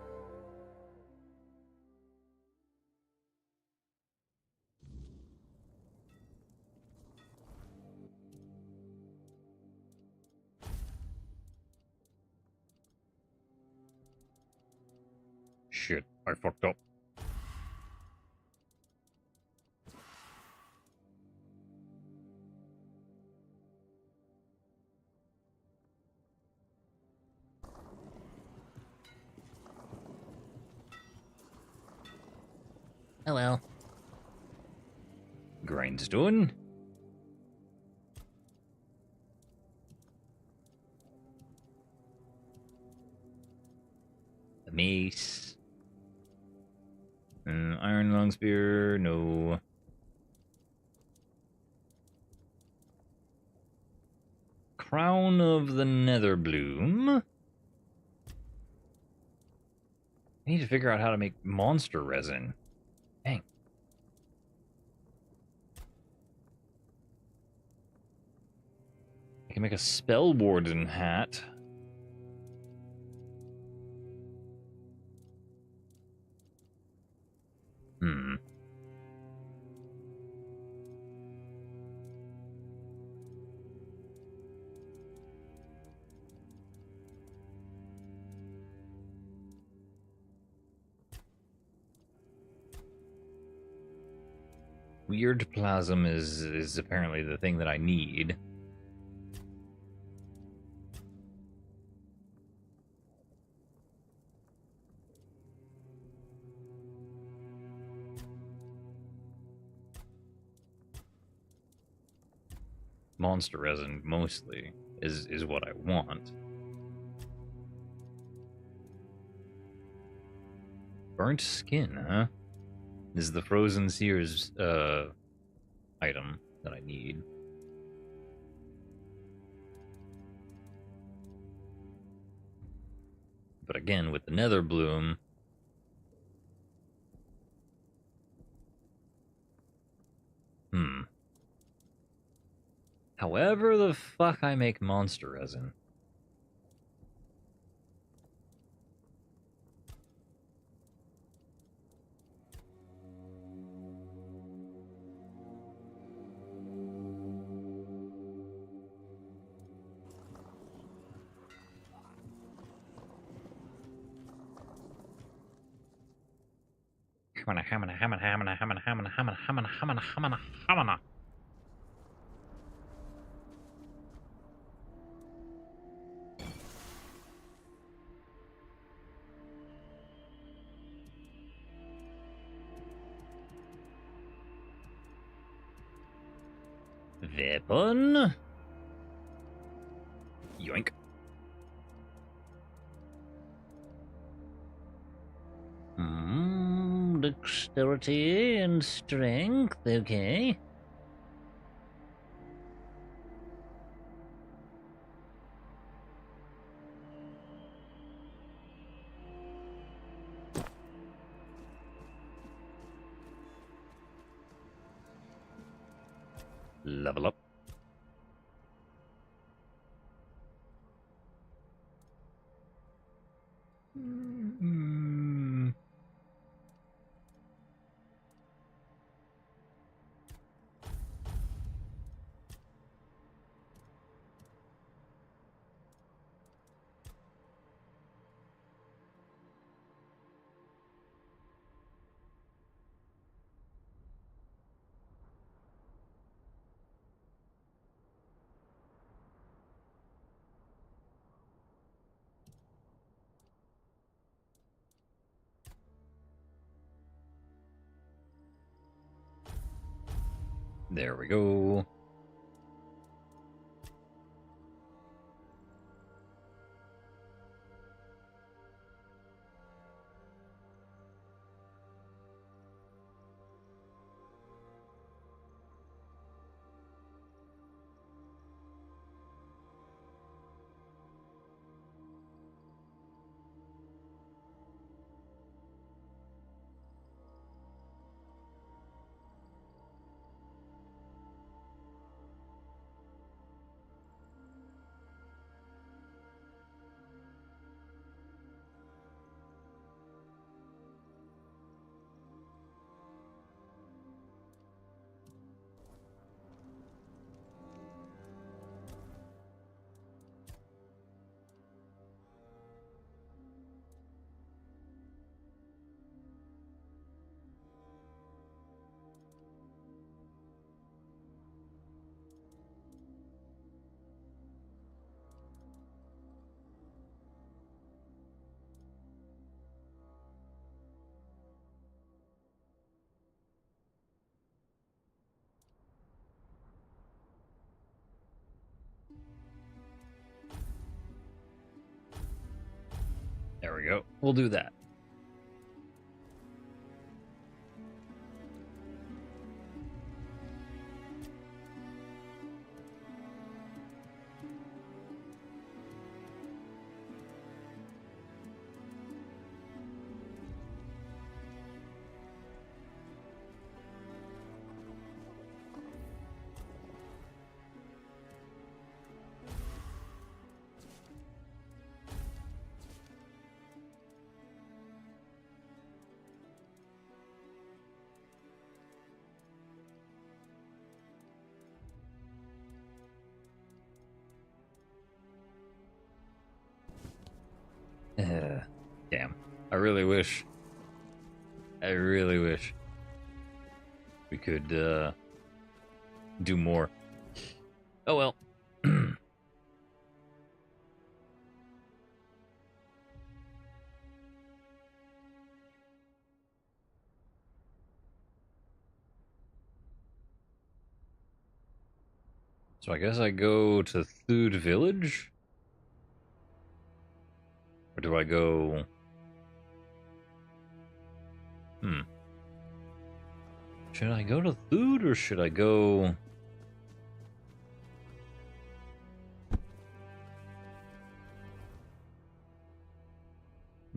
Speaker 1: Shit, I fucked up. Oh well. Grindstone. A mace. Iron long spear, no. Crown of the Nether Bloom. I need to figure out how to make monster resin. Dang. I can make a spell warden hat. Hmm. Weird plasm is apparently the thing that I need. Monster resin mostly is what I want. Burnt skin, huh? This is the frozen sears item that I need. But again, with the nether bloom, however the fuck I make monster resin. Weapon. Yoink. Dexterity and strength, okay. Level up. There we go. There we go. We'll do that. Damn. I really wish we could do more. Oh well. So I guess I go to Thud Village? Or do I go... Should I go to Thud or should I go...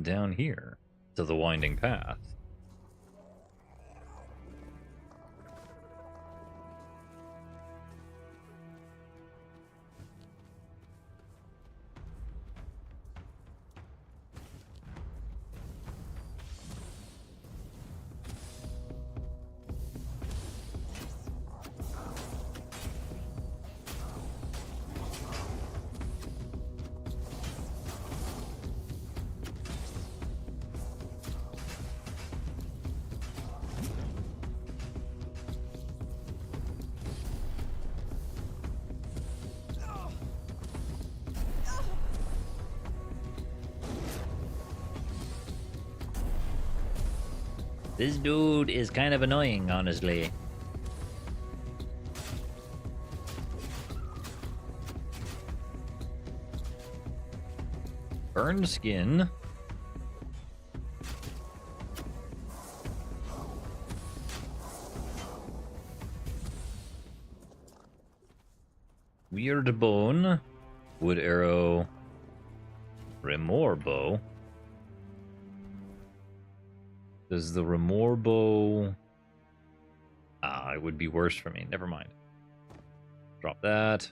Speaker 1: down here to the winding path? This dude is kind of annoying, honestly. Burned skin. Weird bone. Wood arrow. Remore bow. Does the Remore bow... it would be worse for me. Never mind. drop that.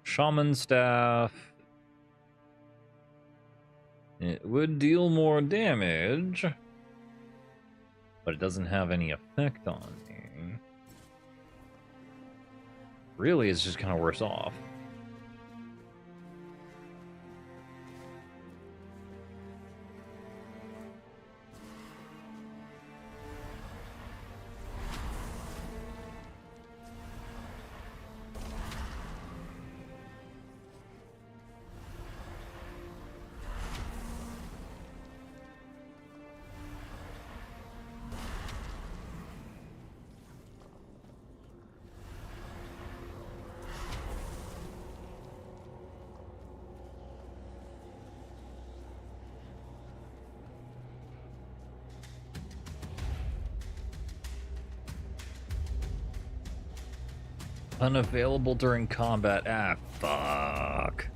Speaker 1: Shaman staff. It would deal more damage, but it doesn't have any effect on me. Really, it's just kind of worse off. Unavailable during combat. Ah, fuck.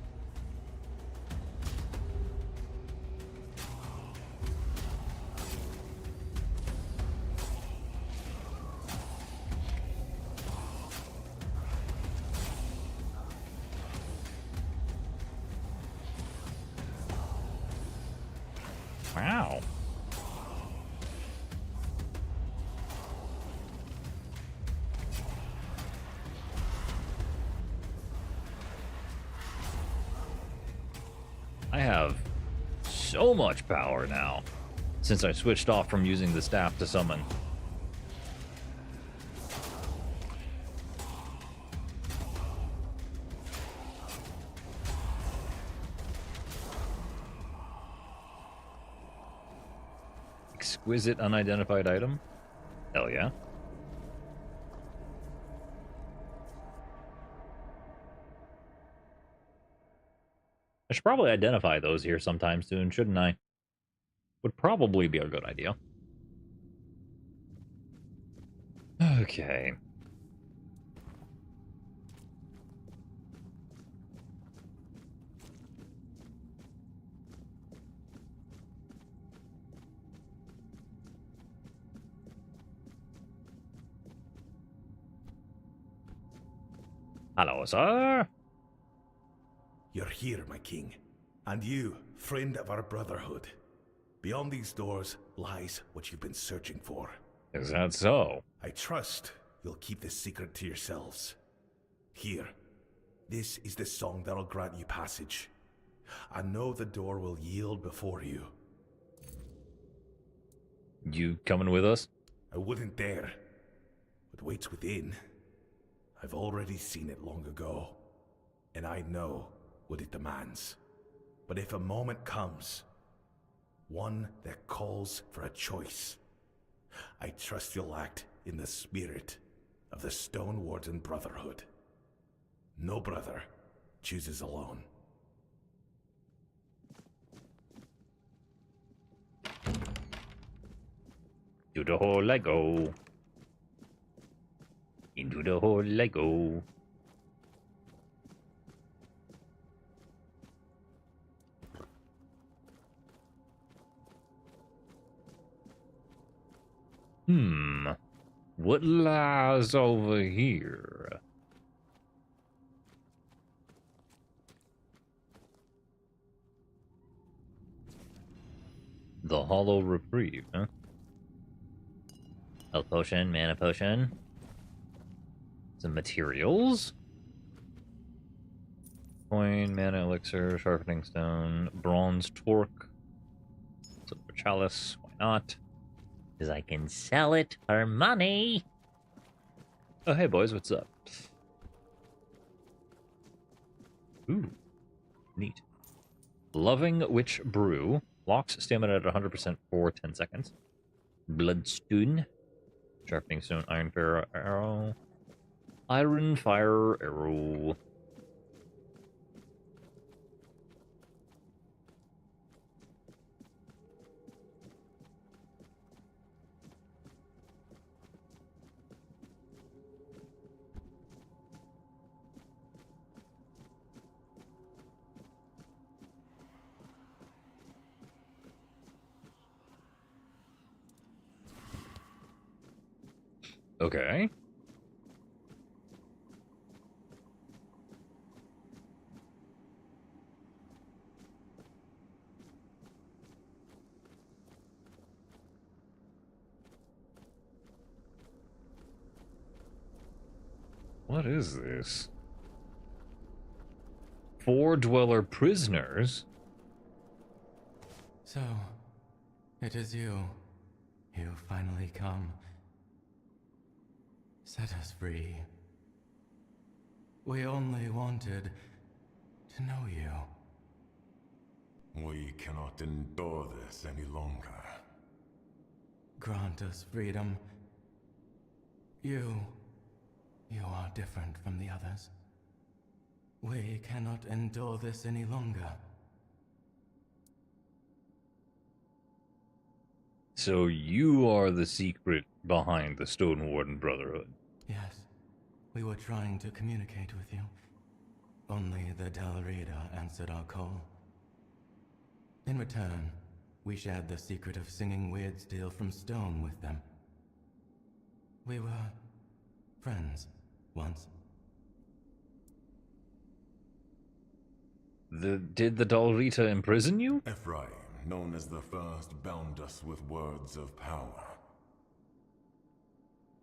Speaker 1: Wow. I have so much power now since I switched off from using the staff to summon. Exquisite unidentified item? Hell yeah. I should probably identify those here sometime soon, shouldn't I? Would probably be a good idea. Okay. Hello, sir.
Speaker 9: You're here, my king. And you, friend of our brotherhood. Beyond these doors lies what you've been searching for.
Speaker 1: Is that so?
Speaker 9: I trust you'll keep this secret to yourselves. Here, this is the song that'll grant you passage. I know the door will yield before you.
Speaker 1: You coming with us?
Speaker 9: I wouldn't dare. What waits within, I've already seen it long ago. And I know what it demands. But if a moment comes, one that calls for a choice, I trust you'll act in the spirit of the Stone Warden Brotherhood. No brother chooses alone.
Speaker 1: Do the hole I go. Into the hole I go. What lies over here? The Hollow Reprieve, huh? Health potion, mana potion. Some materials. Coin, mana elixir, sharpening stone, bronze torque, silver chalice, why not? Because I can sell it for money. Oh, hey, boys, what's up? Ooh, neat. Loving Witch Brew. Locks stamina at 100% for 10 seconds. Bloodstone. Sharpening stone, iron fire arrow. Iron fire arrow. Okay. What is this? 4 dweller prisoners?
Speaker 10: So, it is you. You finally come. Set us free. We only wanted to know you.
Speaker 6: We cannot endure this any longer.
Speaker 10: Grant us freedom. You are different from the others. We cannot endure this any longer.
Speaker 1: So you are the secret behind the Stone Warden Brotherhood.
Speaker 10: Yes, we were trying to communicate with you. Only the Nakarada answered our call. In return, we shared the secret of singing weird steel from stone with them. We were friends once.
Speaker 1: Did the Nakarada imprison you?
Speaker 6: Ephraim, known as the first, bound us with words of power.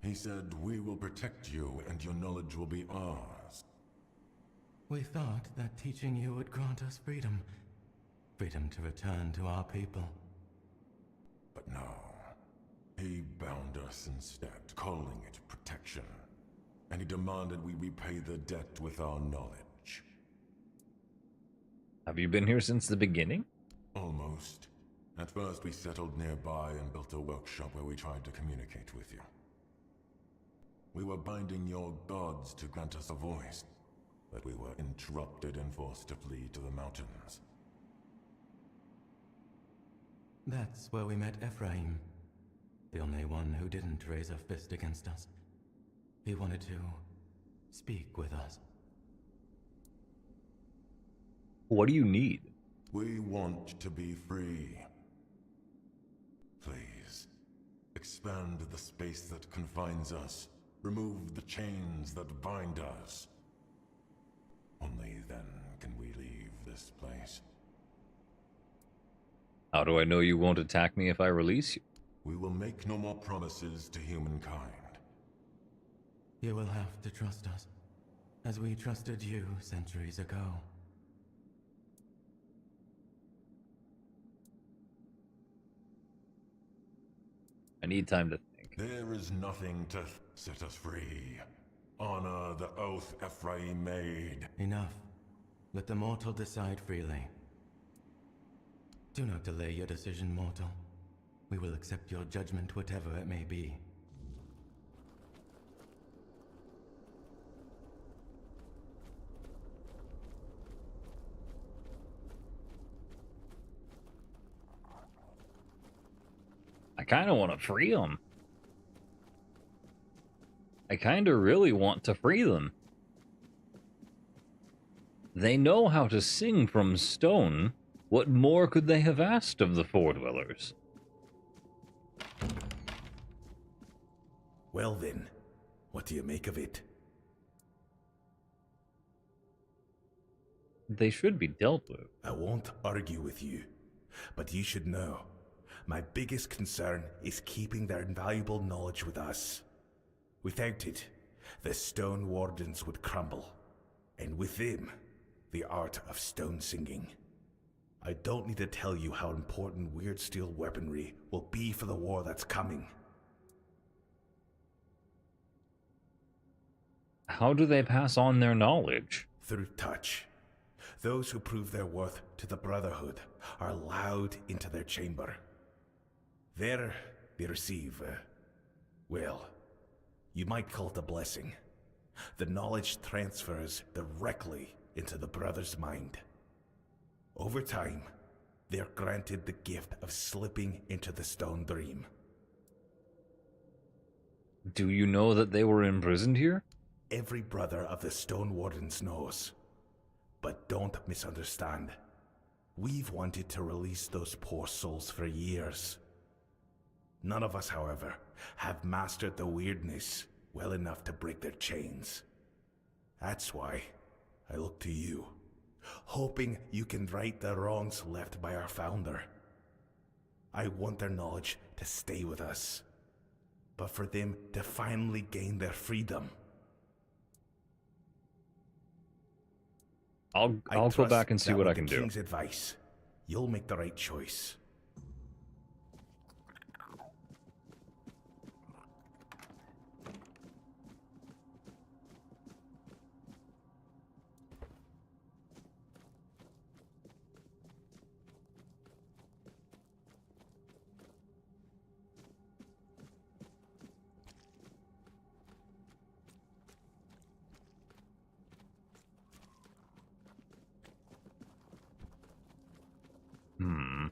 Speaker 6: He said, "We will protect you and your knowledge will be ours."
Speaker 10: We thought that teaching you would grant us freedom. Freedom to return to our people.
Speaker 6: But no. He bound us instead, calling it protection. And he demanded we repay the debt with our knowledge.
Speaker 1: Have you been here since the beginning?
Speaker 6: Almost. At first we settled nearby and built a workshop where we tried to communicate with you. We were binding your gods to grant us a voice, but we were interrupted and forced to flee to the mountains.
Speaker 10: That's where we met Ephraim. The only one who didn't raise a fist against us. He wanted to speak with us.
Speaker 1: What do you need?
Speaker 6: We want to be free. Please, expand the space that confines us. Remove the chains that bind us. Only then can we leave this place.
Speaker 1: How do I know you won't attack me if I release you?
Speaker 6: We will make no more promises to humankind.
Speaker 10: You will have to trust us, as we trusted you centuries ago.
Speaker 1: I need time to think.
Speaker 6: There is nothing to set us free. Honor the oath Ephraim made.
Speaker 10: Enough. Let the mortal decide freely. Do not delay your decision, mortal. We will accept your judgment, whatever it may be.
Speaker 1: I kind of want to free them. I kind of really want to free them. They know how to sing from stone. What more could they have asked of the Four Dwellers?
Speaker 9: Well then, what do you make of it?
Speaker 1: They should be dealt with.
Speaker 9: I won't argue with you, but you should know, my biggest concern is keeping their invaluable knowledge with us. Without it, the Stone Wardens would crumble, and with them, the art of stone singing. I don't need to tell you how important weird steel weaponry will be for the war that's coming.
Speaker 1: How do they pass on their knowledge?
Speaker 9: Through touch. Those who prove their worth to the Brotherhood are allowed into their chamber. There, they receive, well, you might call it a blessing. The knowledge transfers directly into the Brother's mind. Over time, they are granted the gift of slipping into the Stone Dream.
Speaker 1: Do you know that they were imprisoned here?
Speaker 9: Every brother of the Stone Wardens knows. But don't misunderstand. We've wanted to release those poor souls for years. None of us, however, have mastered the weirdness well enough to break their chains. That's why I look to you, hoping you can right the wrongs left by our founder. I want their knowledge to stay with us, but for them to finally gain their freedom.
Speaker 1: I'll go
Speaker 9: trust
Speaker 1: back and see
Speaker 9: that
Speaker 1: what
Speaker 9: with
Speaker 1: I can
Speaker 9: the
Speaker 1: do.
Speaker 9: King's advice, you'll make the right choice.
Speaker 1: Hmm.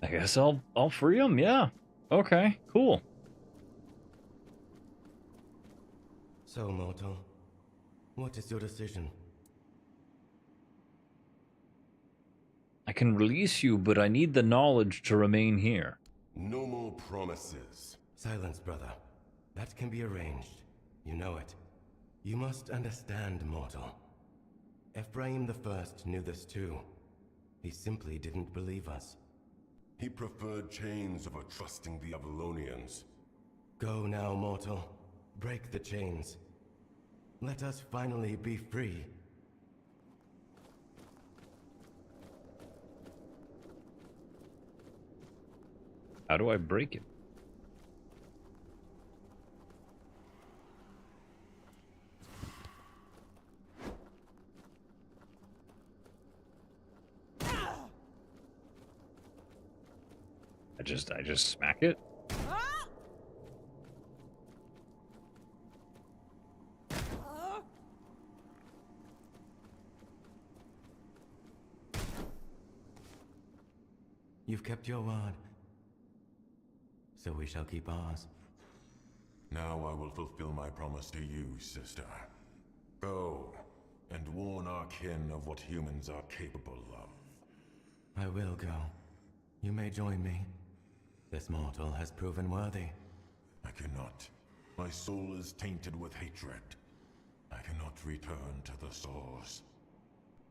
Speaker 1: I guess I'll free him. Yeah. Okay. Cool.
Speaker 10: So, mortal, what is your decision?
Speaker 1: I can release you, but I need the knowledge to remain here.
Speaker 6: No more promises.
Speaker 10: Silence, brother. That can be arranged. You know it. You must understand, mortal. Ephraim the First knew this too. He simply didn't believe us.
Speaker 6: He preferred chains over trusting the Avalonians.
Speaker 10: Go now, mortal. Break the chains. Let us finally be free.
Speaker 1: How do I break it? I just smack it?
Speaker 10: You've kept your word. So we shall keep ours.
Speaker 6: Now I will fulfill my promise to you, sister. Go, and warn our kin of what humans are capable of.
Speaker 10: I will go. You may join me. This mortal has proven worthy.
Speaker 6: I cannot. My soul is tainted with hatred. I cannot return to the source.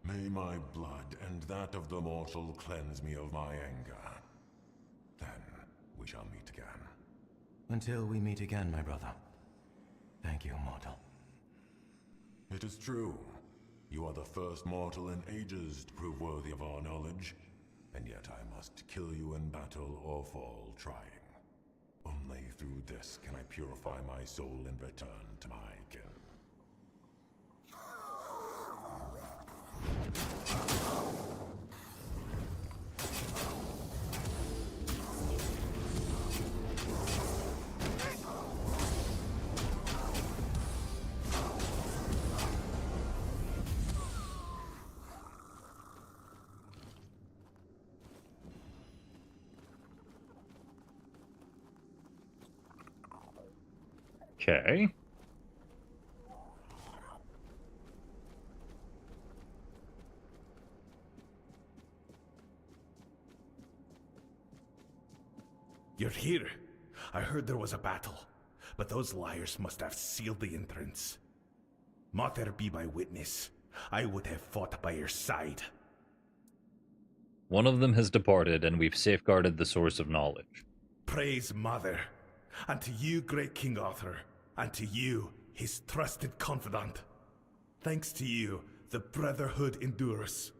Speaker 6: May my blood and that of the mortal cleanse me of my anger. Then we shall meet again.
Speaker 10: Until we meet again, my brother. Thank you, mortal.
Speaker 6: It is true. You are the first mortal in ages to prove worthy of our knowledge. And yet I must kill you in battle or fall trying. Only through this can I purify my soul and return to my kin.
Speaker 1: Okay.
Speaker 9: You're here. I heard there was a battle, but those liars must have sealed the entrance. Mater be my witness. I would have fought by your side.
Speaker 1: One of them has departed, and we've safeguarded the source of knowledge.
Speaker 9: Praise Mother, and to you, great King Arthur, and to you, his trusted confidant. Thanks to you, the Brotherhood endures,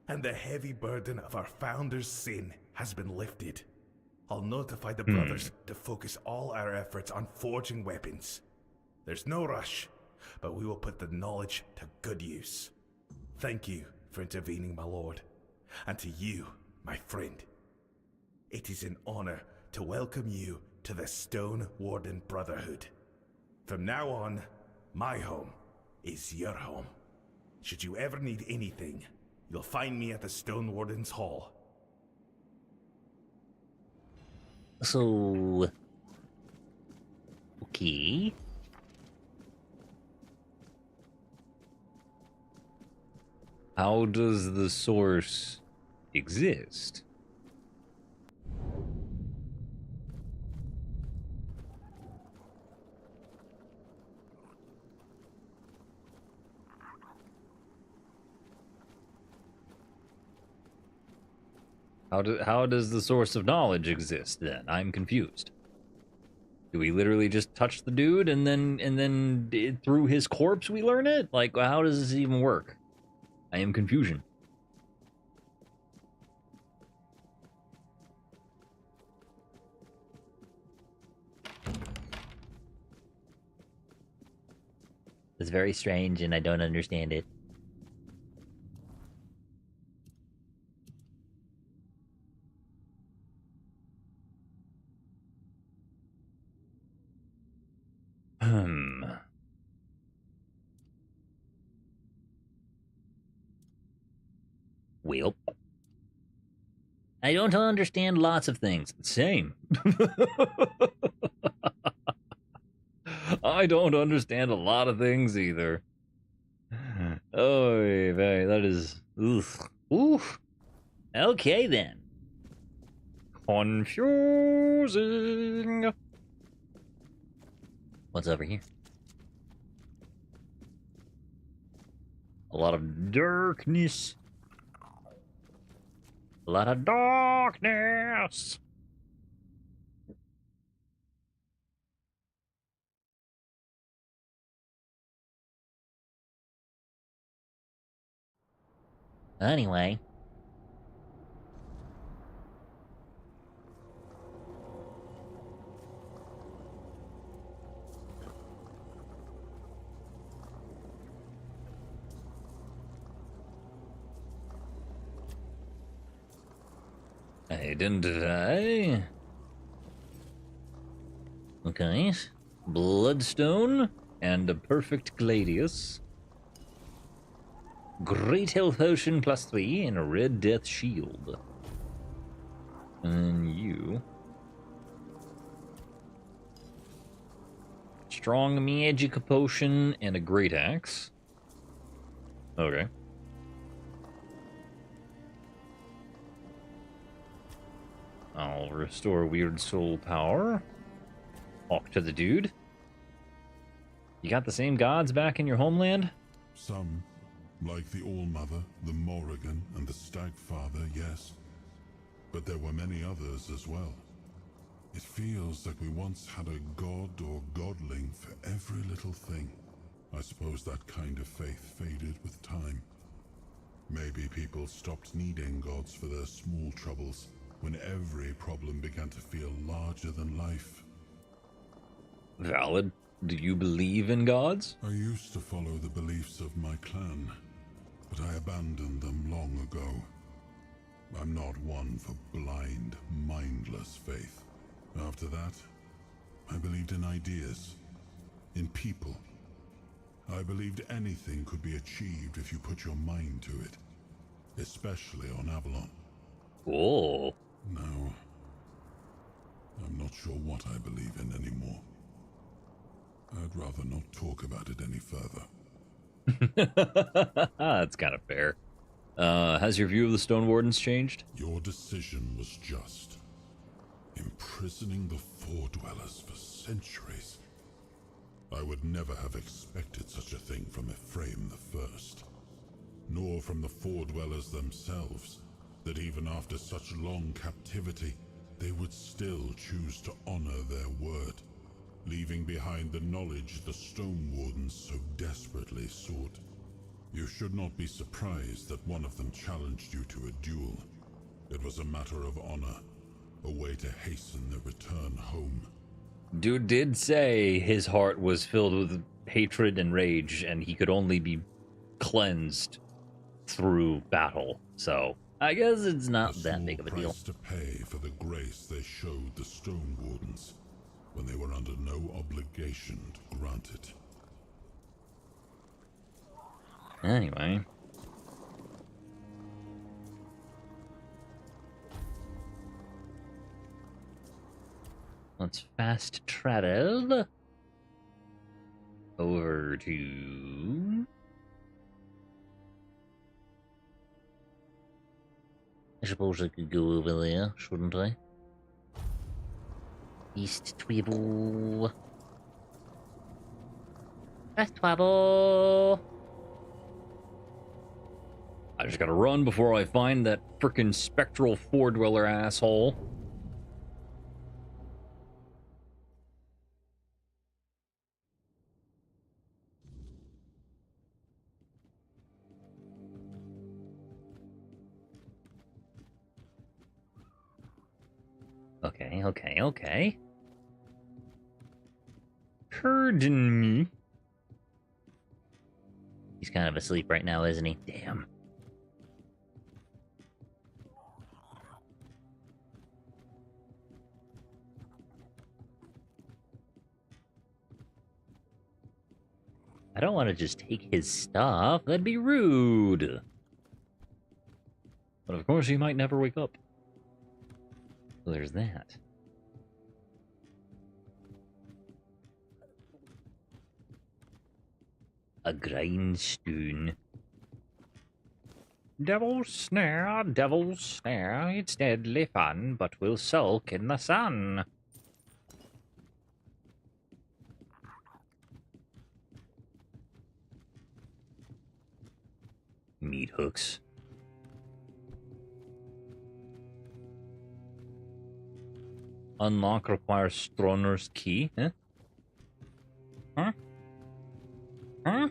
Speaker 9: and the heavy burden of our founder's sin has been lifted. I'll notify the brothers to focus all our efforts on forging weapons. There's no rush, but we will put the knowledge to good use. Thank you for intervening, my lord, and to you, my friend. It is an honor to welcome you to the Stone Warden Brotherhood. From now on, my home is your home. Should you ever need anything, you'll find me at the Stone Warden's Hall.
Speaker 2: So... Okay.
Speaker 1: How does the source exist? How does the source of knowledge exist then? I'm confused. Do we literally just touch the dude and then through his corpse we learn it? Like, how does this even work? I am confusion.
Speaker 2: It's very strange and I don't understand it.
Speaker 1: Well,
Speaker 2: I don't understand lots of things.
Speaker 1: same. I don't understand a lot of things either. Oh, man, that is... Oof.
Speaker 2: Oof. Okay, then.
Speaker 1: Confusing.
Speaker 2: What's over here?
Speaker 1: A lot of darkness.
Speaker 2: A lot of darkness. Anyway.
Speaker 1: Identify.
Speaker 2: Okay.
Speaker 1: Bloodstone and a perfect gladius.
Speaker 2: Great health potion +3 and a red death shield.
Speaker 1: And then you. Strong magic potion and a great axe. Okay. I'll restore weird soul power. Talk to the dude. You got the same gods back in your homeland?
Speaker 6: Some, like the All-Mother, the Morrigan, and the Stagfather, yes. But there were many others as well. It feels like we once had a god or godling for every little thing. I suppose that kind of faith faded with time. Maybe people stopped needing gods for their small troubles when every problem began to feel larger than life.
Speaker 1: Valid. Do you believe in gods?
Speaker 6: I used to follow the beliefs of my clan, but I abandoned them long ago. I'm not one for blind, mindless faith. After that, I believed in ideas, in people. I believed anything could be achieved if you put your mind to it, especially on Avalon.
Speaker 1: Cool.
Speaker 6: Now, I'm not sure what I believe in anymore. I'd rather not talk about it any further.
Speaker 1: That's kind of fair. Has your view of the Stone Wardens changed?
Speaker 6: Your decision was just. Imprisoning the Four Dwellers for centuries. I would never have expected such a thing from Ephraim the First, nor from the Four Dwellers themselves, that even after such long captivity, they would still choose to honor their word, leaving behind the knowledge the Stone Wardens so desperately sought. You should not be surprised that one of them challenged you to a duel. It was a matter of honor, a way to hasten their return home.
Speaker 1: Dude did say his heart was filled with hatred and rage, and he could only be cleansed through battle. So I guess it's not that big of a deal.
Speaker 6: To pay for the grace they showed the Stone Wardens when they were under no obligation to grant it.
Speaker 1: Anyway. Let's fast travel over to...
Speaker 2: I suppose I could go over there, shouldn't I? East Twible. West Twible.
Speaker 1: I just gotta run before I find that frickin' spectral four-dweller asshole. Okay, okay, okay. Pardon me. He's kind of asleep right now, isn't he? Damn. I don't want to just take his stuff. That'd be rude. But of course, he might never wake up. So there's that. A grindstone. Devil's snare, it's deadly fun, but we'll sulk in the sun. Meat hooks. Unlock requires Stroner's key, huh? Huh? Huh? I'm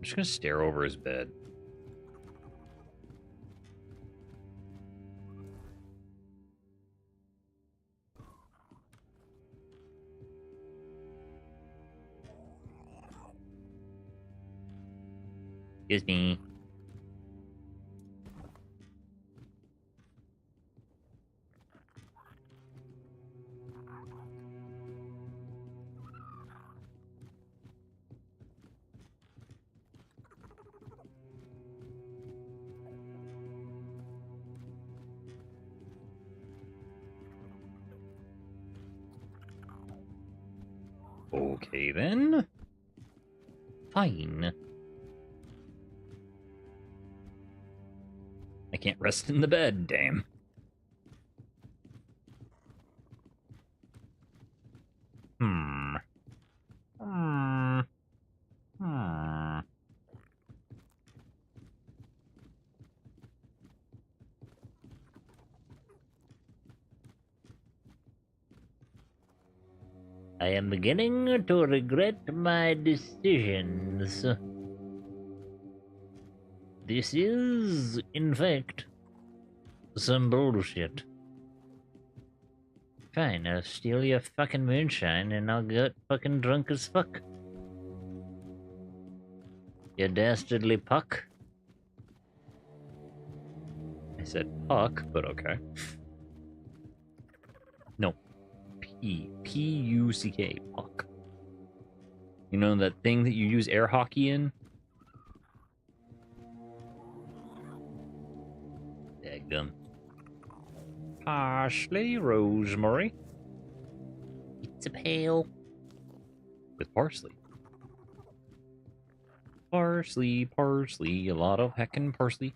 Speaker 1: just gonna stare over his bed. Excuse me. Okay, then. Fine. I can't rest in the bed, damn. Hmm. I am beginning to regret my decisions. This is, in fact, some bullshit. Fine, I'll steal your fucking moonshine and I'll get fucking drunk as fuck. You dastardly puck. I said puck, but okay. No. P-U-C-K, puck. You know that thing that you use air hockey in? Daggum. Parsley, rosemary. It's a pail. With parsley. Parsley, parsley, a lot of heckin' parsley.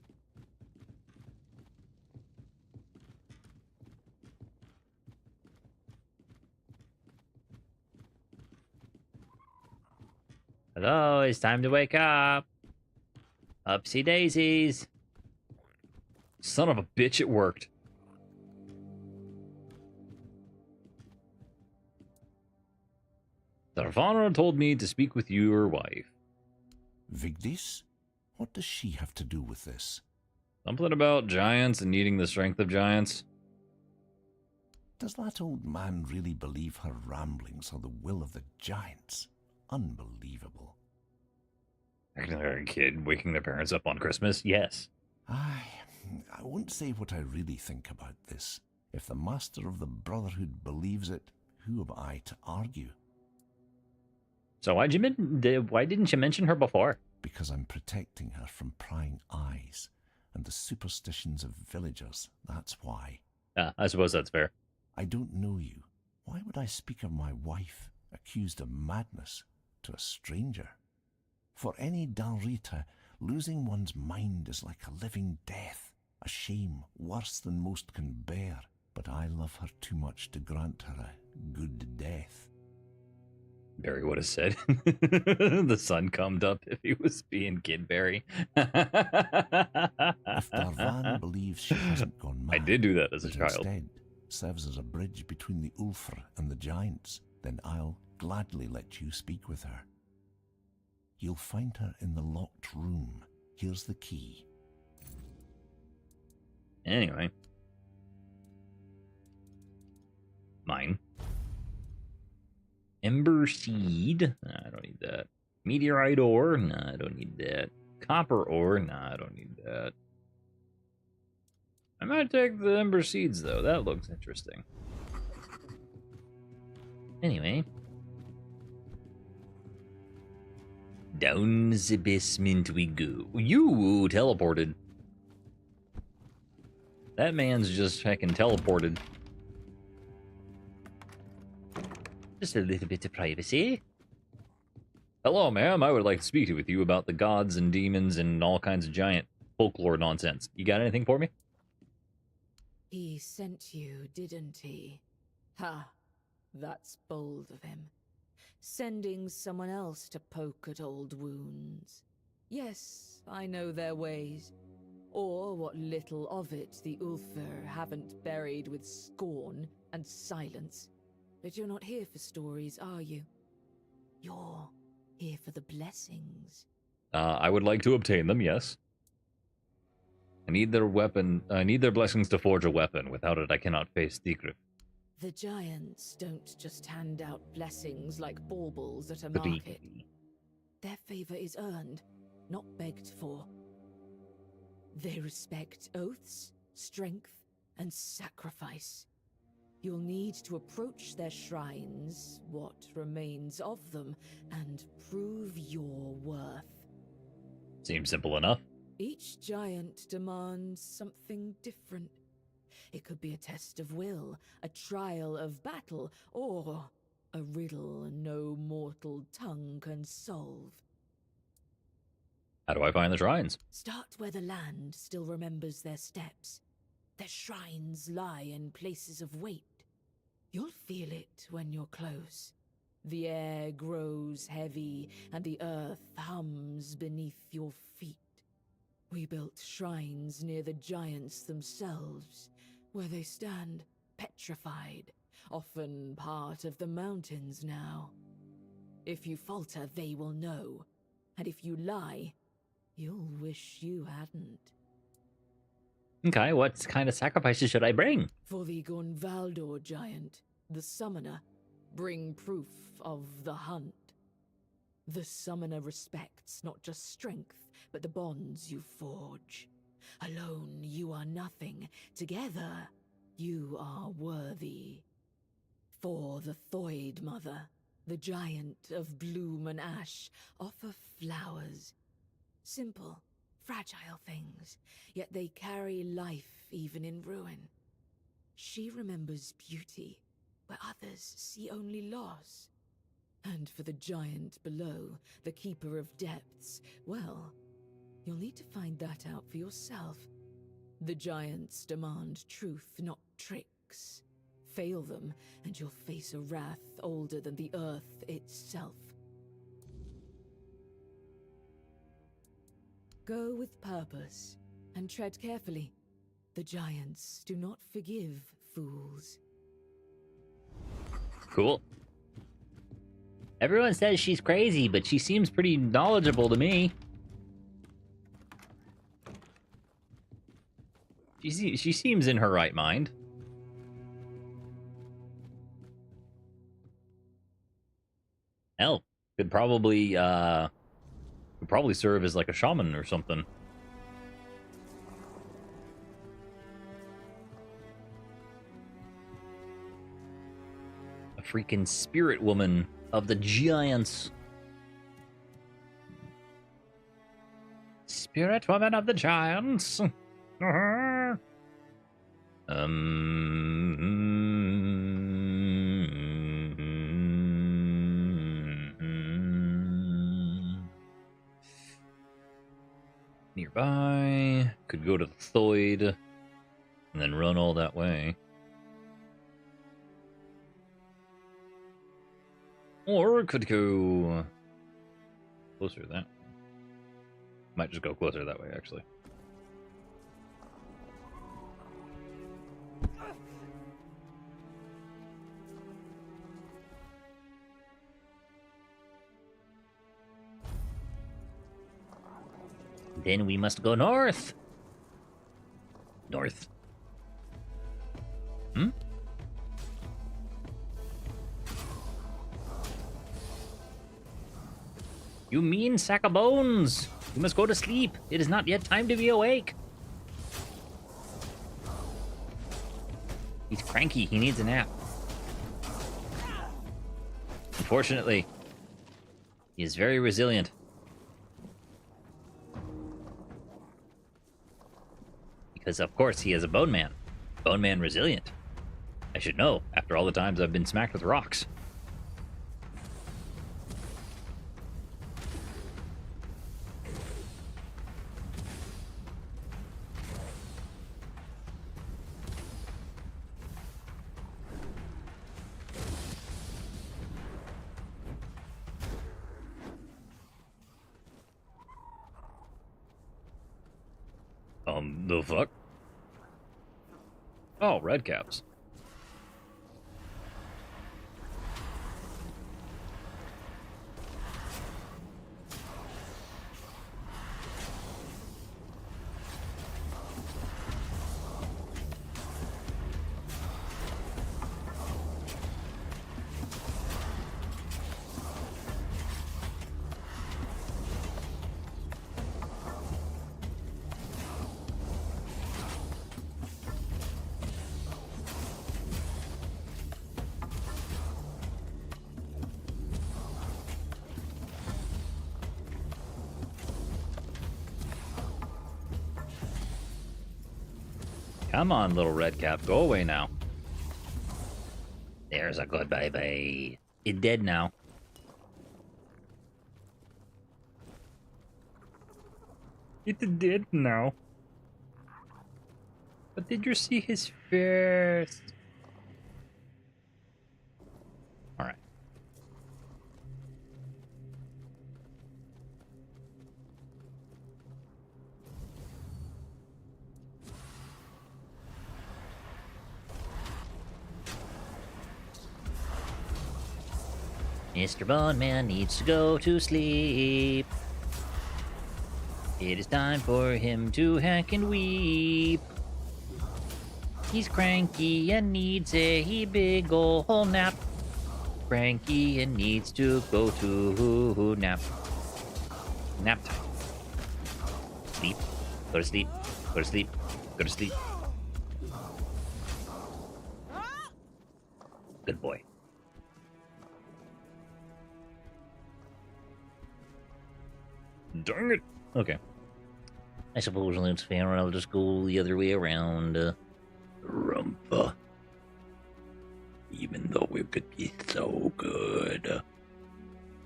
Speaker 1: Hello, it's time to wake up. Upsy daisies. Son of a bitch, it worked. Sarvana told me to speak with your wife.
Speaker 11: Vigdis? What does she have to do with this?
Speaker 1: Something about giants and needing the strength of giants.
Speaker 11: Does that old man really believe her ramblings are the will of the giants? Unbelievable.
Speaker 1: Acting like a kid waking their parents up on Christmas? Yes.
Speaker 11: I won't say what I really think about this. If the master of the Brotherhood believes it, who am I to argue?
Speaker 1: So why didn't you mention her before?
Speaker 11: Because I'm protecting her from prying eyes and the superstitions of villagers, that's why.
Speaker 1: I suppose that's fair.
Speaker 11: I don't know you. Why would I speak of my wife, accused of madness, to a stranger? For any Dalrita, losing one's mind is like a living death, a shame worse than most can bear. But I love her too much to grant her a good death.
Speaker 1: Barry would have said the sun comed up if he was being Kid Barry.
Speaker 11: If Darvan believes she hasn't gone mad,
Speaker 1: I did do that as a
Speaker 11: but
Speaker 1: child.
Speaker 11: instead serves as a bridge between the Ulfr and the giants, then I'll gladly let you speak with her. You'll find her in the locked room. Here's the key.
Speaker 1: Anyway. Ember seed. Nah, I don't need that. Meteorite ore. Nah, I don't need that. Copper ore. Nah, I don't need that. I might take the ember seeds though. That looks interesting. Anyway. Down the basement we go. You teleported. That man's just fucking teleported. Just a little bit of privacy. Hello, ma'am. I would like to speak with you about the gods and demons and all kinds of giant folklore nonsense. You got anything for me?
Speaker 12: He sent you, didn't he? Ha! That's bold of him. Sending someone else to poke at old wounds. Yes, I know their ways. Or what little of it the Ulfr haven't buried with scorn and silence. But you're not here for stories, are you? You're here for the blessings.
Speaker 1: I would like to obtain them, yes. I need their weapon. I need their blessings to forge a weapon. Without it, I cannot face Digrif.
Speaker 12: The giants don't just hand out blessings like baubles at a market. Their favor is earned, not begged for. They respect oaths, strength, and sacrifice. You'll need to approach their shrines, what remains of them, and prove your worth.
Speaker 1: Seems simple enough.
Speaker 12: Each giant demands something different. It could be a test of will, a trial of battle, or a riddle no mortal tongue can solve.
Speaker 1: How do I find the shrines?
Speaker 12: Start where the land still remembers their steps. Their shrines lie in places of weight. You'll feel it when you're close. The air grows heavy, and the earth hums beneath your feet. We built shrines near the giants themselves, where they stand petrified, often part of the mountains now. If you falter, they will know, and if you lie, you'll wish you hadn't.
Speaker 1: Okay, what kind of sacrifices should I bring?
Speaker 12: For the Gonvaldor giant, the summoner, bring proof of the hunt. The summoner respects not just strength, but the bonds you forge. Alone, you are nothing. Together, you are worthy. For the Thoid Mother, the giant of bloom and ash, offer flowers. Simple, fragile things, yet they carry life even in ruin. She remembers beauty, where others see only loss. And for the giant below, the keeper of depths, well, you'll need to find that out for yourself. The giants demand truth, not tricks. Fail them, and you'll face a wrath older than the earth itself. Go with purpose, and tread carefully. The giants do not forgive fools.
Speaker 1: Cool. Everyone says she's crazy, but she seems pretty knowledgeable to me. She seems in her right mind. Hell, could probably serve as like a shaman or something. A freaking spirit woman of the giants. Spirit woman of the giants. Nearby. Could go to the Thoid and then run all that way. Or could go closer to that way. Might just go closer that way, actually. Then we must go north. North.
Speaker 2: You mean sack of bones! You must go to sleep. It is not yet time to be awake. He's cranky. He needs a nap. Unfortunately, he is very resilient. Because, of course, he is a bone man. Bone man resilient. I should know, after all the times I've been smacked with rocks. The fuck? Oh, red caps. Come on, little red cap. Go away now. There's a good baby. It's dead now. It's dead now. But did you see his face? Alright. Mr. Bone Man needs to go to sleep. It is time for him to hack and weep. He's cranky and needs a big ol' nap. Cranky and needs to go to nap. Nap time. Sleep. Go to sleep. Go to sleep. Go to sleep. Good boy. Dang it. Okay. I suppose it's fair. I'll just go the other way around. Rumpa. Even though it could be so good.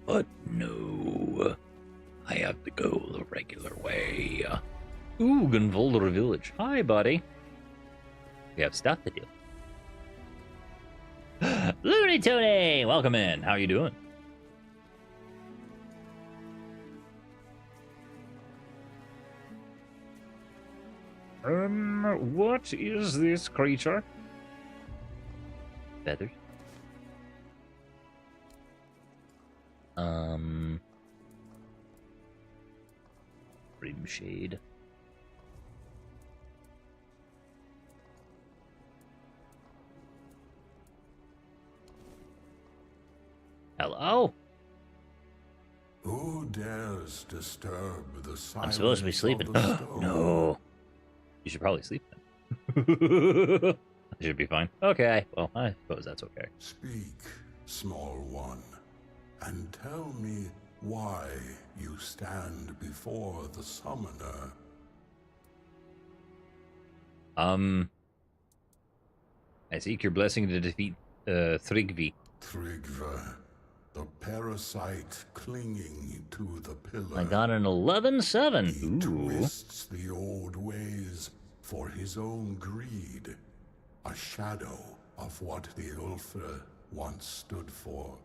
Speaker 2: But no. I have to go the regular way. Ooh, Gunvoldor Village. Hi, buddy. We have stuff to do. Looney Tony! Welcome in. How you doing? What is this creature? Feathers. Rim shade. Hello?
Speaker 6: Who dares disturb the silence?
Speaker 2: I'm supposed to be sleeping. No. You should probably sleep then. I should be fine. Okay, well, I suppose that's okay.
Speaker 6: Speak, small one, and tell me why you stand before the summoner.
Speaker 2: I seek your blessing to defeat Thrigvi.
Speaker 6: Thrigva, the parasite clinging to the pillar.
Speaker 2: I got an 11-7.
Speaker 6: He twists the old ways for his own greed, a shadow of what the Ulfra once stood for.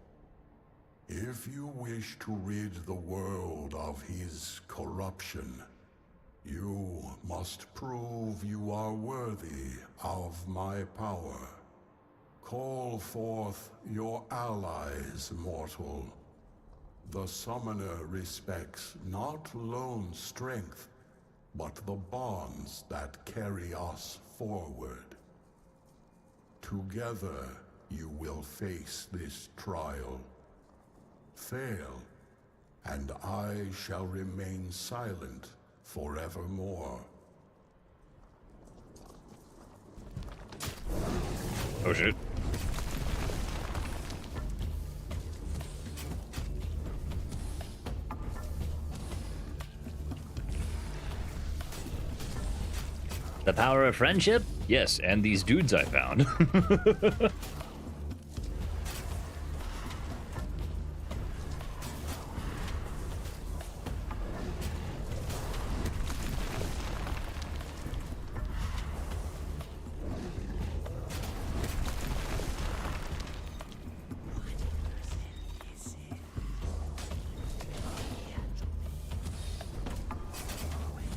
Speaker 6: If you wish to rid the world of his corruption, you must prove you are worthy of my power. Call forth your allies, mortal. The summoner respects not lone strength, but the bonds that carry us forward. Together, you will face this trial. Fail, and I shall remain silent forevermore.
Speaker 1: Oh shit.
Speaker 2: The power of friendship?
Speaker 1: Yes, and these dudes I found.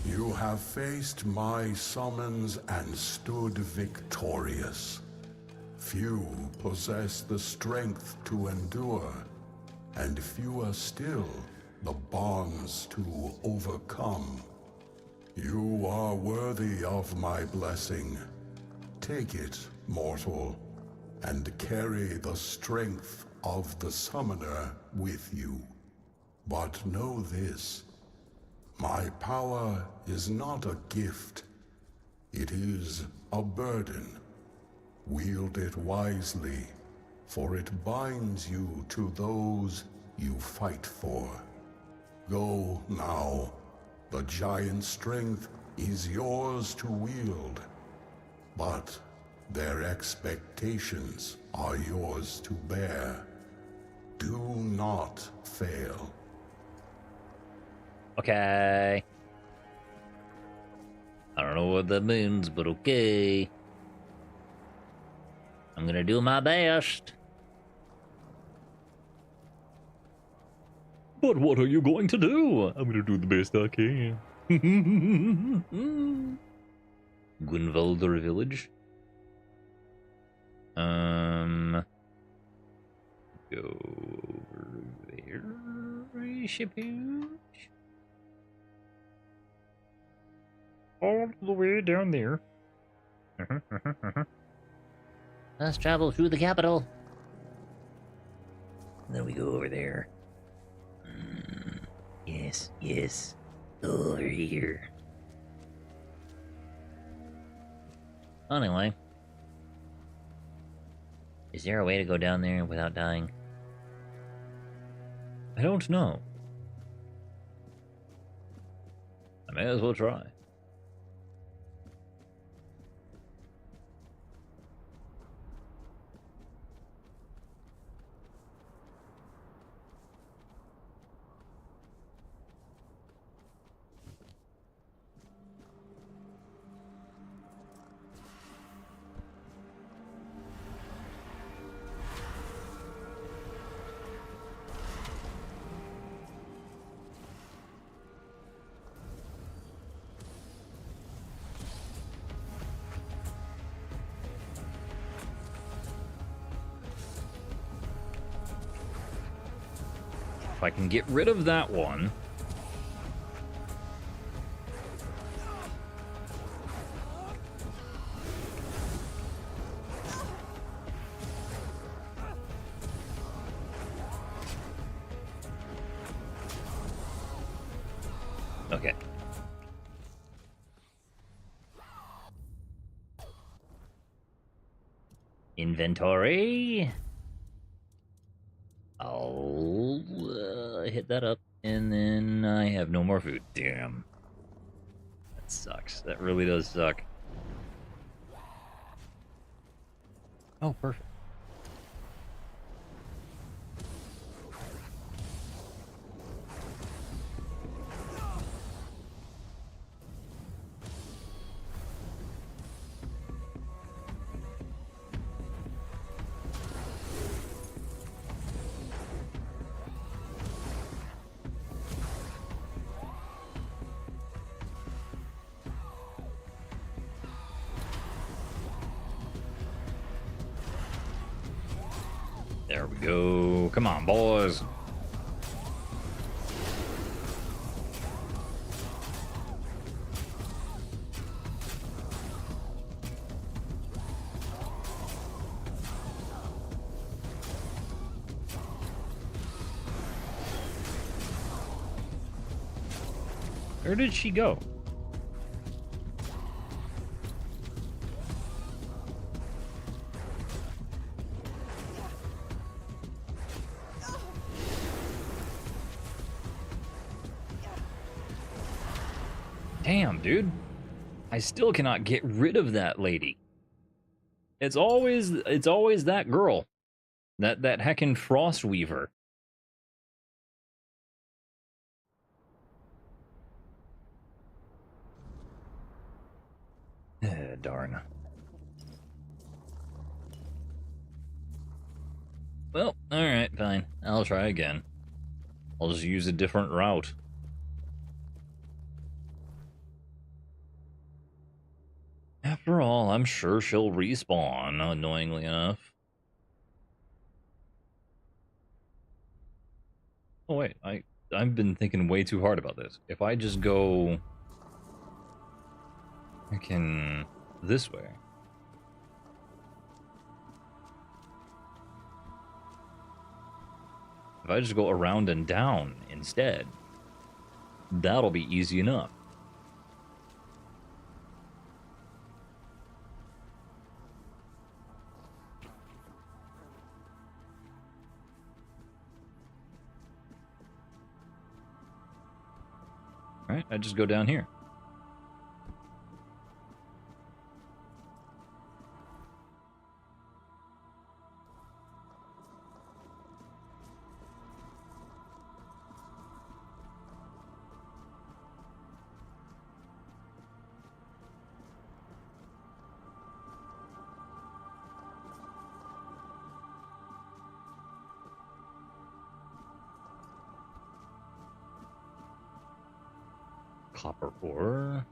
Speaker 6: You have faced my summons and stood victorious. Few possess the strength to endure, and fewer still the bonds to overcome. You are worthy of my blessing. Take it, mortal, and carry the strength of the summoner with you. But know this. My power is not a gift. It is a burden. Wield it wisely, for it binds you to those you fight for. Go now. The giant strength is yours to wield, but their expectations are yours to bear. Do not fail.
Speaker 2: Okay. I don't know what that means, but okay. I'm gonna do my best.
Speaker 1: But what are you going to do? I'm gonna do the best I can. Gunvalder village. Go over there. Shipouch. All the way down there.
Speaker 2: Let's travel through the capital. And then we go over there. Yes, yes. Over here. Anyway. Is there a way to go down there without dying?
Speaker 1: I don't know. I may as well try. If I can get rid of that one. Okay.
Speaker 2: Inventory. I'll hit that up, and then I have no more food. Damn. That sucks. That really does suck.
Speaker 1: Oh, perfect. There we go. Come on, boys. Where did she go? Damn, dude. I still cannot get rid of that lady. It's always that girl. That heckin' Frostweaver. Darn. Well, alright, fine. I'll try again. I'll just use a different route. After all, I'm sure she'll respawn, annoyingly enough. Oh wait, I've been thinking way too hard about this. If I just go... I can... this way. If I just go around and down instead, that'll be easy enough. Alright, I just go down here. Copper ore.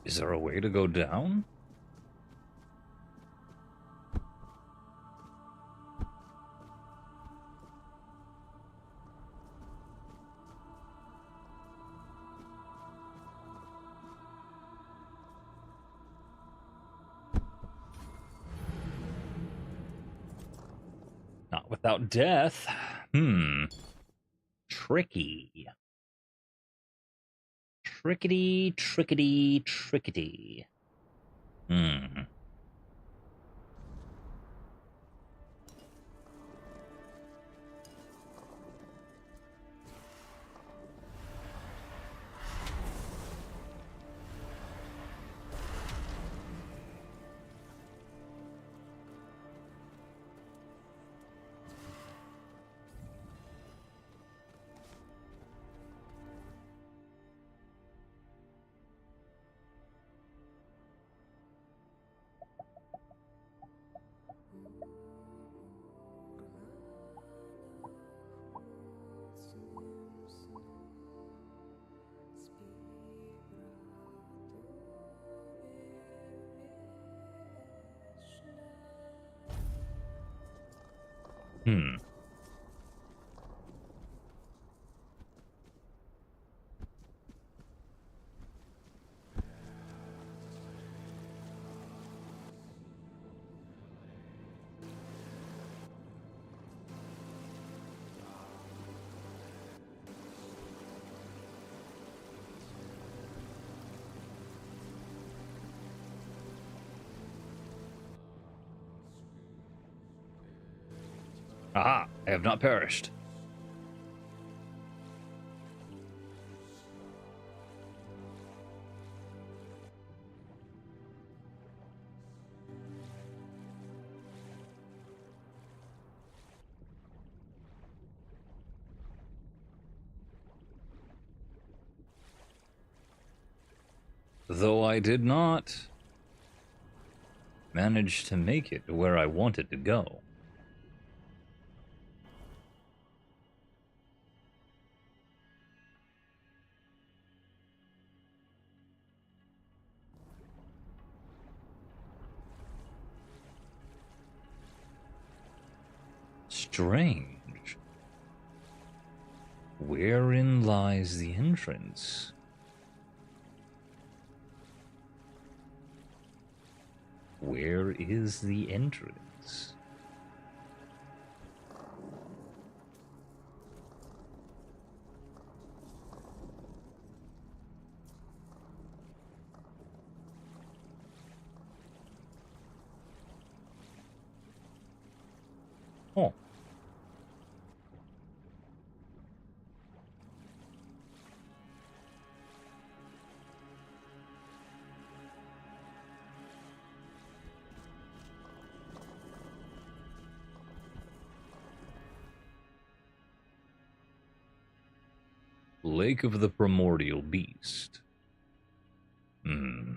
Speaker 1: Is there a way to go down? Not without death. Tricky. Trickety, trickety, trickety. Aha! I have not perished. Though I did not manage to make it to where I wanted to go. Strange. Wherein lies the entrance? Where is the entrance? Oh. Lake of the Primordial Beast. Hmm.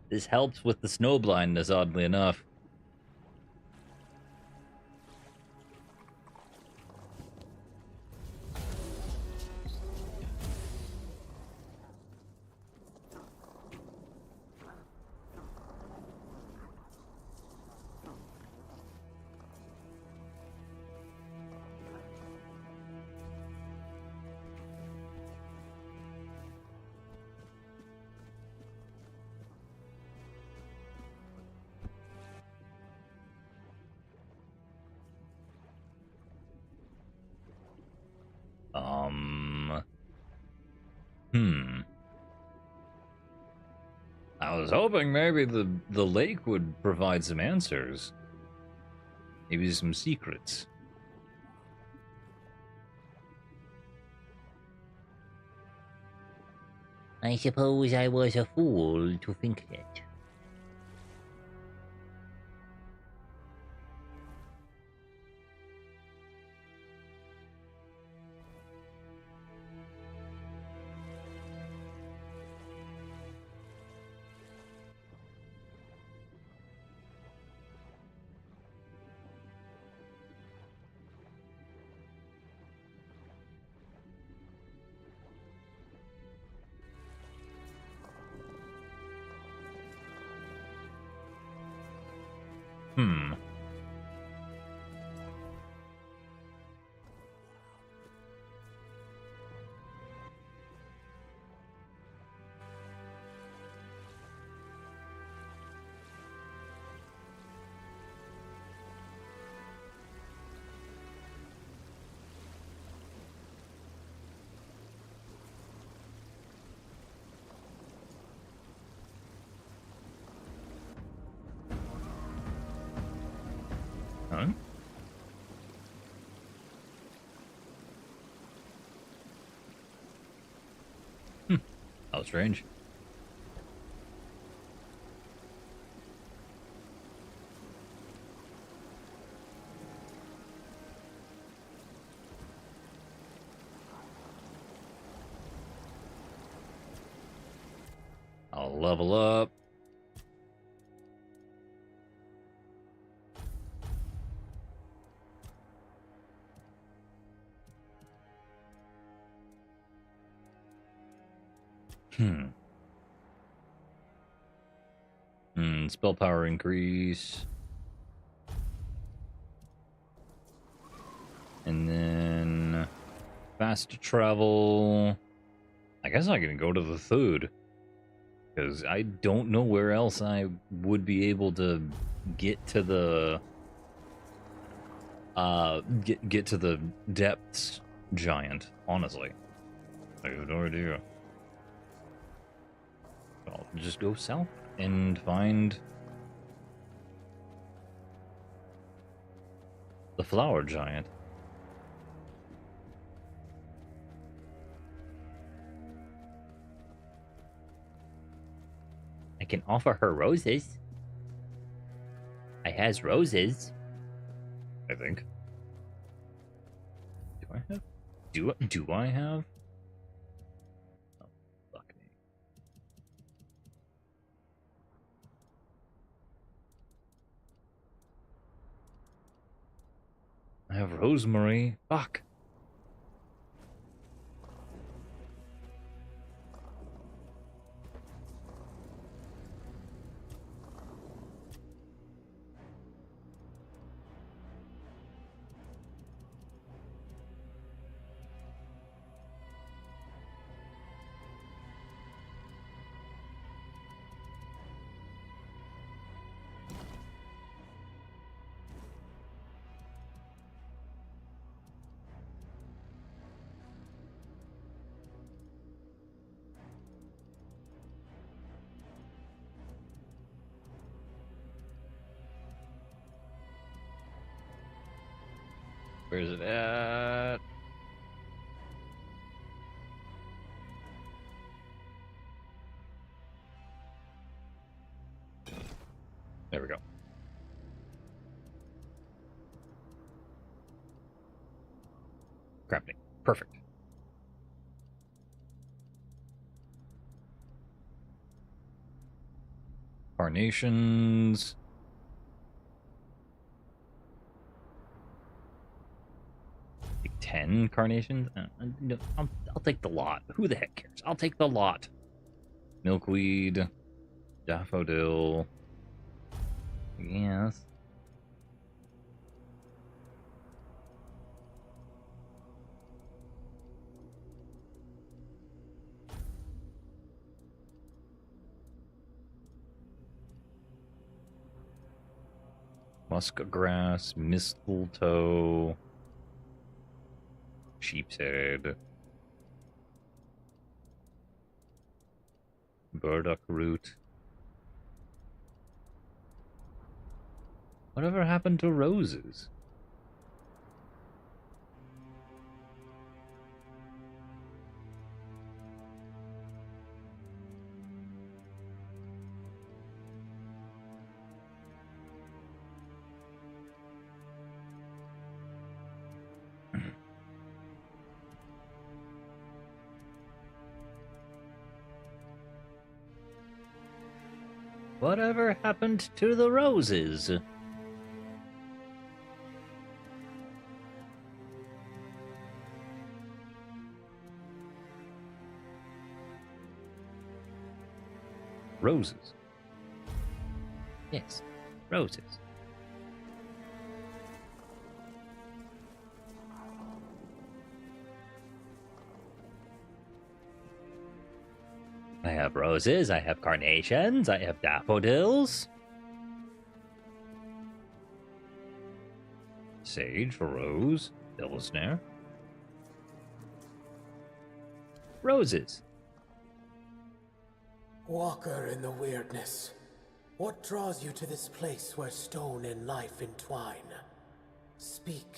Speaker 1: This helps with the snow blindness, oddly enough. I was hoping maybe the lake would provide some answers. Maybe some secrets.
Speaker 2: I suppose I was a fool to think that.
Speaker 1: Hmm. Huh? How strange. I'll level up. Spell power increase. And then fast travel. I guess I can go to the food. Because I don't know where else I would be able to get to the get to the depths giant, honestly. I have no idea. I'll just go south and find the flower giant.
Speaker 2: I can offer her roses. I has roses.
Speaker 1: I think. Do I have? Do I have? Oh, fuck me. have rosemary. Fuck. Where's it at? There we go. Crafting. Perfect. Carnations. Like 10 carnations? No, I'll take the lot. Who the heck cares? I'll take the lot. Milkweed. Daffodil. Yes. Muskgrass, mistletoe, sheep's head, burdock root. Whatever happened to roses? Whatever happened to the roses? Roses. Yes, roses. I have roses, I have carnations, I have daffodils. Sage, rose, Pilsner. Roses.
Speaker 3: Walker in the weirdness. What draws you to this place where stone and life entwine? Speak,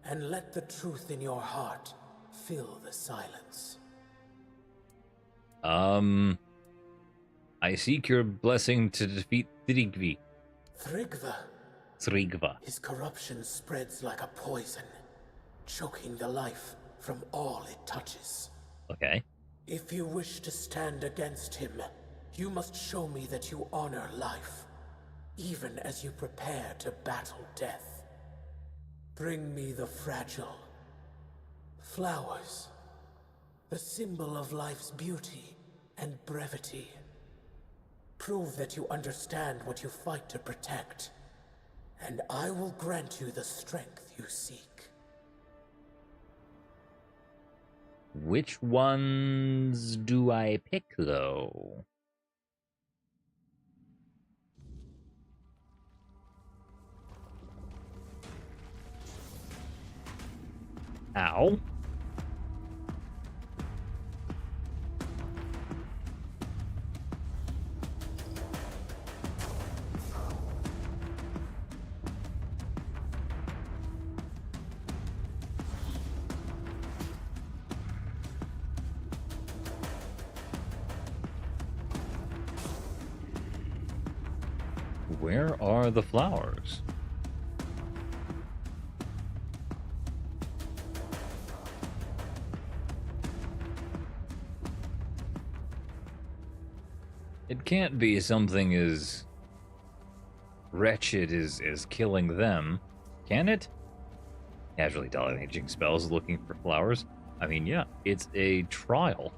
Speaker 3: and let the truth in your heart fill the silence.
Speaker 1: I seek your blessing to defeat Thrigvi.
Speaker 3: Thrigva. His corruption spreads like a poison, choking the life from all it touches.
Speaker 1: Okay.
Speaker 3: If you wish to stand against him, you must show me that you honor life, even as you prepare to battle death. Bring me the fragile flowers, the symbol of life's beauty and brevity. Prove that you understand what you fight to protect, and I will grant you the strength you seek.
Speaker 1: Which ones do I pick, though? Ow. Where are the flowers? It can't be something as wretched as killing them, can it? Casually delegating spells looking for flowers. I mean, yeah, it's a trial.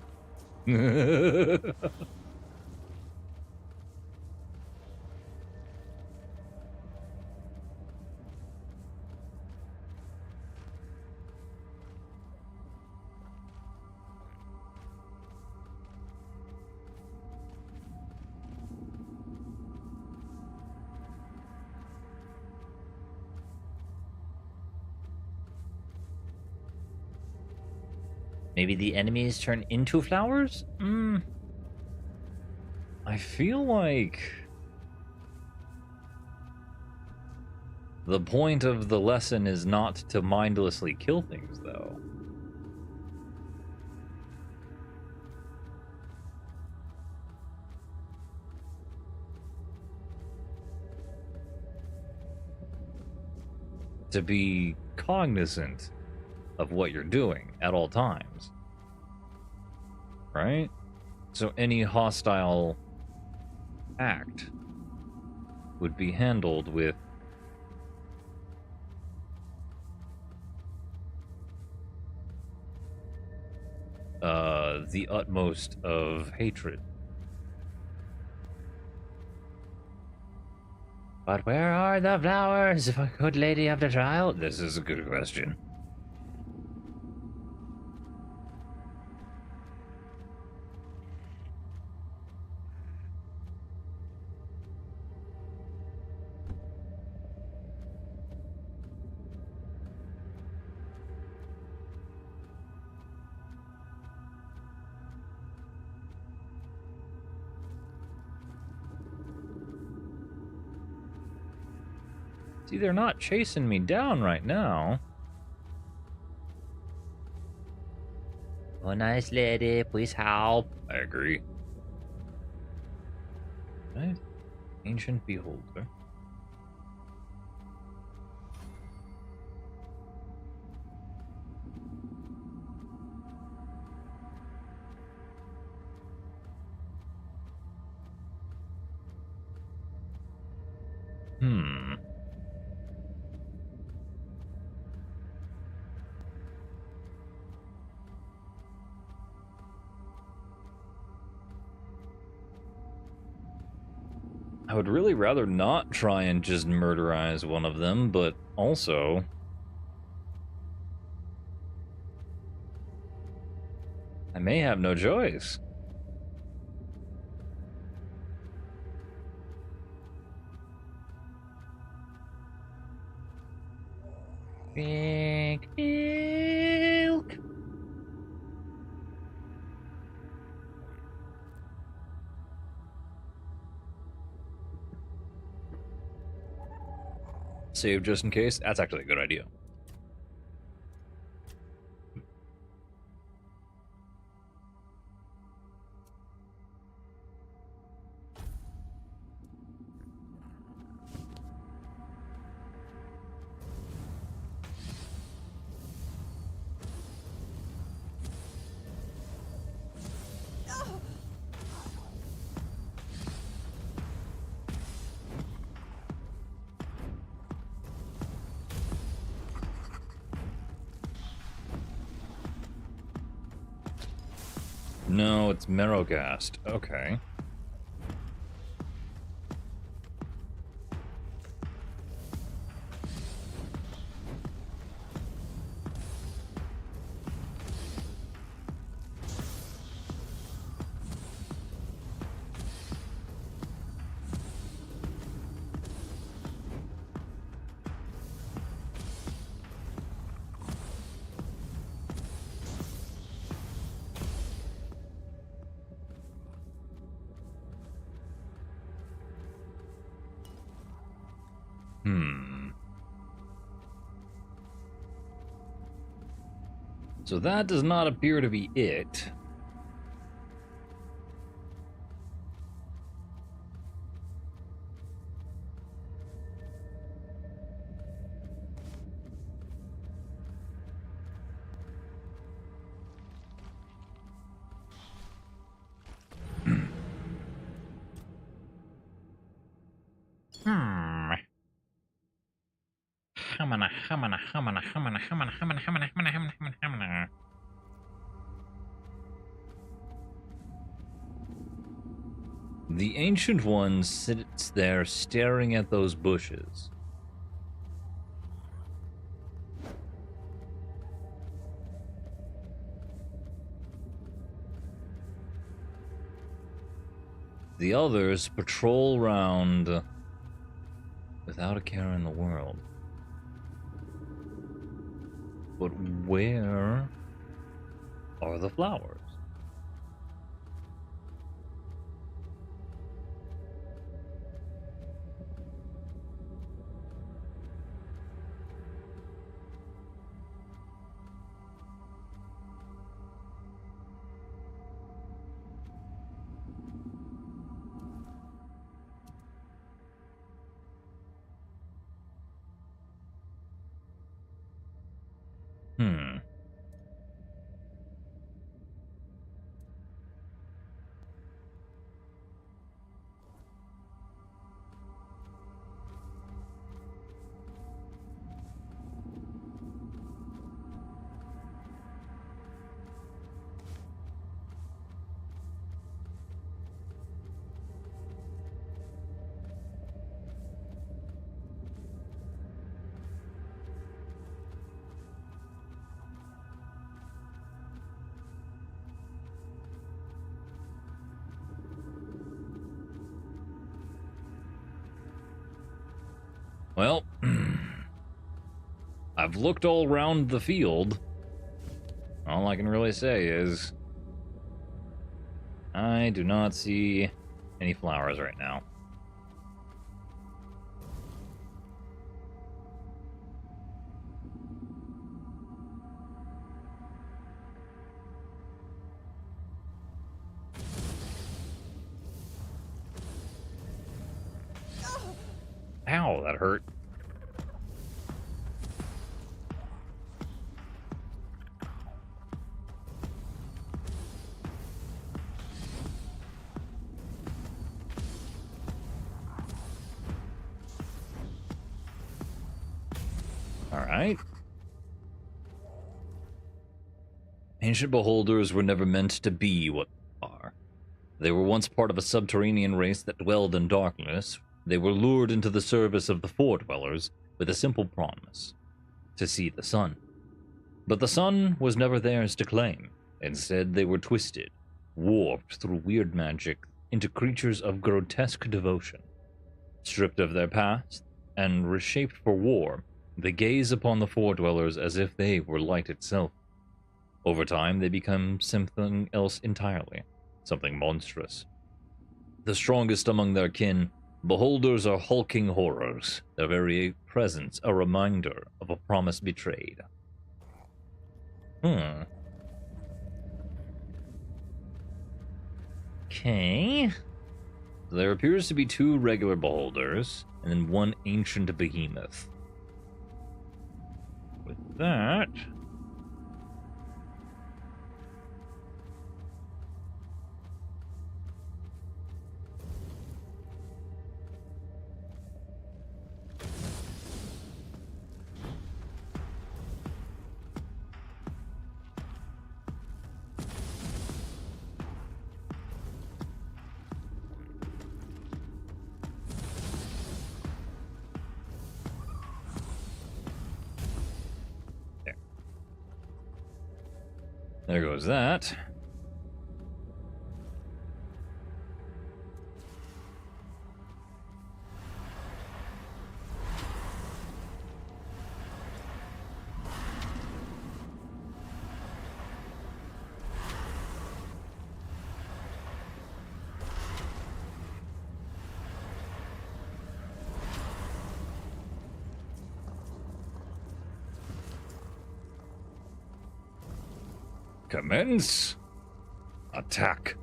Speaker 2: Maybe the enemies turn into flowers?
Speaker 1: I feel like the point of the lesson is not to mindlessly kill things, though. To be cognizant of what you're doing at all times. Right? So any hostile act would be handled with the utmost of hatred.
Speaker 2: But where are the flowers, good lady of the trial?
Speaker 1: This is a good question. See, they're not chasing me down right now.
Speaker 2: Oh, nice lady, please help.
Speaker 1: I agree. Right? Ancient Beholder. I would really rather not try and just murderize one of them, but also I may have no choice.
Speaker 2: Big milk.
Speaker 1: Save just in case. That's actually a good idea. No, it's Merogast. Okay. So that does not appear to be it. The Ancient One sits there staring at those bushes. The others patrol round without a care in the world. But where are the flowers? Hmm. Well, I've looked all around the field. All I can really say is I do not see any flowers right now. Ow, that hurt. All right. Ancient beholders were never meant to be what they are. They were once part of a subterranean race that dwelled in darkness. They were lured into the service of the Fore-dwellers with a simple promise: to see the sun. But the sun was never theirs to claim. Instead, they were twisted, warped through weird magic into creatures of grotesque devotion. Stripped of their past and reshaped for war, they gaze upon the Fore-dwellers as if they were light itself. Over time, they become something else entirely, something monstrous. The strongest among their kin, beholders are hulking horrors, their very presence a reminder of a promise betrayed. Okay. There appears to be 2 regular beholders, and then 1 ancient behemoth. With that... There goes that. Commence attack.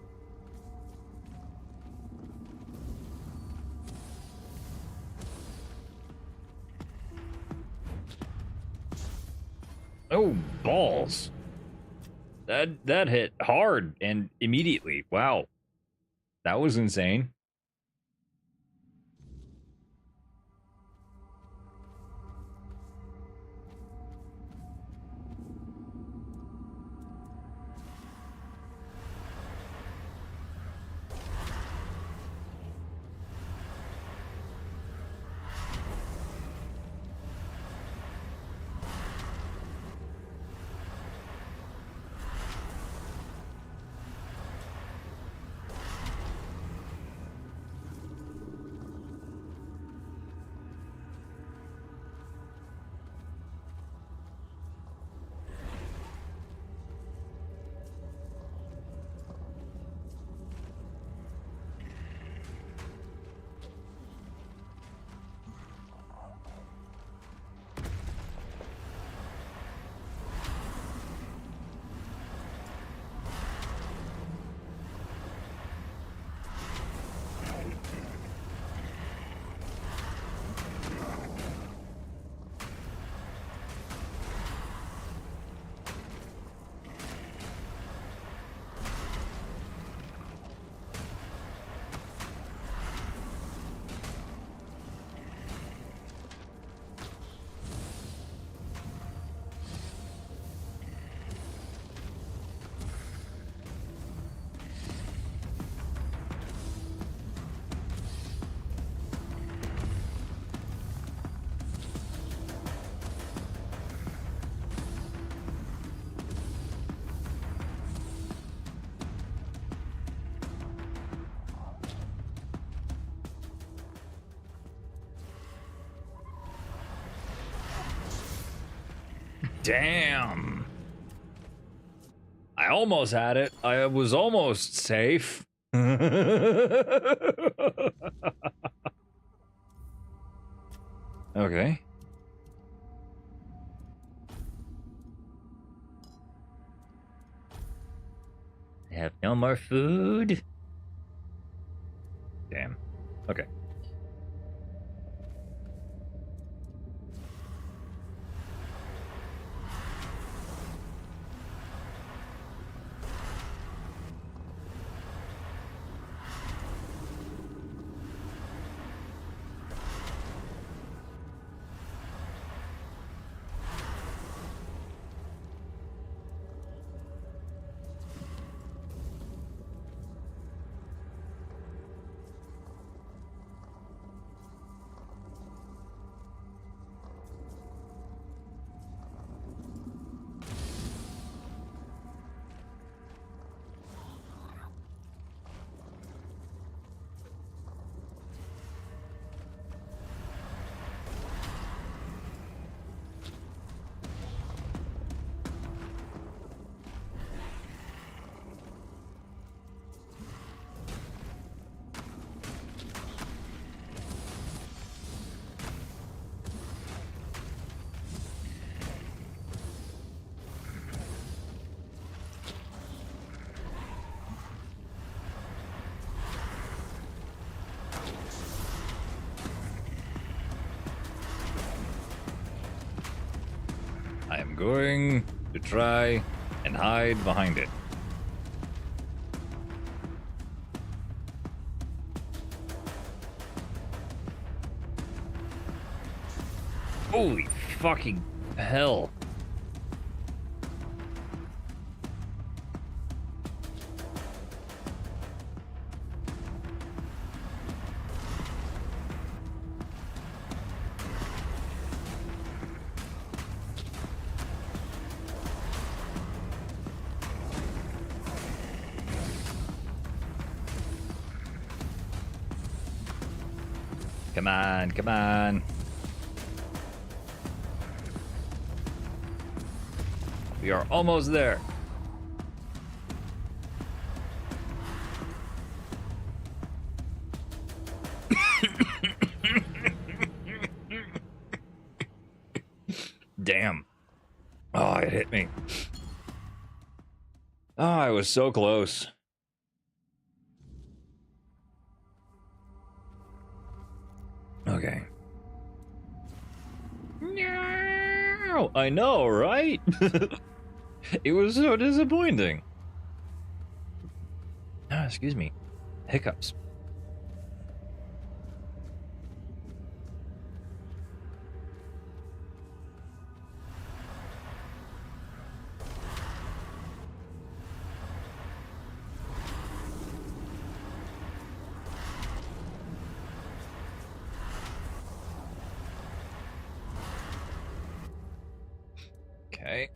Speaker 1: Oh, balls. That hit hard and immediately. Wow. That was insane. Damn. I almost had it. I was almost safe. Okay.
Speaker 2: I have no more food.
Speaker 1: Damn. Okay. I am going to try and hide behind it. Holy fucking hell. Come on, come on. We are almost there. Damn. Oh, it hit me. Oh, I was so close. Okay. No, I know, right? It was so disappointing. Ah, excuse me. Hiccups. Okay.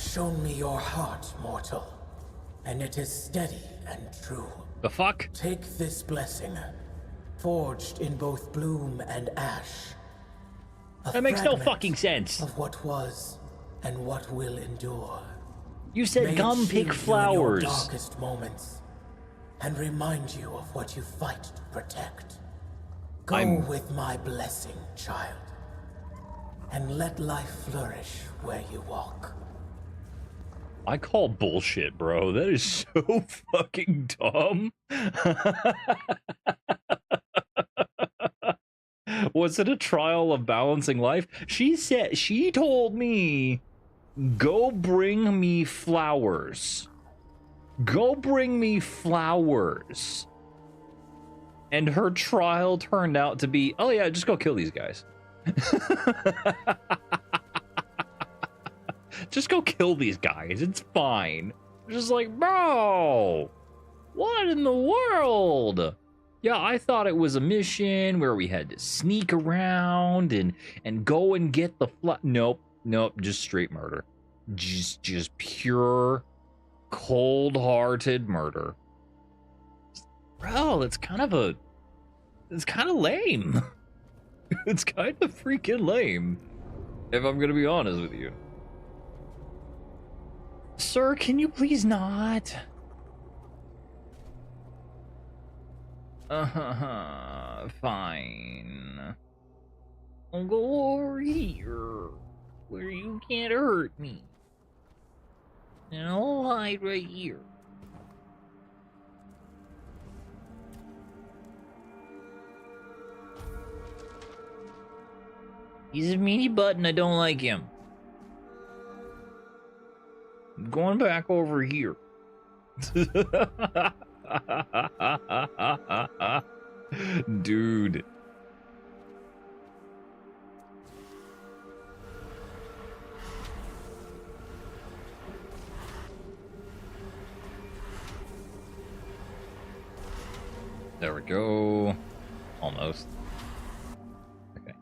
Speaker 3: shown me your heart, mortal, and it is steady and true.
Speaker 1: The fuck?
Speaker 3: Take this blessing, forged in both bloom and ash.
Speaker 1: That makes no fucking sense.
Speaker 3: Of what was and what will endure.
Speaker 1: You said come pick flowers.
Speaker 3: In your darkest moments, and remind you of what you fight to protect. Go with my blessing, child, and let life flourish where you walk.
Speaker 1: I call bullshit, bro. That is so fucking dumb. Was it a trial of balancing life? She told me, go bring me flowers. Go bring me flowers. And her trial turned out to be, oh yeah, just go kill these guys. Just go kill these guys. It's fine. Just like, bro, what in the world? Yeah, I thought it was a mission where we had to sneak around and go and get the Nope, just straight murder. Just pure, cold-hearted murder. Bro, it's kind of lame. It's kind of freaking lame, if I'm gonna be honest with you. Sir, can you please not? Fine.
Speaker 2: I'll go over here, where you can't hurt me. And I'll hide right here. He's a meanie button, I don't like him. I'm going back over here.
Speaker 1: Dude. There we go. Almost. Okay.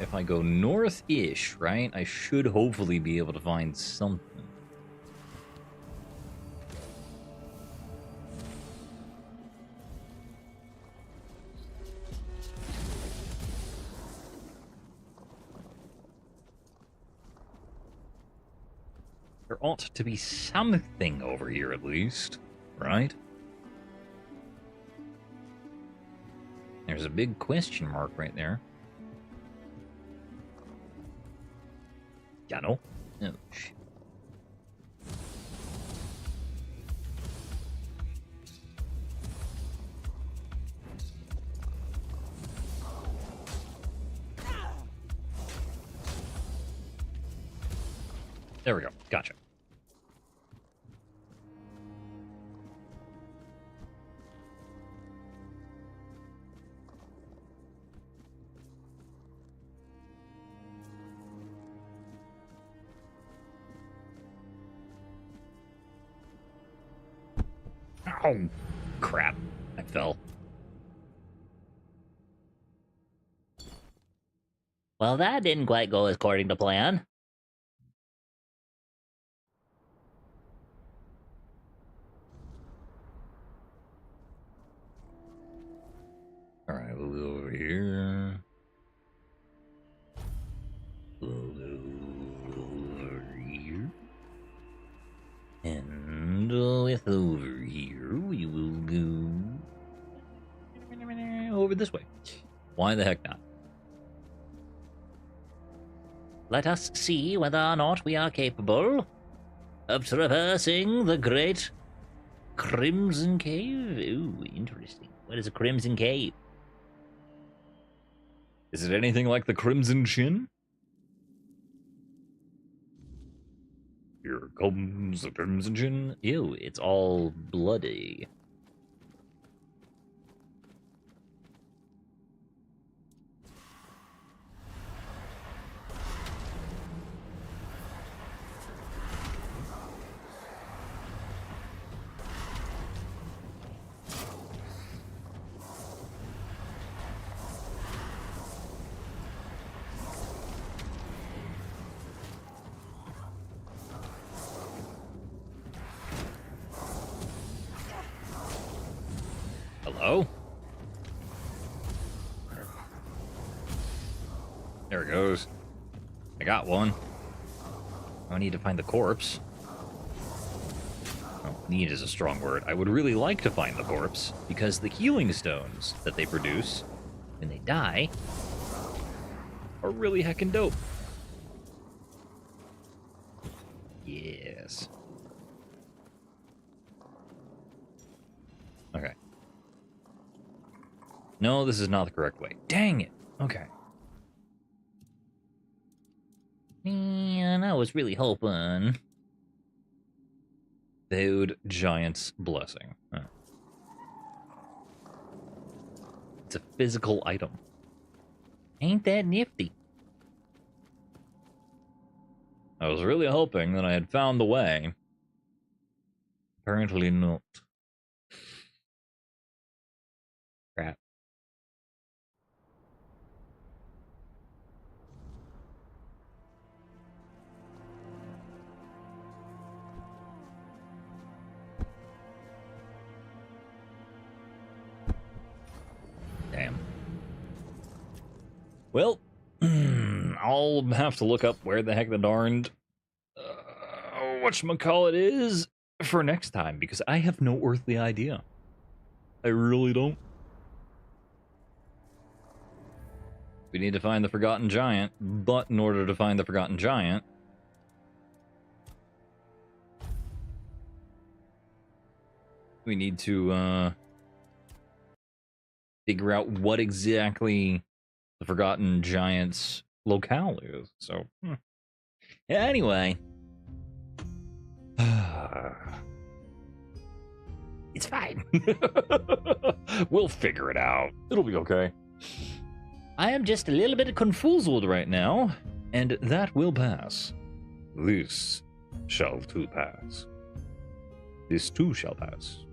Speaker 1: If I go north-ish, right, I should hopefully be able to find something. There ought to be something over here at least, right? There's a big question mark right there. Yeah, no? Oh, shit. There we go. Gotcha. Oh, crap. I fell.
Speaker 2: Well, that didn't quite go according to plan.
Speaker 1: Alright, we'll go over here. We'll go over here. And with over here, we will go over this way. Why the heck not?
Speaker 2: Let us see whether or not we are capable of traversing the great Crimson Cave. Ooh, interesting. What is a Crimson Cave?
Speaker 1: Is it anything like the Crimson Chin? Here comes the Crimson Chin.
Speaker 2: Ew, it's all bloody.
Speaker 1: Hello? There it goes. I got one. I need to find the corpse. Oh, need is a strong word. I would really like to find the corpse, because the healing stones that they produce when they die are really heckin' dope. Yes. Okay. No, this is not the correct way. Dang it. Okay. Man, I was really hoping. Dude, Giant's Blessing. Huh. It's a physical item. Ain't that nifty? I was really hoping that I had found the way. Apparently not. Crap. Damn. Well, I'll have to look up where the heck the darned whatchamacallit is for next time, because I have no earthly idea. I really don't. We need to find the Forgotten Giant, but in order to find the Forgotten Giant, we need to figure out what exactly the Forgotten Giant's locale is. So, yeah, anyway. It's fine. We'll figure it out. It'll be okay. I am just a little bit confoozled right now, and that will pass. This shall too pass. This too shall pass.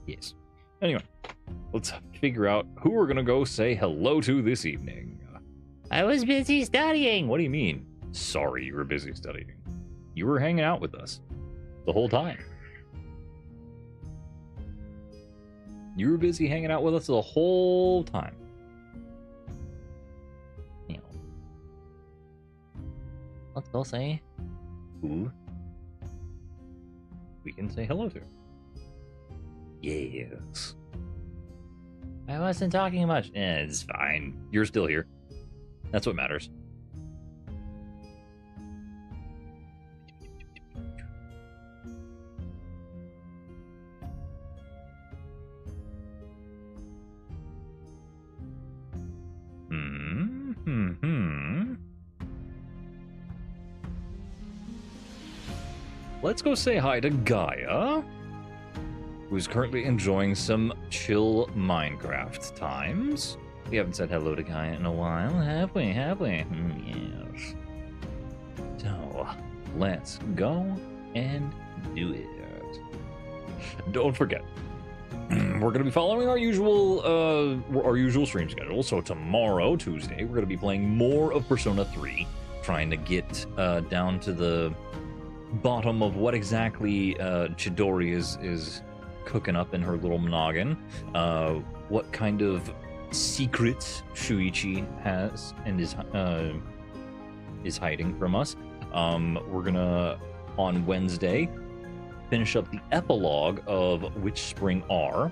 Speaker 1: Yes. Anyway, let's figure out who we're gonna go say hello to this evening. I was busy studying. What do you mean? Sorry, you were busy studying. You were hanging out with us the whole time. You were busy hanging out with us the whole time. You know. Let's go say who we can say hello to. Yes. I wasn't talking much. It's fine. You're still here. That's what matters. Let's go say hi to Gaia, who's currently enjoying some chill Minecraft times. We haven't said hello to Gaia in a while, have we? Yes. So, let's go and do it. Don't forget, we're going to be following our usual stream schedule. So tomorrow, Tuesday, we're going to be playing more of Persona 3, trying to get down to the bottom of what exactly Chidori is cooking up in her little noggin. What kind of secrets Shuichi has and is hiding from us. We're gonna, on Wednesday, finish up the epilogue of Which Spring Are.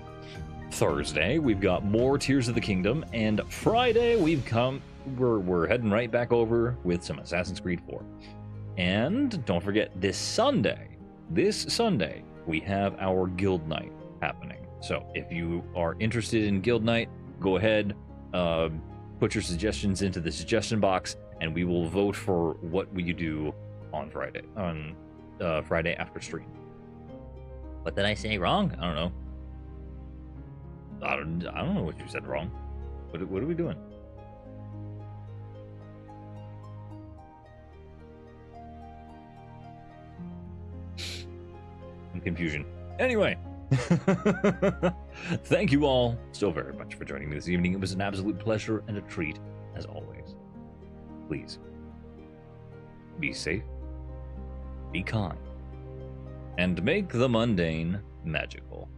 Speaker 1: Thursday, we've got more Tears of the Kingdom, and Friday we're heading right back over with some Assassin's Creed 4. And don't forget, this Sunday, we have our Guild Night happening. So if you are interested in Guild Night, go ahead, put your suggestions into the suggestion box, and we will vote for what we do on Friday, Friday after stream. What did I say wrong? I don't know. I don't know what you said wrong. What are we doing? Confusion. Anyway, thank you all so very much for joining me this evening. It was an absolute pleasure and a treat, as always. Please, be safe, be kind, and make the mundane magical.